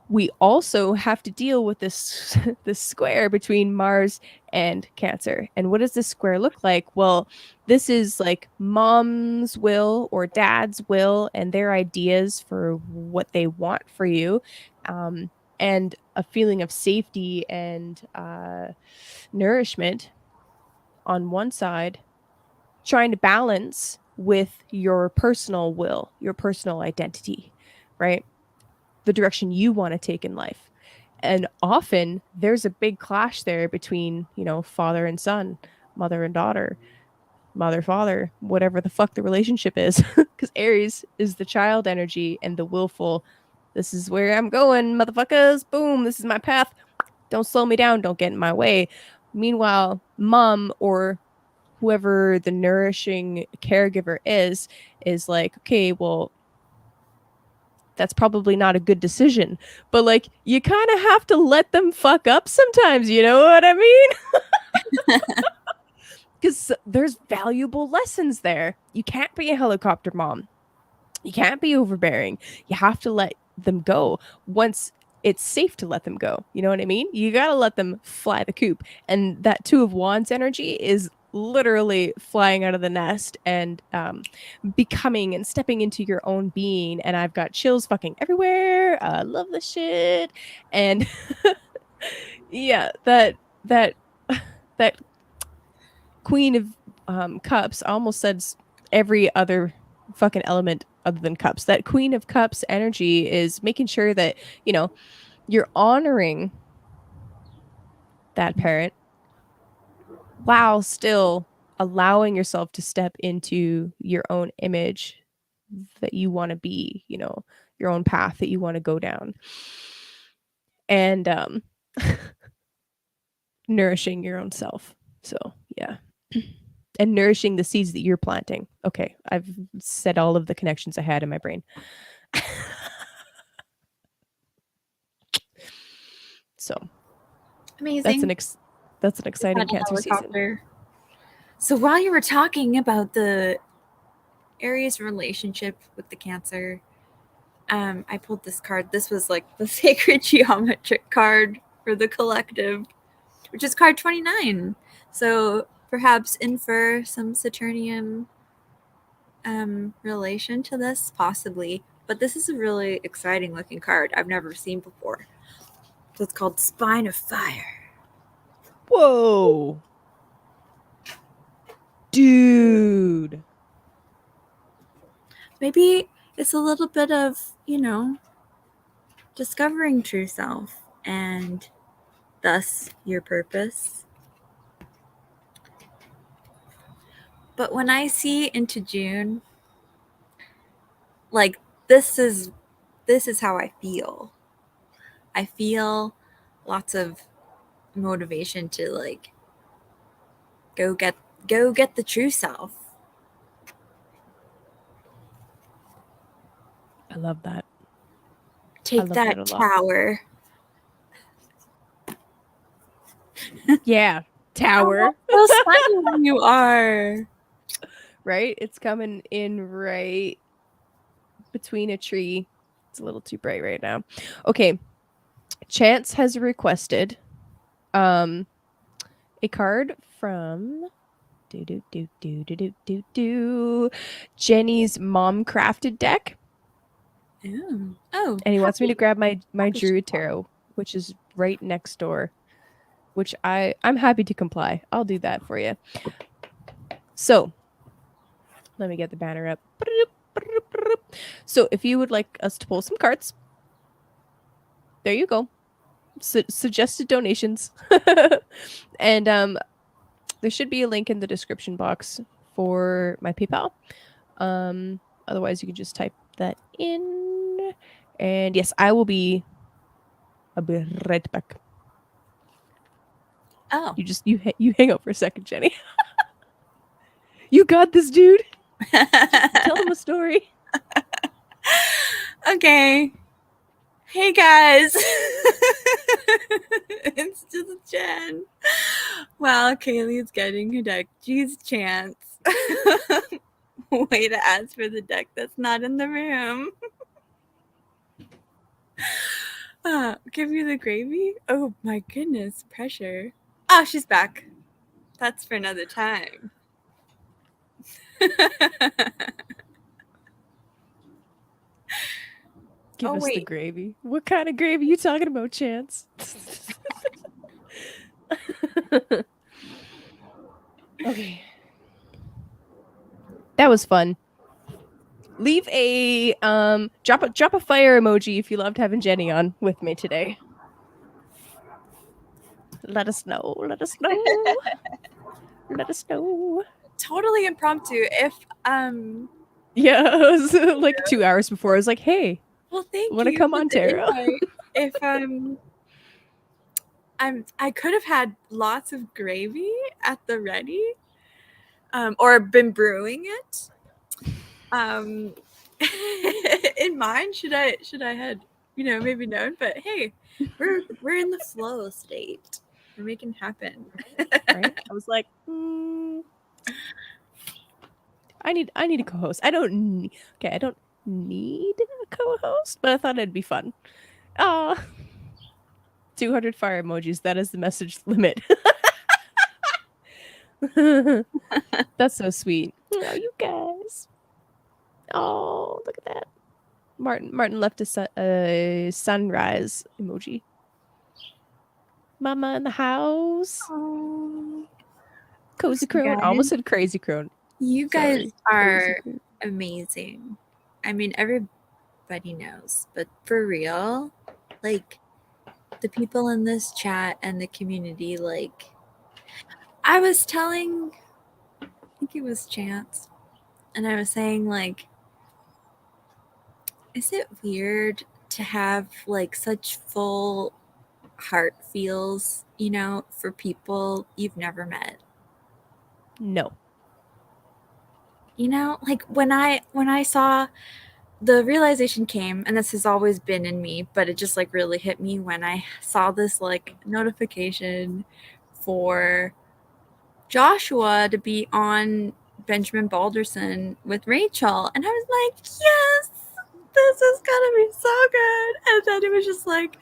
Speaker 1: we also have to deal with this this square between Mars and Cancer. And what does this square look like? Well, this is like mom's will or dad's will and their ideas for what they want for you. And a feeling of safety and nourishment on one side, trying to balance with your personal will, your personal identity, right? The direction you want to take in life. And often there's a big clash there between, father and son, mother and daughter, mother, father, whatever the fuck the relationship is. Because Aries is the child energy and the willful, this is where I'm going, motherfuckers. Boom, this is my path. Don't slow me down. Don't get in my way. Meanwhile, mom or whoever the nourishing caregiver is like, okay, well, that's probably not a good decision. But like, you kind of have to let them fuck up sometimes. You know what I mean? Because there's valuable lessons there. You can't be a helicopter mom. You can't be overbearing. You have to let them go once it's safe to let them go. You know what I mean? You got to let them fly the coop. And that Two of Wands energy is literally flying out of the nest and becoming and stepping into your own being. And I've got chills fucking everywhere. I love this shit. And yeah, that that Queen of Cups, I almost said every other fucking element other than cups. That Queen of Cups energy is making sure that, you know, you're honoring that parent while still allowing yourself to step into your own image that you want to be, you know, your own path that you want to go down. And nourishing your own self. So, yeah. And nourishing the seeds that you're planting. Okay, I've said all of the connections I had in my brain. So,
Speaker 2: Amazing.
Speaker 1: that's an exciting
Speaker 2: Had a
Speaker 1: Cancer season.
Speaker 2: helicopter. So while you were talking about the Aries relationship with the Cancer, I pulled this card. This was like the sacred geometric card for the collective, which is card 29. So perhaps infer some Saturnian relation to this, possibly. But this is a really exciting looking card I've never seen before. So it's called Spine of Fire.
Speaker 1: Whoa. Dude.
Speaker 2: Maybe it's a little bit of, you know, discovering true self and thus your purpose. But when I see into June, like this is how I feel. I feel lots of motivation to like go get the true self.
Speaker 1: I love that.
Speaker 2: Take that tower.
Speaker 1: Yeah, tower.
Speaker 2: How stunning you are.
Speaker 1: Right? It's coming in right between a tree. It's a little too bright right now. Okay. Chance has requested a card from Jenny's mom crafted deck.
Speaker 2: Oh.
Speaker 1: And he wants me to grab my Druid Tarot, which is right next door. Which I'm happy to comply. I'll do that for you. So, let me get the banner up. So, if you would like us to pull some cards, there you go. Suggested donations. And there should be a link in the description box for my PayPal. Otherwise, you can just type that in. And yes, I'll be right back.
Speaker 2: Oh.
Speaker 1: You hang out for a second, Jenny. You got this, dude. Tell them a story.
Speaker 2: Okay. Hey guys. It's just Jen. Wow, Kaylee's getting her deck. Jeez, Chance. Way to ask for the deck that's not in the room. Give you the gravy? Oh my goodness, pressure. Oh, she's back. That's for another time.
Speaker 1: Give us the gravy. What kind of gravy you talking about, Chance? Okay. That was fun. Leave a drop a fire emoji if you loved having Jenny on with me today. Let us know. Let us know. Let us know.
Speaker 2: Totally impromptu. If
Speaker 1: yeah, it was like 2 hours before. I was like, "Hey,
Speaker 2: well, thank
Speaker 1: want to
Speaker 2: you
Speaker 1: come
Speaker 2: for
Speaker 1: on
Speaker 2: the
Speaker 1: tarot?"
Speaker 2: invite. If I could have had lots of gravy at the ready, or been brewing it. In mind, should I had, you know, maybe known, but hey, we're in the flow state. We're making it happen.
Speaker 1: Right? I was like, I need a co-host. I don't need a co-host, but I thought it'd be fun. 200 fire emojis. That is the message limit. That's so sweet. Oh, you guys. Oh, look at that. Martin left a sunrise emoji. Mama in the house.
Speaker 2: Oh,
Speaker 1: Cozy
Speaker 2: you
Speaker 1: crone. I almost
Speaker 2: guys,
Speaker 1: said crazy crone.
Speaker 2: you guys
Speaker 1: Sorry. Cozy
Speaker 2: are
Speaker 1: crone.
Speaker 2: amazing. I mean, everybody knows, but for real, like the people in this chat and the community, like I was telling, I think it was Chance, and I was saying, like, is it weird to have like such full heart feels, for people you've never met?
Speaker 1: No.
Speaker 2: Like when I saw, the realization came, and this has always been in me, but it just like really hit me when I saw this like notification for Joshua to be on Benjamin Balderson with Rachel, and I was like, yes, this is gonna be so good. And then it was just like,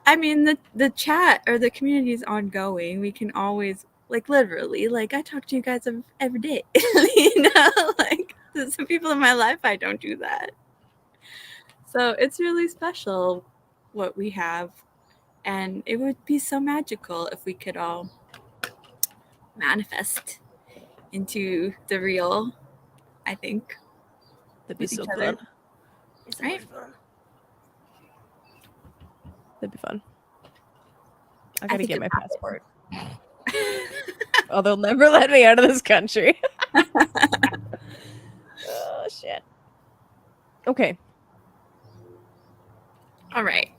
Speaker 2: I mean, the chat or the community is ongoing. We can always, like, literally, like, I talk to you guys every day. Like, there's some people in my life I don't do that. So it's really special what we have, and it would be so magical if we could all manifest into the real, I think,
Speaker 1: That'd be
Speaker 2: with
Speaker 1: so
Speaker 2: each other,
Speaker 1: fun. Be so
Speaker 2: right?
Speaker 1: much fun. That'd be fun. I
Speaker 2: I
Speaker 1: gotta
Speaker 2: think
Speaker 1: get
Speaker 2: it
Speaker 1: my
Speaker 2: would
Speaker 1: passport.
Speaker 2: happen.
Speaker 1: Oh, they'll never let me out of this country. Oh shit. Okay.
Speaker 2: All right.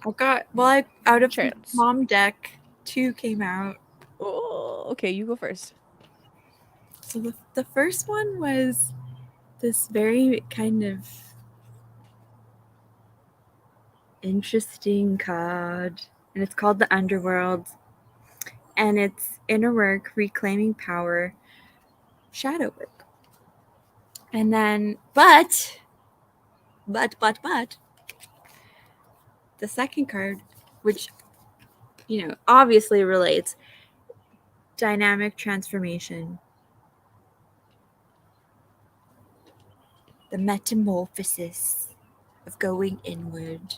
Speaker 2: Out of
Speaker 1: Chance.
Speaker 2: Mom Deck, 2 came out.
Speaker 1: Oh, okay, you go first.
Speaker 2: So the first one was this very kind of interesting card, and it's called the Underworld, and it's inner work, reclaiming power, shadow work. And then, but, the second card, which, obviously relates, dynamic transformation, the metamorphosis of going inward.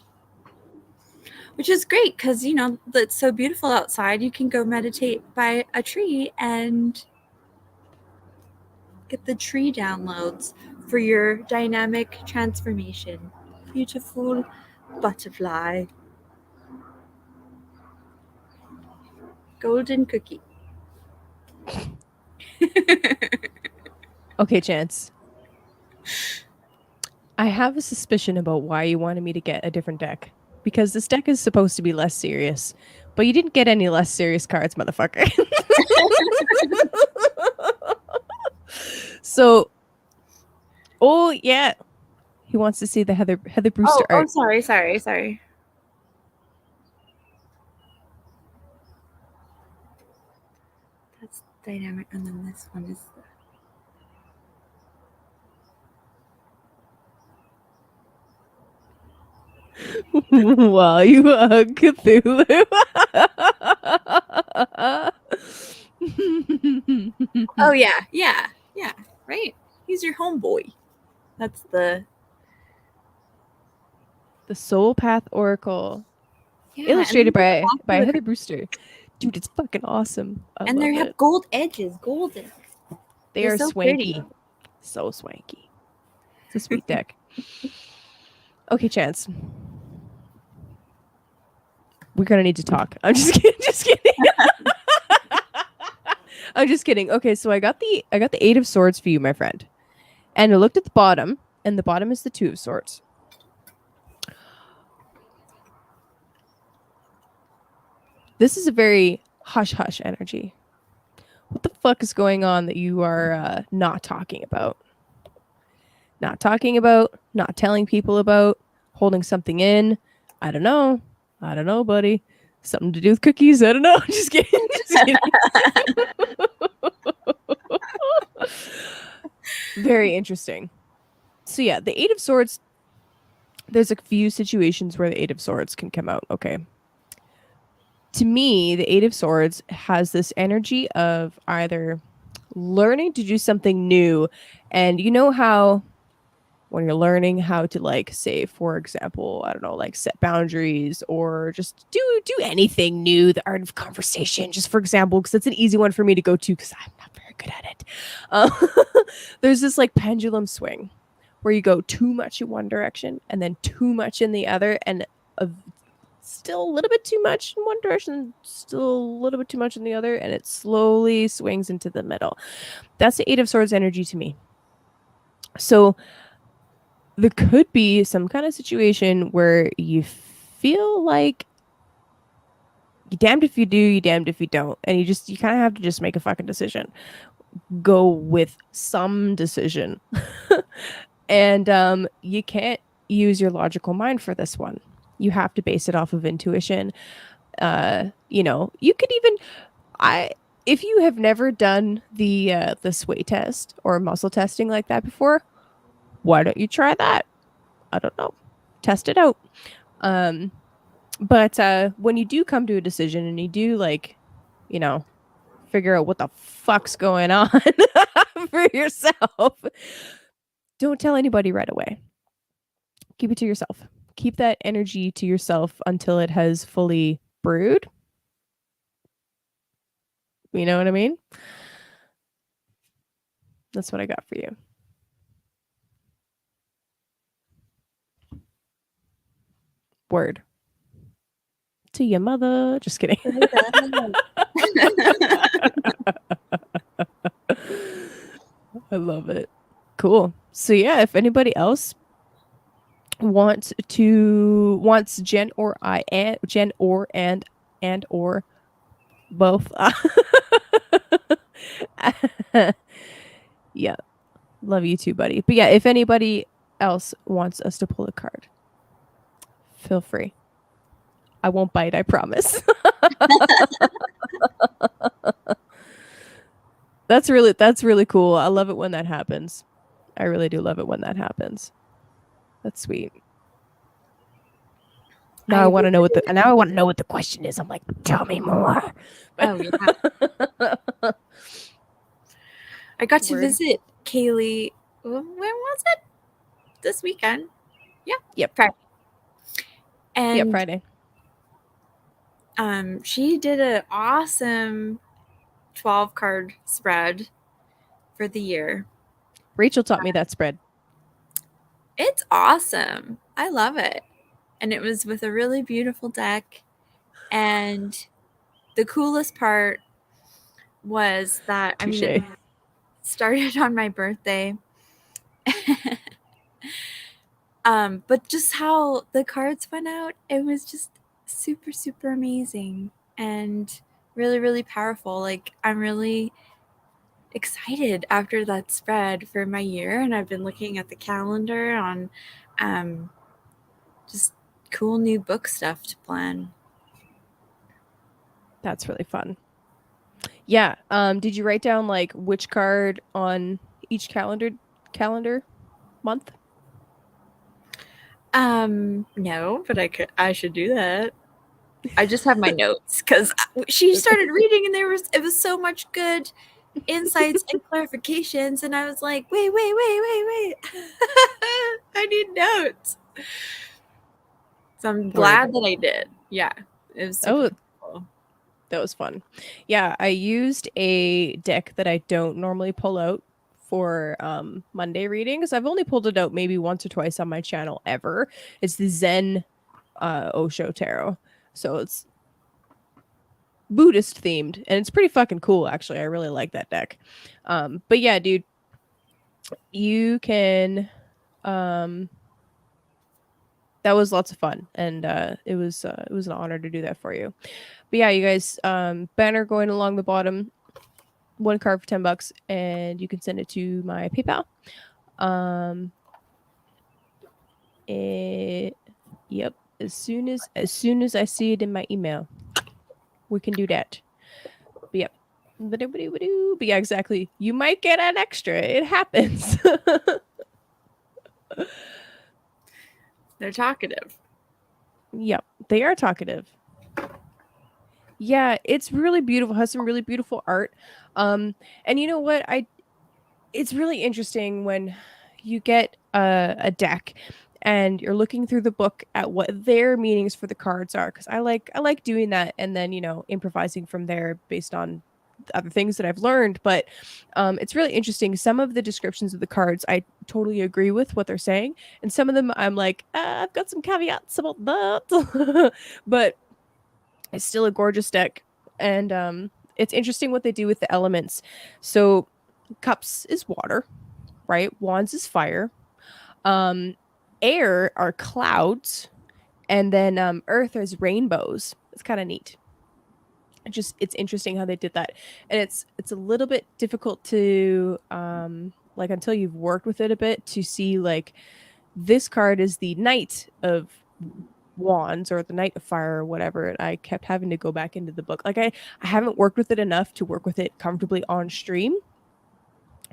Speaker 2: Which is great because, it's so beautiful outside. You can go meditate by a tree and get the tree downloads for your dynamic transformation. Beautiful butterfly. Golden cookie.
Speaker 1: Okay, Chance. I have a suspicion about why you wanted me to get a different deck. Because this deck is supposed to be less serious, but you didn't get any less serious cards, motherfucker. So, oh yeah, he wants to see the Heather Brewster
Speaker 2: Oh,
Speaker 1: art.
Speaker 2: sorry. That's dynamic, and then this one is
Speaker 1: While you hug Cthulhu.
Speaker 2: Oh yeah, right? He's your homeboy. That's the
Speaker 1: Soul Path Oracle,
Speaker 2: and
Speaker 1: illustrated by Heather Brewster. Dude, it's fucking awesome. I
Speaker 2: and they
Speaker 1: love
Speaker 2: have
Speaker 1: it.
Speaker 2: gold edges, golden.
Speaker 1: They
Speaker 2: They're
Speaker 1: are
Speaker 2: so pretty.
Speaker 1: swanky, so swanky. It's a sweet deck. Okay, Chance. We're gonna need to talk. I'm just kidding. Just kidding. I'm just kidding. Okay, so I got the 8 of Swords for you, my friend. And I looked at the bottom, and the bottom is the 2 of Swords. This is a very hush-hush energy. What the fuck is going on that you are not talking about? Not talking about, not telling people about, holding something in. I don't know. Buddy. Something to do with cookies. I don't know. Just kidding. Just kidding. Very interesting. So yeah, the 8 of Swords, there's a few situations where the 8 of Swords can come out, okay? To me, the 8 of Swords has this energy of either learning to do something new, and you know how when you're learning how to like say, for example, I don't know, like set boundaries or just do anything new, the art of conversation, just for example, because it's an easy one for me to go to because I'm not very good at it. There's this like pendulum swing where you go too much in one direction and then too much in the other, and still a little bit too much in one direction, still a little bit too much in the other, and it slowly swings into the middle. That's the Eight of Swords energy to me. So there could be some kind of situation where you feel like you damned if you do, you damned if you don't, and you kind of have to just make a fucking decision. Go with some decision. And you can't use your logical mind for this one. You have to base it off of intuition. You could even if you have never done the sway test or muscle testing like that before, why don't you try that? I don't know. Test it out. But when you do come to a decision and you do like, figure out what the fuck's going on for yourself, don't tell anybody right away. Keep it to yourself. Keep that energy to yourself until it has fully brewed. You know what I mean? That's what I got for you. Word. To your mother. Just kidding. I love it. Cool. So yeah, if anybody else wants Jen or and or both. Yeah. Love you too, buddy. But yeah, if anybody else wants us to pull a card, feel free. I won't bite, I promise. That's really cool. I love it when that happens. I really do love it when that happens. That's sweet. Now I want to know what the question is. I'm like, tell me more.
Speaker 2: Oh yeah. I got to visit Kaylee. When was it? This weekend. Yeah.
Speaker 1: Yep.
Speaker 2: Friday. And
Speaker 1: Friday.
Speaker 2: She did an awesome 12 card spread for the year.
Speaker 1: Rachel taught me that spread.
Speaker 2: It's awesome. I love it. And it was with a really beautiful deck. And the coolest part was that it started on my birthday. But just how the cards went out, it was just super, super amazing and really, really powerful. Like, I'm really excited after that spread for my year, and I've been looking at the calendar on just cool new book stuff to plan.
Speaker 1: That's really fun. Yeah. Did you write down like which card on each calendar month?
Speaker 2: No, but I should do that. I just have my notes because she started reading and it was so much good insights and clarifications, and I was like, wait. I need notes. So I'm glad that I did. Yeah. It was super cool.
Speaker 1: That was fun. Yeah, I used a deck that I don't normally pull out for Monday readings. I've only pulled it out maybe once or twice on my channel ever. It's the Zen Osho Tarot. So it's Buddhist themed, and it's pretty fucking cool, actually. I really like that deck. But yeah, dude, you can that was lots of fun, and it was an honor to do that for you. But yeah, you guys, banner going along the bottom, 1 card for $10, and you can send it to my PayPal. Yep. As soon as I see it in my email, we can do that. But yep. But yeah, exactly. You might get an extra. It happens.
Speaker 2: They're talkative.
Speaker 1: Yep, they are talkative. Yeah, it's really beautiful. Has some really beautiful art. And you know what? It's really interesting when you get a deck, and you're looking through the book at what their meanings for the cards are, because I like doing that, and then improvising from there based on other things that I've learned. But it's really interesting. Some of the descriptions of the cards I totally agree with what they're saying, and some of them I'm like, I've got some caveats about that. But it's still a gorgeous deck, and it's interesting what they do with the elements. So cups is water, right? Wands is fire. Um, air are clouds, and then earth is rainbows. It's kind of neat. It's interesting how they did that, and it's a little bit difficult to like, until you've worked with it a bit, to see like this card is the knight of wands or the knight of fire or whatever, and I kept having to go back into the book. Like I haven't worked with it enough to work with it comfortably on stream.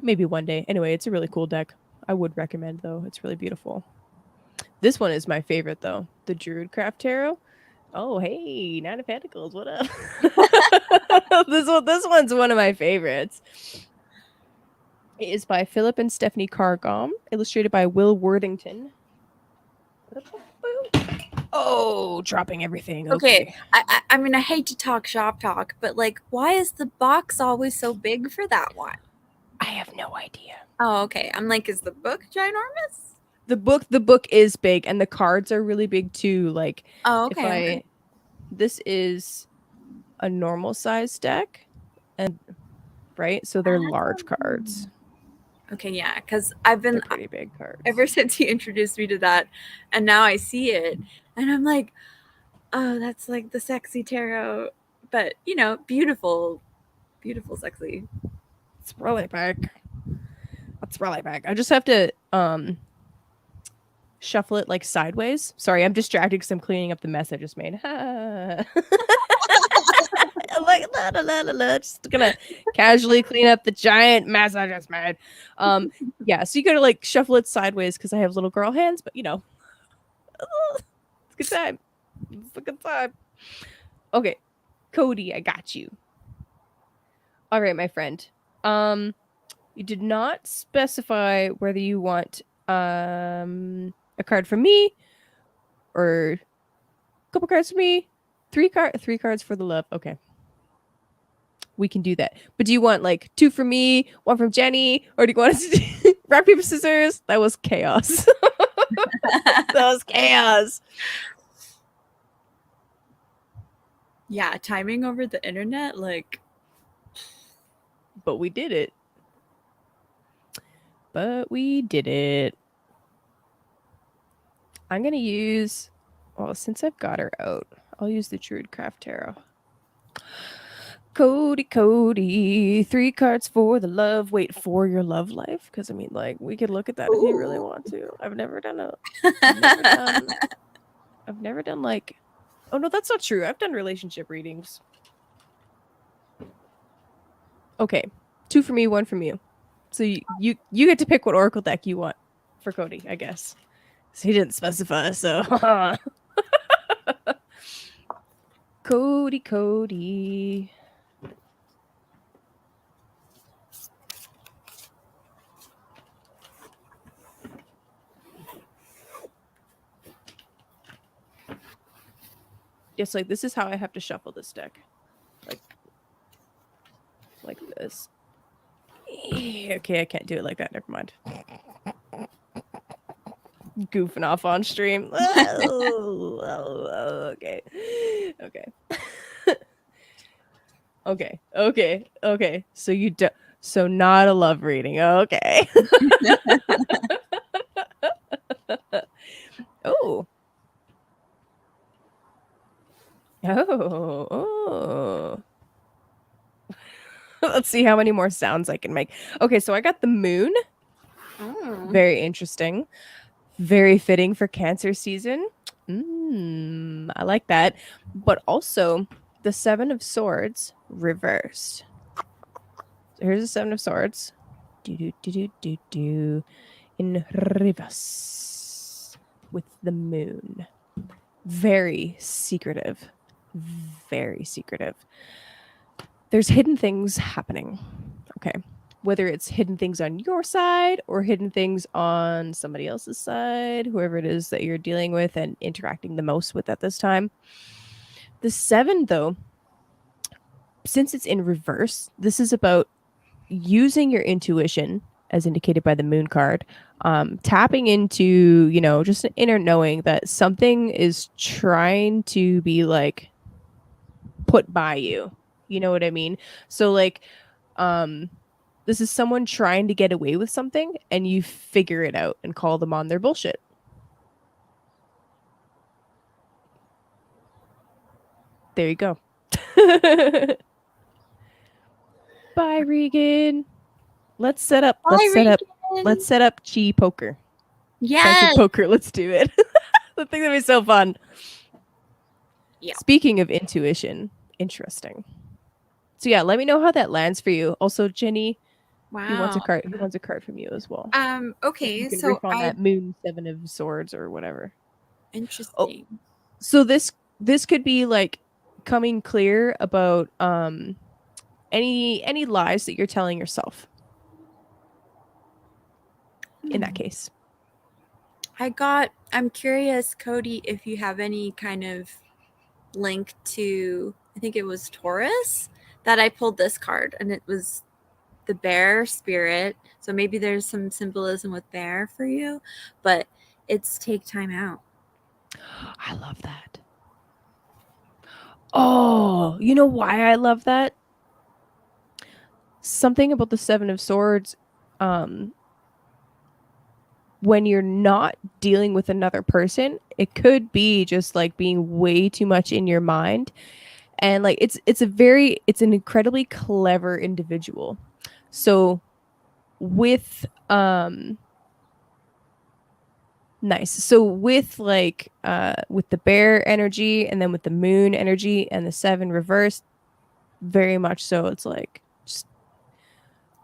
Speaker 1: Maybe one day. Anyway, it's a really cool deck. I would recommend, though. It's really beautiful. This one is my favorite, though. The Druidcraft Tarot. Oh, hey, Nine of Pentacles. What up? This one's one of my favorites. It is by Philip and Stephanie Cargom, illustrated by Will Worthington. Oh, dropping everything.
Speaker 2: Okay. I mean, I hate to talk shop talk, but like, why is the box always so big for that one?
Speaker 1: I have no idea.
Speaker 2: Oh, okay. I'm like, is the book ginormous?
Speaker 1: The book is big, and the cards are really big too. Like,
Speaker 2: Oh, okay.
Speaker 1: This is a normal size deck, and right, so they're large cards.
Speaker 2: Okay, yeah, because I've been
Speaker 1: They're pretty big cards
Speaker 2: ever since he introduced me to that, and now I see it, and I'm like, oh, that's like the sexy tarot, but beautiful, beautiful, sexy.
Speaker 1: It's really big. It's really big. I just have to shuffle it like sideways. Sorry, I'm distracted because I'm cleaning up the mess I just made. Like just gonna casually clean up the giant mess I just made. Yeah, so you gotta like shuffle it sideways because I have little girl hands, but it's a good time. It's a good time. Okay, Cody, I got you. All right, my friend. You did not specify whether you want a card from me or a couple cards from me. Three cards for the love. Okay. We can do that. But do you want like two from me, one from Jenny, or do you want us to do rock, paper, scissors? That was chaos. That was chaos.
Speaker 2: Yeah, timing over the internet, like.
Speaker 1: But we did it. I'm going to use, well, since I've got her out, I'll use the Druidcraft Tarot. Cody, 3 cards for the love. Wait, for your love life? Because I mean, like, we could look at that if you really want to. I've never done like, oh no, that's not true. I've done relationship readings. Okay, 2 for me, 1 from you. So you get to pick what Oracle deck you want for Cody, I guess. So he didn't specify, so. Cody. Yes, like this is how I have to shuffle this deck. Like this. Okay, I can't do it like that. Never mind. Goofing off on stream. Okay. Okay. So you do. So not a love reading. Okay. Oh. Let's see how many more sounds I can make. Okay, so I got the moon. Very interesting. Very fitting for Cancer season. I like that. But also the 7 of Swords reversed. So here's the 7 of Swords. In reverse with the moon. Very secretive. Very secretive. There's hidden things happening. Okay. whether it's hidden things on your side or hidden things on somebody else's side, whoever it is that you're dealing with and interacting the most with at this time. The 7, though, since it's in reverse, this is about using your intuition, as indicated by the moon card, tapping into, just an inner knowing that something is trying to be like put by you. You know what I mean? So like, this is someone trying to get away with something and you figure it out and call them on their bullshit. There you go. Bye, Regan. Let's set up chi poker. Psychic
Speaker 2: Yes.
Speaker 1: poker. Let's do it. I think that'd be so fun.
Speaker 2: Yeah.
Speaker 1: Speaking of intuition, interesting. So yeah, let me know how that lands for you. Also, Jenny,
Speaker 2: Wow.
Speaker 1: he wants a card. He wants a card from you as well.
Speaker 2: Okay.
Speaker 1: You can
Speaker 2: So
Speaker 1: riff on that moon 7 of swords or whatever.
Speaker 2: Interesting.
Speaker 1: Oh, so this could be like coming clear about any lies that you're telling yourself. In that case,
Speaker 2: I'm curious, Cody, if you have any kind of link to, I think it was Taurus that I pulled this card, and it was the bear spirit. So maybe there's some symbolism with bear for you, but it's take time out.
Speaker 1: I love that. Oh, you know why I love that? Something about the 7 of swords, when you're not dealing with another person, it could be just like being way too much in your mind. And like it's an incredibly clever individual. So with nice. So with like with the bear energy and then with the moon energy and the 7 reversed, very much so it's like just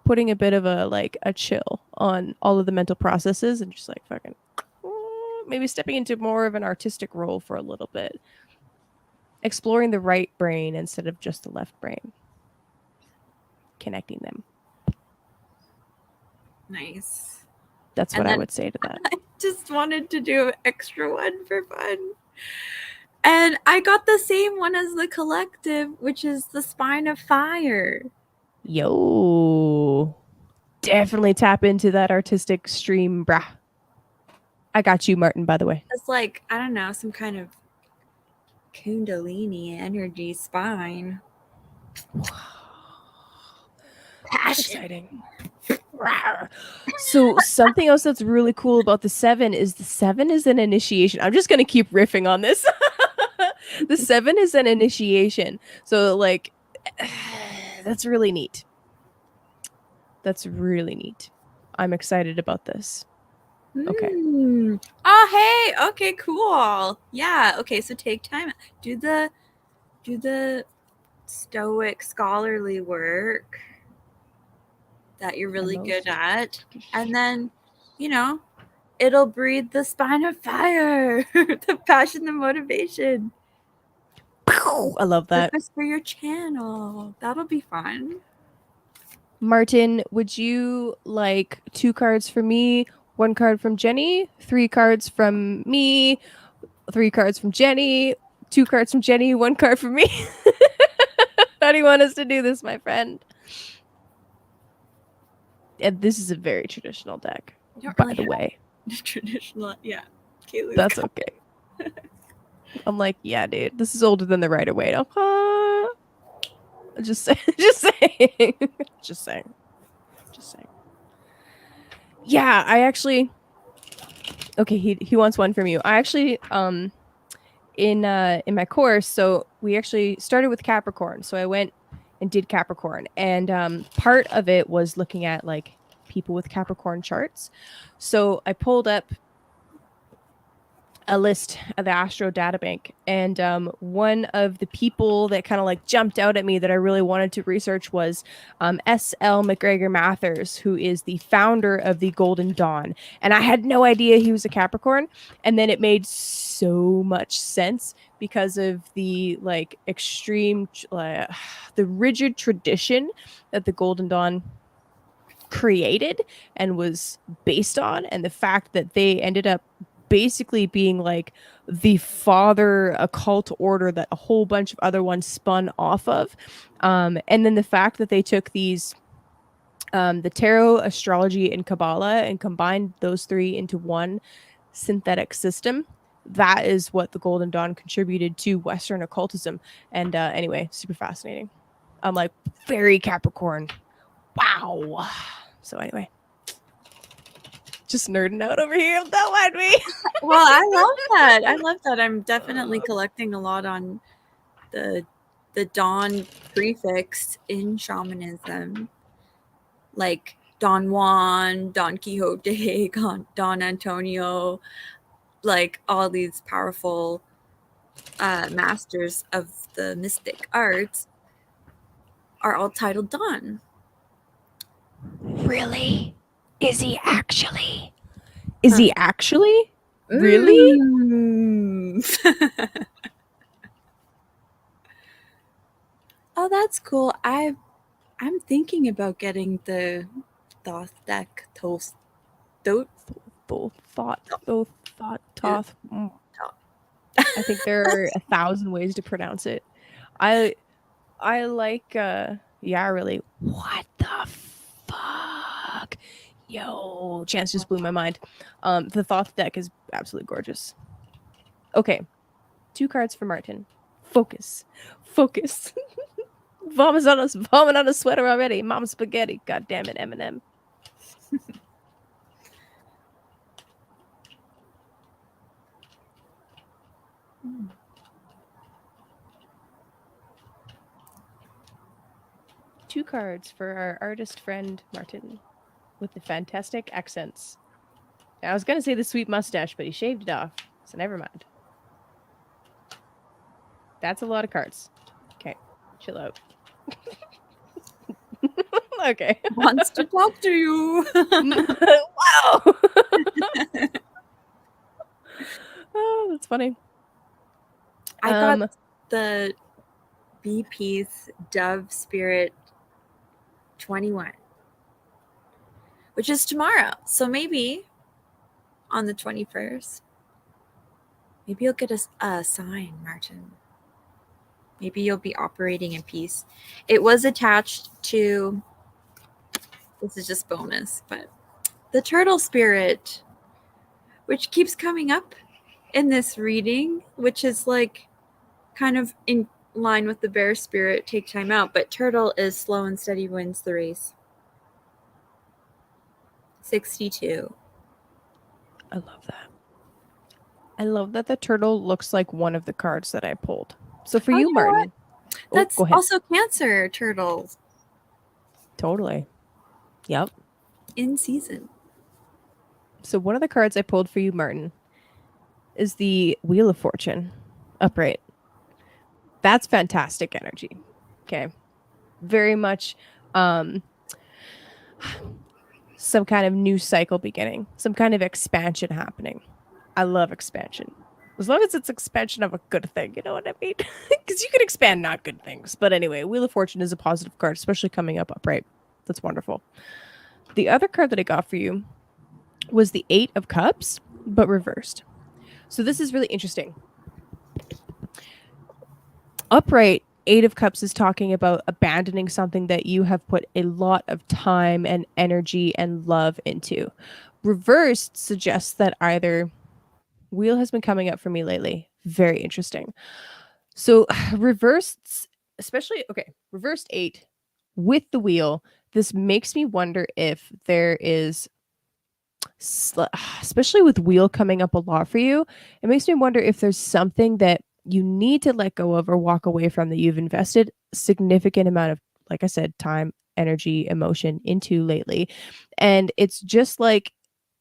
Speaker 1: putting a bit of a chill on all of the mental processes and just like fucking maybe stepping into more of an artistic role for a little bit. Exploring the right brain instead of just the left brain. Connecting them.
Speaker 2: Nice.
Speaker 1: That's what I would say to that.
Speaker 2: I just wanted to do an extra one for fun. And I got the same one as the collective, which is the spine of fire.
Speaker 1: Yo. Definitely tap into that artistic stream, brah. I got you, Martin, by the way.
Speaker 2: It's like, I don't know, some kind of Kundalini energy spine.
Speaker 1: That's exciting. So something else that's really cool about the 7 is an initiation. I'm just going to keep riffing on this. The 7 is an initiation. So like that's really neat. That's really neat. I'm excited about this. Okay.
Speaker 2: Oh, hey. Okay, cool. Yeah. Okay, so take time. Do the stoic scholarly work that you're really good at. And then, it'll breathe the spine of fire, the passion, the motivation.
Speaker 1: I love that.
Speaker 2: Purpose for your channel. That'll be fun.
Speaker 1: Martin, would you like 2 cards from me, 1 card from Jenny, 3 cards from me, 3 cards from Jenny, 2 cards from Jenny, 1 card from me? How do you want us to do this, my friend? And this is a very traditional deck, by the way.
Speaker 2: Traditional, yeah.
Speaker 1: That's okay. I'm like, yeah, dude, this is older than the Rider-Waite. Just saying. Just saying. Yeah, I actually. Okay, he wants 1 from you. I actually in my course, so we actually started with Capricorn. So I went and did Capricorn, and part of it was looking at like people with Capricorn charts. So I pulled up a list of the Astro Databank, and one of the people that kind of like jumped out at me that I really wanted to research was S.L. McGregor Mathers, who is the founder of the Golden Dawn, and I had no idea he was a Capricorn, and then it made so much sense because of the like extreme the rigid tradition that the Golden Dawn created and was based on, and the fact that they ended up basically being like the father occult order that a whole bunch of other ones spun off of. And then the fact that they took these the tarot, astrology, and Kabbalah and combined those three into one synthetic system. That is what the Golden Dawn contributed to Western occultism. And anyway, super fascinating. I'm like, very Capricorn. Wow. So anyway, just nerding out over here. Don't mind me.
Speaker 2: Well, I love that. I love that. I'm definitely collecting a lot on the Dawn prefix in shamanism, like Don Juan, Don Quixote, Don Antonio, like all these powerful masters of the mystic arts are all titled Don.
Speaker 1: Really? Is he actually? Is he actually? Really?
Speaker 2: Oh, that's cool. I'm thinking about getting the Thoth deck toast.
Speaker 1: Toth. I think there are 1,000 ways to pronounce it. I like yeah, really. What the fuck? Yo, Chance just blew my mind. The Thoth deck is absolutely gorgeous. Okay. 2 cards for Martin. Focus. Focus. Vomit on a sweater already. Mom spaghetti. God damn it, Eminem. Two cards for our artist friend Martin with the fantastic accents. I was going to say the sweet mustache, but he shaved it off, so never mind. That's a lot of cards. Okay, chill out. Okay.
Speaker 2: Wants to talk to you.
Speaker 1: Wow. Oh, that's funny.
Speaker 2: I got the BP's Dove Spirit 21, which is tomorrow. So maybe on the 21st, maybe you'll get a sign, Martin. Maybe you'll be operating in peace. It was attached to, this is just bonus, but the turtle spirit, which keeps coming up in this reading, which is like kind of in line with the bear spirit, take time out, but turtle is slow and steady wins the race. 62.
Speaker 1: I love that. I love that the turtle looks like one of the cards that I pulled. So for you, Martin.
Speaker 2: That's also Cancer turtles.
Speaker 1: Totally. Yep.
Speaker 2: In season.
Speaker 1: So one of the cards I pulled for you, Martin, is the Wheel of Fortune upright. That's fantastic energy. Okay. Very much some kind of new cycle beginning, some kind of expansion happening. I love expansion. As long as it's expansion of a good thing, you know what I mean? Because you can expand not good things. But anyway, Wheel of Fortune is a positive card, especially coming up upright. That's wonderful. The other card that I got for you was the 8 of Cups, but reversed. So this is really interesting. Upright, 8 of Cups is talking about abandoning something that you have put a lot of time and energy and love into. Reversed suggests that either Wheel has been coming up for me lately. Very interesting. So reversed, especially, okay, reversed 8 with the wheel, this makes me wonder if there is, especially with wheel coming up a lot for you, it makes me wonder if there's something that you need to let go of or walk away from that you've invested a significant amount of, like I said, time, energy, emotion into lately. And it's just like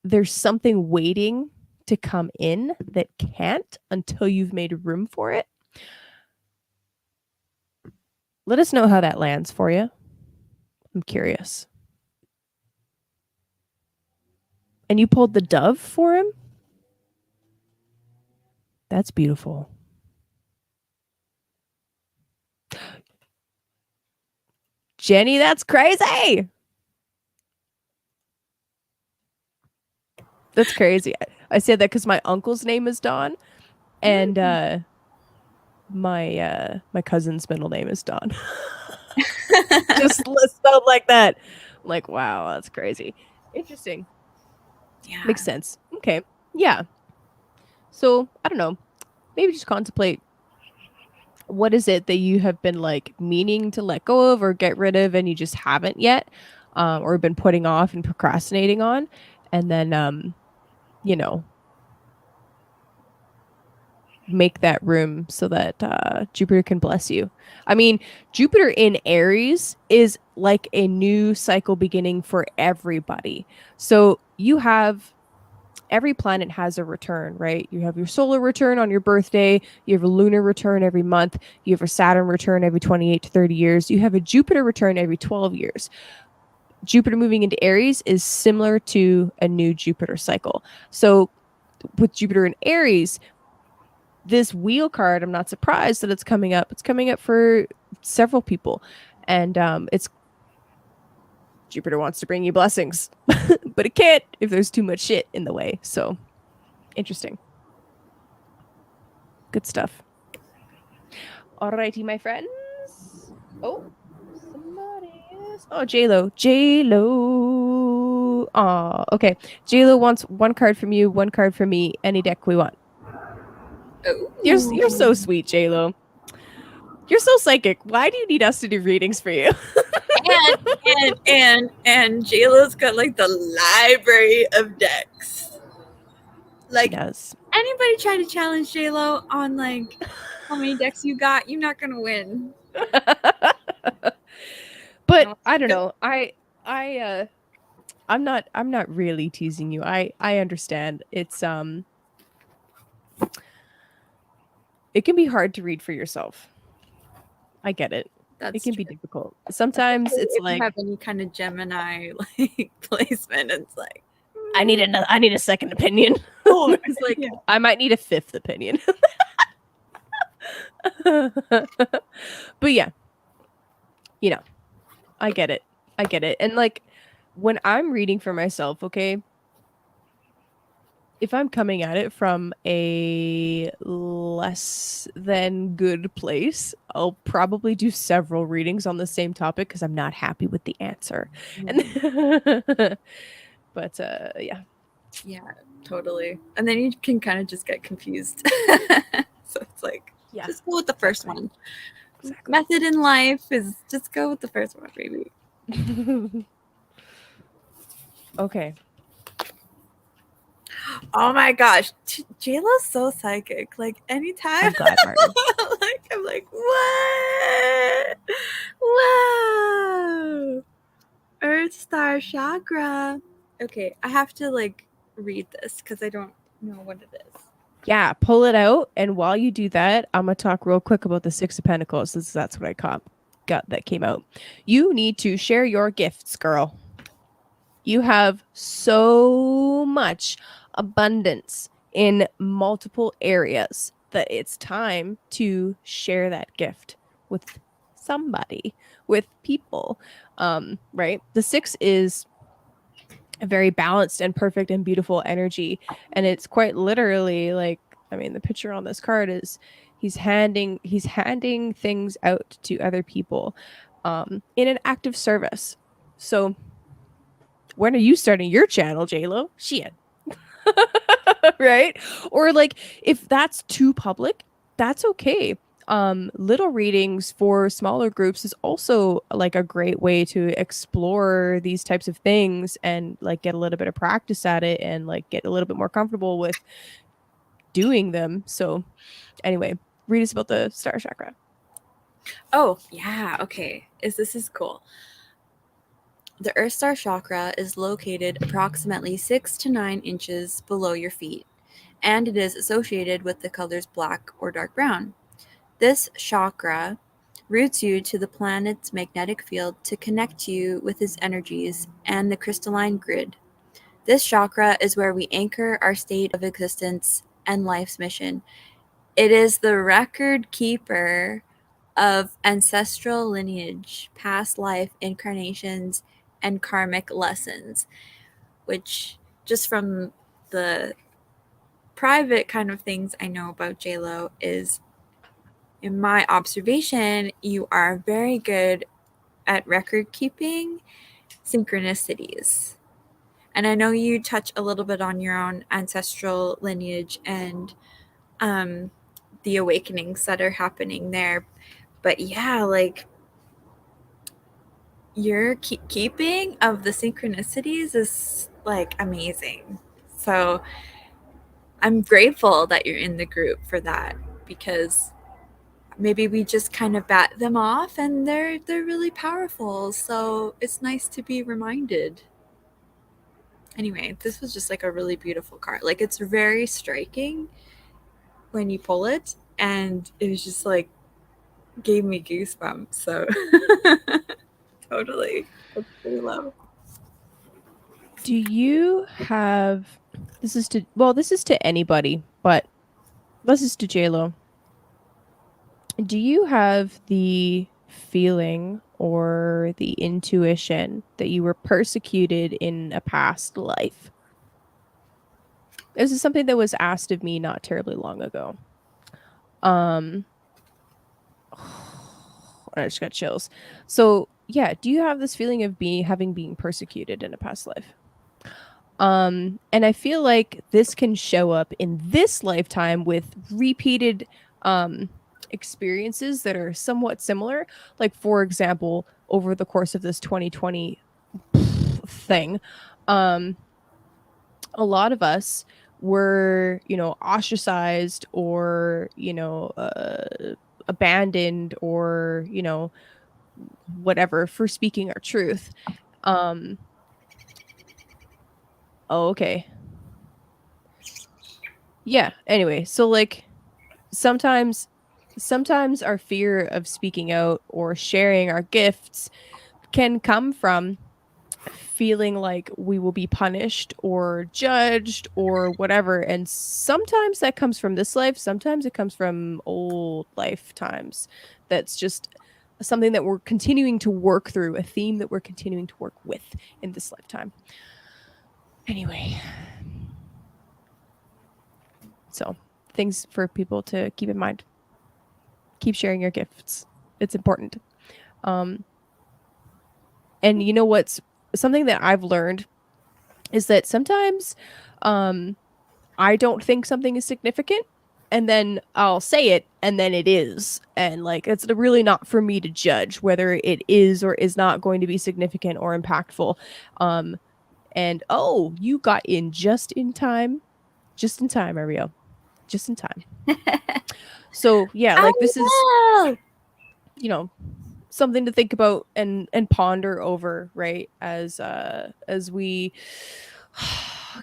Speaker 1: there's something waiting to come in that can't until you've made room for it. Let us know how that lands for you. I'm curious. And you pulled the dove for him? That's beautiful. Jenny, that's crazy. That's crazy. I say that because my uncle's name is Don, and my cousin's middle name is Don. Just list out like that. I'm like, wow, that's crazy. Interesting.
Speaker 2: Yeah.
Speaker 1: Makes sense. Okay. Yeah. So I don't know. Maybe just contemplate what is it that you have been like meaning to let go of or get rid of and you just haven't yet, or been putting off and procrastinating on, and then you know, make that room so that Jupiter can bless you. I mean, Jupiter in Aries is like a new cycle beginning for everybody. So you have every planet has a return, right? You have your solar return on your birthday, you have a lunar return every month, you have a Saturn return every 28 to 30 years, you have a Jupiter return every 12 years. Jupiter moving into Aries is similar to a new Jupiter cycle. So with Jupiter in Aries, this wheel card, I'm not surprised that it's coming up. It's coming up for several people. And it's Jupiter wants to bring you blessings, but it can't if there's too much shit in the way. So interesting. Good stuff. Alrighty, my friends. Oh, somebody is. Oh, JLo. JLo. Oh, okay. JLo wants one card from you, one card from me. Any deck we want. You're so
Speaker 2: Ooh.
Speaker 1: sweet, JLo. You're so psychic. Why do you need us to do readings for you?
Speaker 2: And JLo's got like the library of decks.
Speaker 1: She
Speaker 2: Like
Speaker 1: does.
Speaker 2: anybody try to challenge JLo on like how many decks you got, you're not gonna win.
Speaker 1: But
Speaker 2: No.
Speaker 1: I don't know. I I'm not really teasing you. I understand. It can be hard to read for yourself. I get it. It
Speaker 2: That's
Speaker 1: can be
Speaker 2: true.
Speaker 1: difficult. Sometimes
Speaker 2: Especially
Speaker 1: it's
Speaker 2: if you
Speaker 1: like
Speaker 2: have any kind of Gemini like placement, it's like
Speaker 1: I need a second opinion.
Speaker 2: oh
Speaker 1: It's like
Speaker 2: yeah.
Speaker 1: I might need a fifth opinion. But yeah, you know, I get it. I get it. And like when I'm reading for myself, okay, if I'm coming at it from a less than good place, I'll probably do several readings on the same topic because I'm not happy with the answer. And but yeah.
Speaker 2: Yeah, totally. And then you can kind of just get confused. So it's like
Speaker 1: Yeah.
Speaker 2: just go with the first
Speaker 1: Exactly.
Speaker 2: one.
Speaker 1: Exactly.
Speaker 2: Method in life is just go with the first one, baby.
Speaker 1: Okay.
Speaker 2: Oh my gosh, JLo's so psychic. Like anytime,
Speaker 1: I'm glad, Martin.
Speaker 2: like I'm like, what? Whoa! Earth Star Chakra. Okay, I have to like read this because I don't know what it is.
Speaker 1: Yeah, pull it out. And while you do that, I'm gonna talk real quick about the Six of Pentacles, since that's what I got that came out. You need to share your gifts, girl. You have so much abundance in multiple areas that it's time to share that gift with somebody, with people. Right? The six is a very balanced and perfect and beautiful energy. And it's quite literally like, I mean, the picture on this card is he's handing things out to other people in an act of service. So when are you starting your channel, JLo? Shit. Right? Or like if that's too public, that's okay. Little readings for smaller groups is also like a great way to explore these types of things and like get a little bit of practice at it and like get a little bit more comfortable with doing them. So anyway, read us about the star chakra.
Speaker 2: Oh yeah, okay. This is cool. The Earth Star Chakra is located approximately 6 to 9 inches below your feet, and it is associated with the colors black or dark brown. This chakra routes you to the planet's magnetic field to connect you with its energies and the crystalline grid. This chakra is where we anchor our state of existence and life's mission. It is the record keeper of ancestral lineage, past life incarnations, and karmic lessons, which just from the private kind of things I know about JLo is, in my observation, you are very good at record keeping synchronicities. And I know you touch a little bit on your own ancestral lineage and the awakenings that are happening there. But yeah, like your keeping of the synchronicities is like amazing. So I'm grateful that you're in the group for that, because maybe we just kind of bat them off and they're really powerful. So it's nice to be reminded. Anyway, this was just like a really beautiful card. Like, it's very striking when you pull it, and it was just like gave me goosebumps. So totally. That's pretty low.
Speaker 1: Do you have this is to anybody, but this is to JLo. Do you have the feeling or the intuition that you were persecuted in a past life? This is something that was asked of me not terribly long ago. I just got chills. So yeah, do you have this feeling of having been persecuted in a past life? And I feel like this can show up in this lifetime with repeated experiences that are somewhat similar. Like, for example, over the course of this 2020 thing, a lot of us were, ostracized or, abandoned or, whatever for speaking our truth. Oh, okay. Yeah. Anyway, so like sometimes our fear of speaking out or sharing our gifts can come from feeling like we will be punished or judged or whatever, and sometimes that comes from this life, sometimes it comes from old lifetimes. That's just something that we're continuing to work through, a theme that we're continuing to work with in this lifetime. Anyway, so things for people to keep in mind. Keep sharing your gifts. It's important. And you know what's something that I've learned is that sometimes I don't think something is significant, and then I'll say it and then it is. And like it's really not for me to judge whether it is or is not going to be significant or impactful. And oh, you got in just in time. Just in time, Ariel. Just in time. So yeah, like this is, something to think about and ponder over, right? As we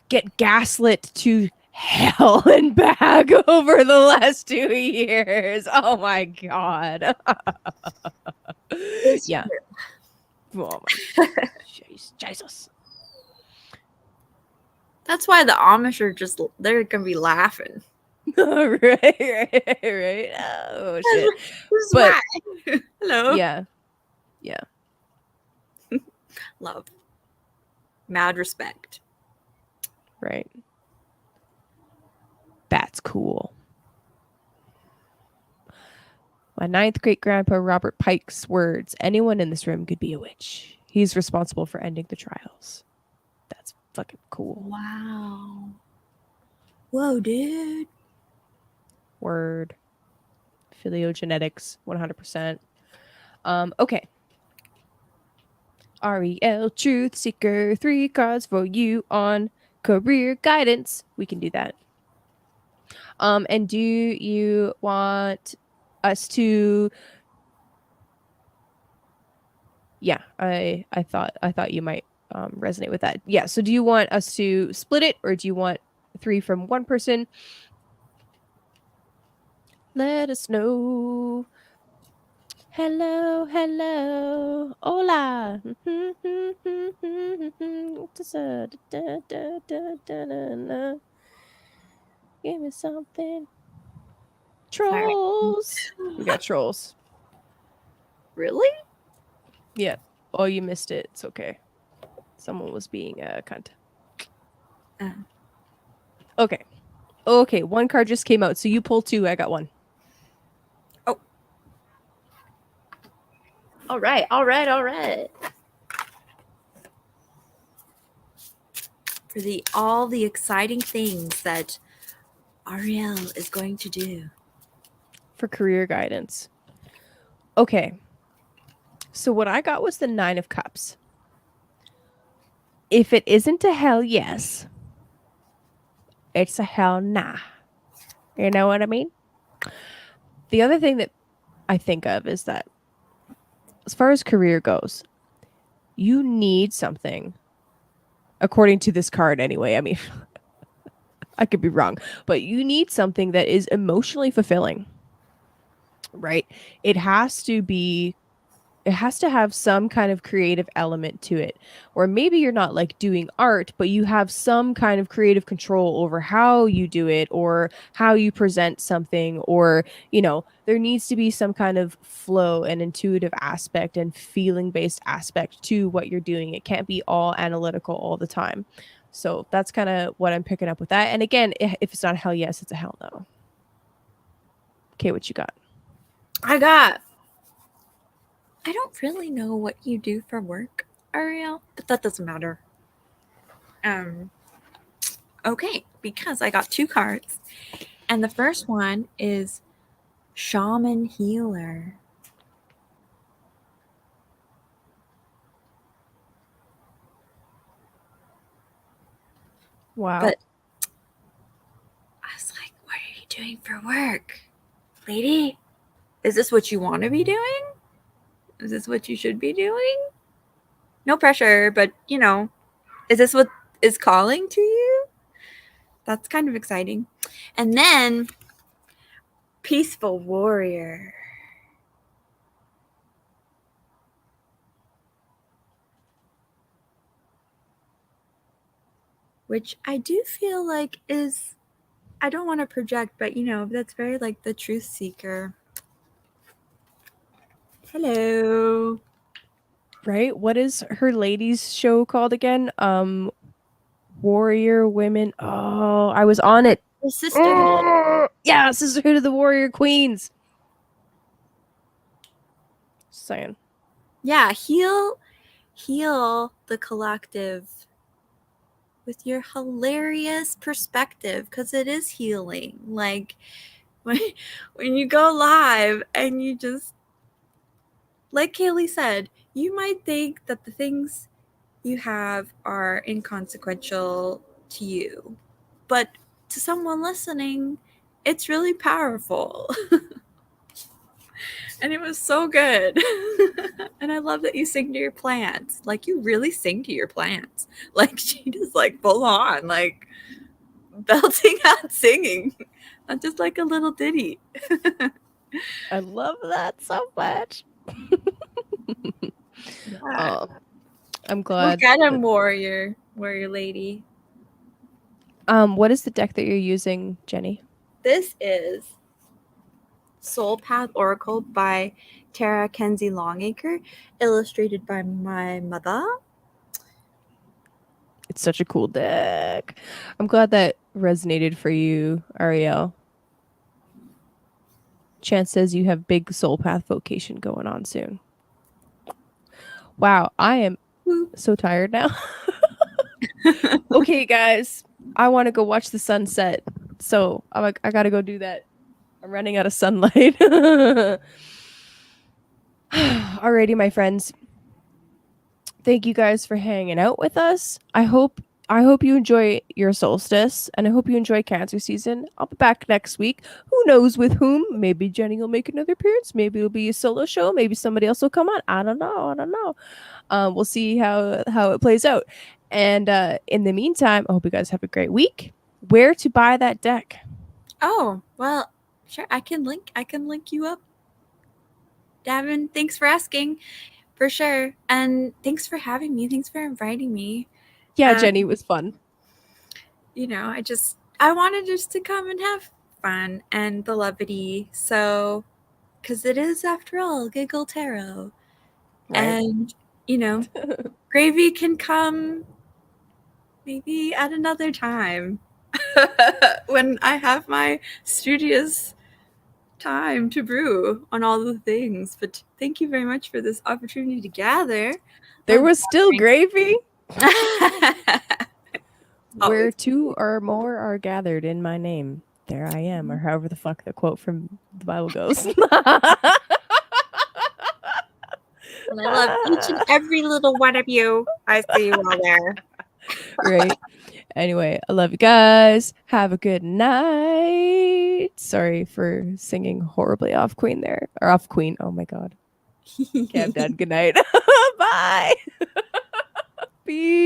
Speaker 1: get gaslit to hell and back over the last 2 years. Oh my god. Yeah. Oh my Jesus.
Speaker 2: That's why the Amish are just, they're gonna be laughing.
Speaker 1: right. Oh shit.
Speaker 2: This is
Speaker 1: But
Speaker 2: why. Hello.
Speaker 1: yeah.
Speaker 2: Love. Mad respect.
Speaker 1: Right. That's cool. My 9th great grandpa Robert Pike's words: anyone in this room could be a witch. He's responsible for ending the trials. That's fucking cool.
Speaker 2: Wow. Whoa, dude.
Speaker 1: Word. Philogenetics, 100%. Okay. REL Truth Seeker, 3 cards for you on career guidance. We can do that. And do you want us to? Yeah, I thought you might resonate with that. Yeah. So do you want us to split it, or do you want 3 from one person? Let us know. Hello, hola. Give me something. Trolls.
Speaker 2: Right.
Speaker 1: We got trolls.
Speaker 2: Really?
Speaker 1: Yeah. Oh, you missed it. It's okay. Someone was being a cunt. Okay. Okay, one card just came out. So you pull two, I got one.
Speaker 2: Oh. All right, all right, all right. For all the exciting things that Ariel is going to do.
Speaker 1: For career guidance. Okay. So what I got was the 9 of Cups. If it isn't a hell yes, it's a hell nah. You know what I mean? The other thing that I think of is that as far as career goes, you need something, according to this card anyway. I mean, I could be wrong, but you need something that is emotionally fulfilling, right? It has to be it has to have some kind of creative element to it. Or maybe you're not like doing art, but you have some kind of creative control over how you do it or how you present something, or, there needs to be some kind of flow and intuitive aspect and feeling based aspect to what you're doing. It can't be all analytical all the time. So that's kind of what I'm picking up with that. And again, if it's not a hell yes, it's a hell no. Okay, what you got?
Speaker 2: I don't really know what you do for work, Ariel, but that doesn't matter. Okay, because I got two cards, and the first one is Shaman Healer.
Speaker 1: Wow.
Speaker 2: But I was like, what are you doing for work, lady? Is this what you want to be doing? Is this what you should be doing? No pressure, but is this what is calling to you? That's kind of exciting. And then Peaceful Warrior. Which I do feel like is, I don't want to project, but that's very like the truth seeker. Hello.
Speaker 1: Right? What is her ladies show called again? Warrior Women. Oh, I was on it.
Speaker 2: The sisterhood.
Speaker 1: Yeah, Sisterhood of the Warrior Queens. Saying.
Speaker 2: Yeah, heal the collective with your hilarious perspective, because it is healing. Like when you go live and you just, like Kaylee said, you might think that the things you have are inconsequential to you, but to someone listening, it's really powerful. And it was so good. And I love that you sing to your plants. Like, you really sing to your plants. Like, she just like full on, like belting out singing, not just like a little ditty.
Speaker 1: I love that so much.
Speaker 2: Yeah.
Speaker 1: I'm
Speaker 2: We'll
Speaker 1: glad.
Speaker 2: get him, warrior lady.
Speaker 1: What is the deck that you're using, Jenny?
Speaker 2: This is Soul Path Oracle by Tara Kenzie Longacre, illustrated by my mother.
Speaker 1: It's such a cool deck. I'm glad that resonated for you, Ariel. Chance says you have big soul path vocation going on soon. Wow, I am so tired now. Okay, guys, I want to go watch the sunset, so I gotta go do that. I'm running out of sunlight. Alrighty, my friends. Thank you guys for hanging out with us. I hope you enjoy your solstice, and I hope you enjoy Cancer season. I'll be back next week. Who knows with whom? Maybe Jenny will make another appearance. Maybe it'll be a solo show. Maybe somebody else will come on. I don't know. We'll see how it plays out. And in the meantime, I hope you guys have a great week. Where to buy that deck?
Speaker 2: Oh, well, sure. I can link you up. Davin, thanks for asking. For sure. And thanks for having me. Thanks for inviting me.
Speaker 1: Yeah, Jenny, it was fun.
Speaker 2: I wanted just to come and have fun and the levity. So, because it is, after all, Giggle Tarot.
Speaker 1: Right.
Speaker 2: And, gravy can come maybe at another time. when I have my studious time to brew on all the things. But thank you very much for this opportunity to gather.
Speaker 1: There was still gravy. Where
Speaker 2: Always.
Speaker 1: 2 or more are gathered in my name, there I am, or however the fuck the quote from the Bible goes.
Speaker 3: And I love each and every little one of you. I see you all there.
Speaker 1: Right. Anyway, I love you guys. Have a good night. Sorry for singing horribly off Queen there. Or off Queen. Oh my god. Okay, I'm done. Good night. Bye. Peace.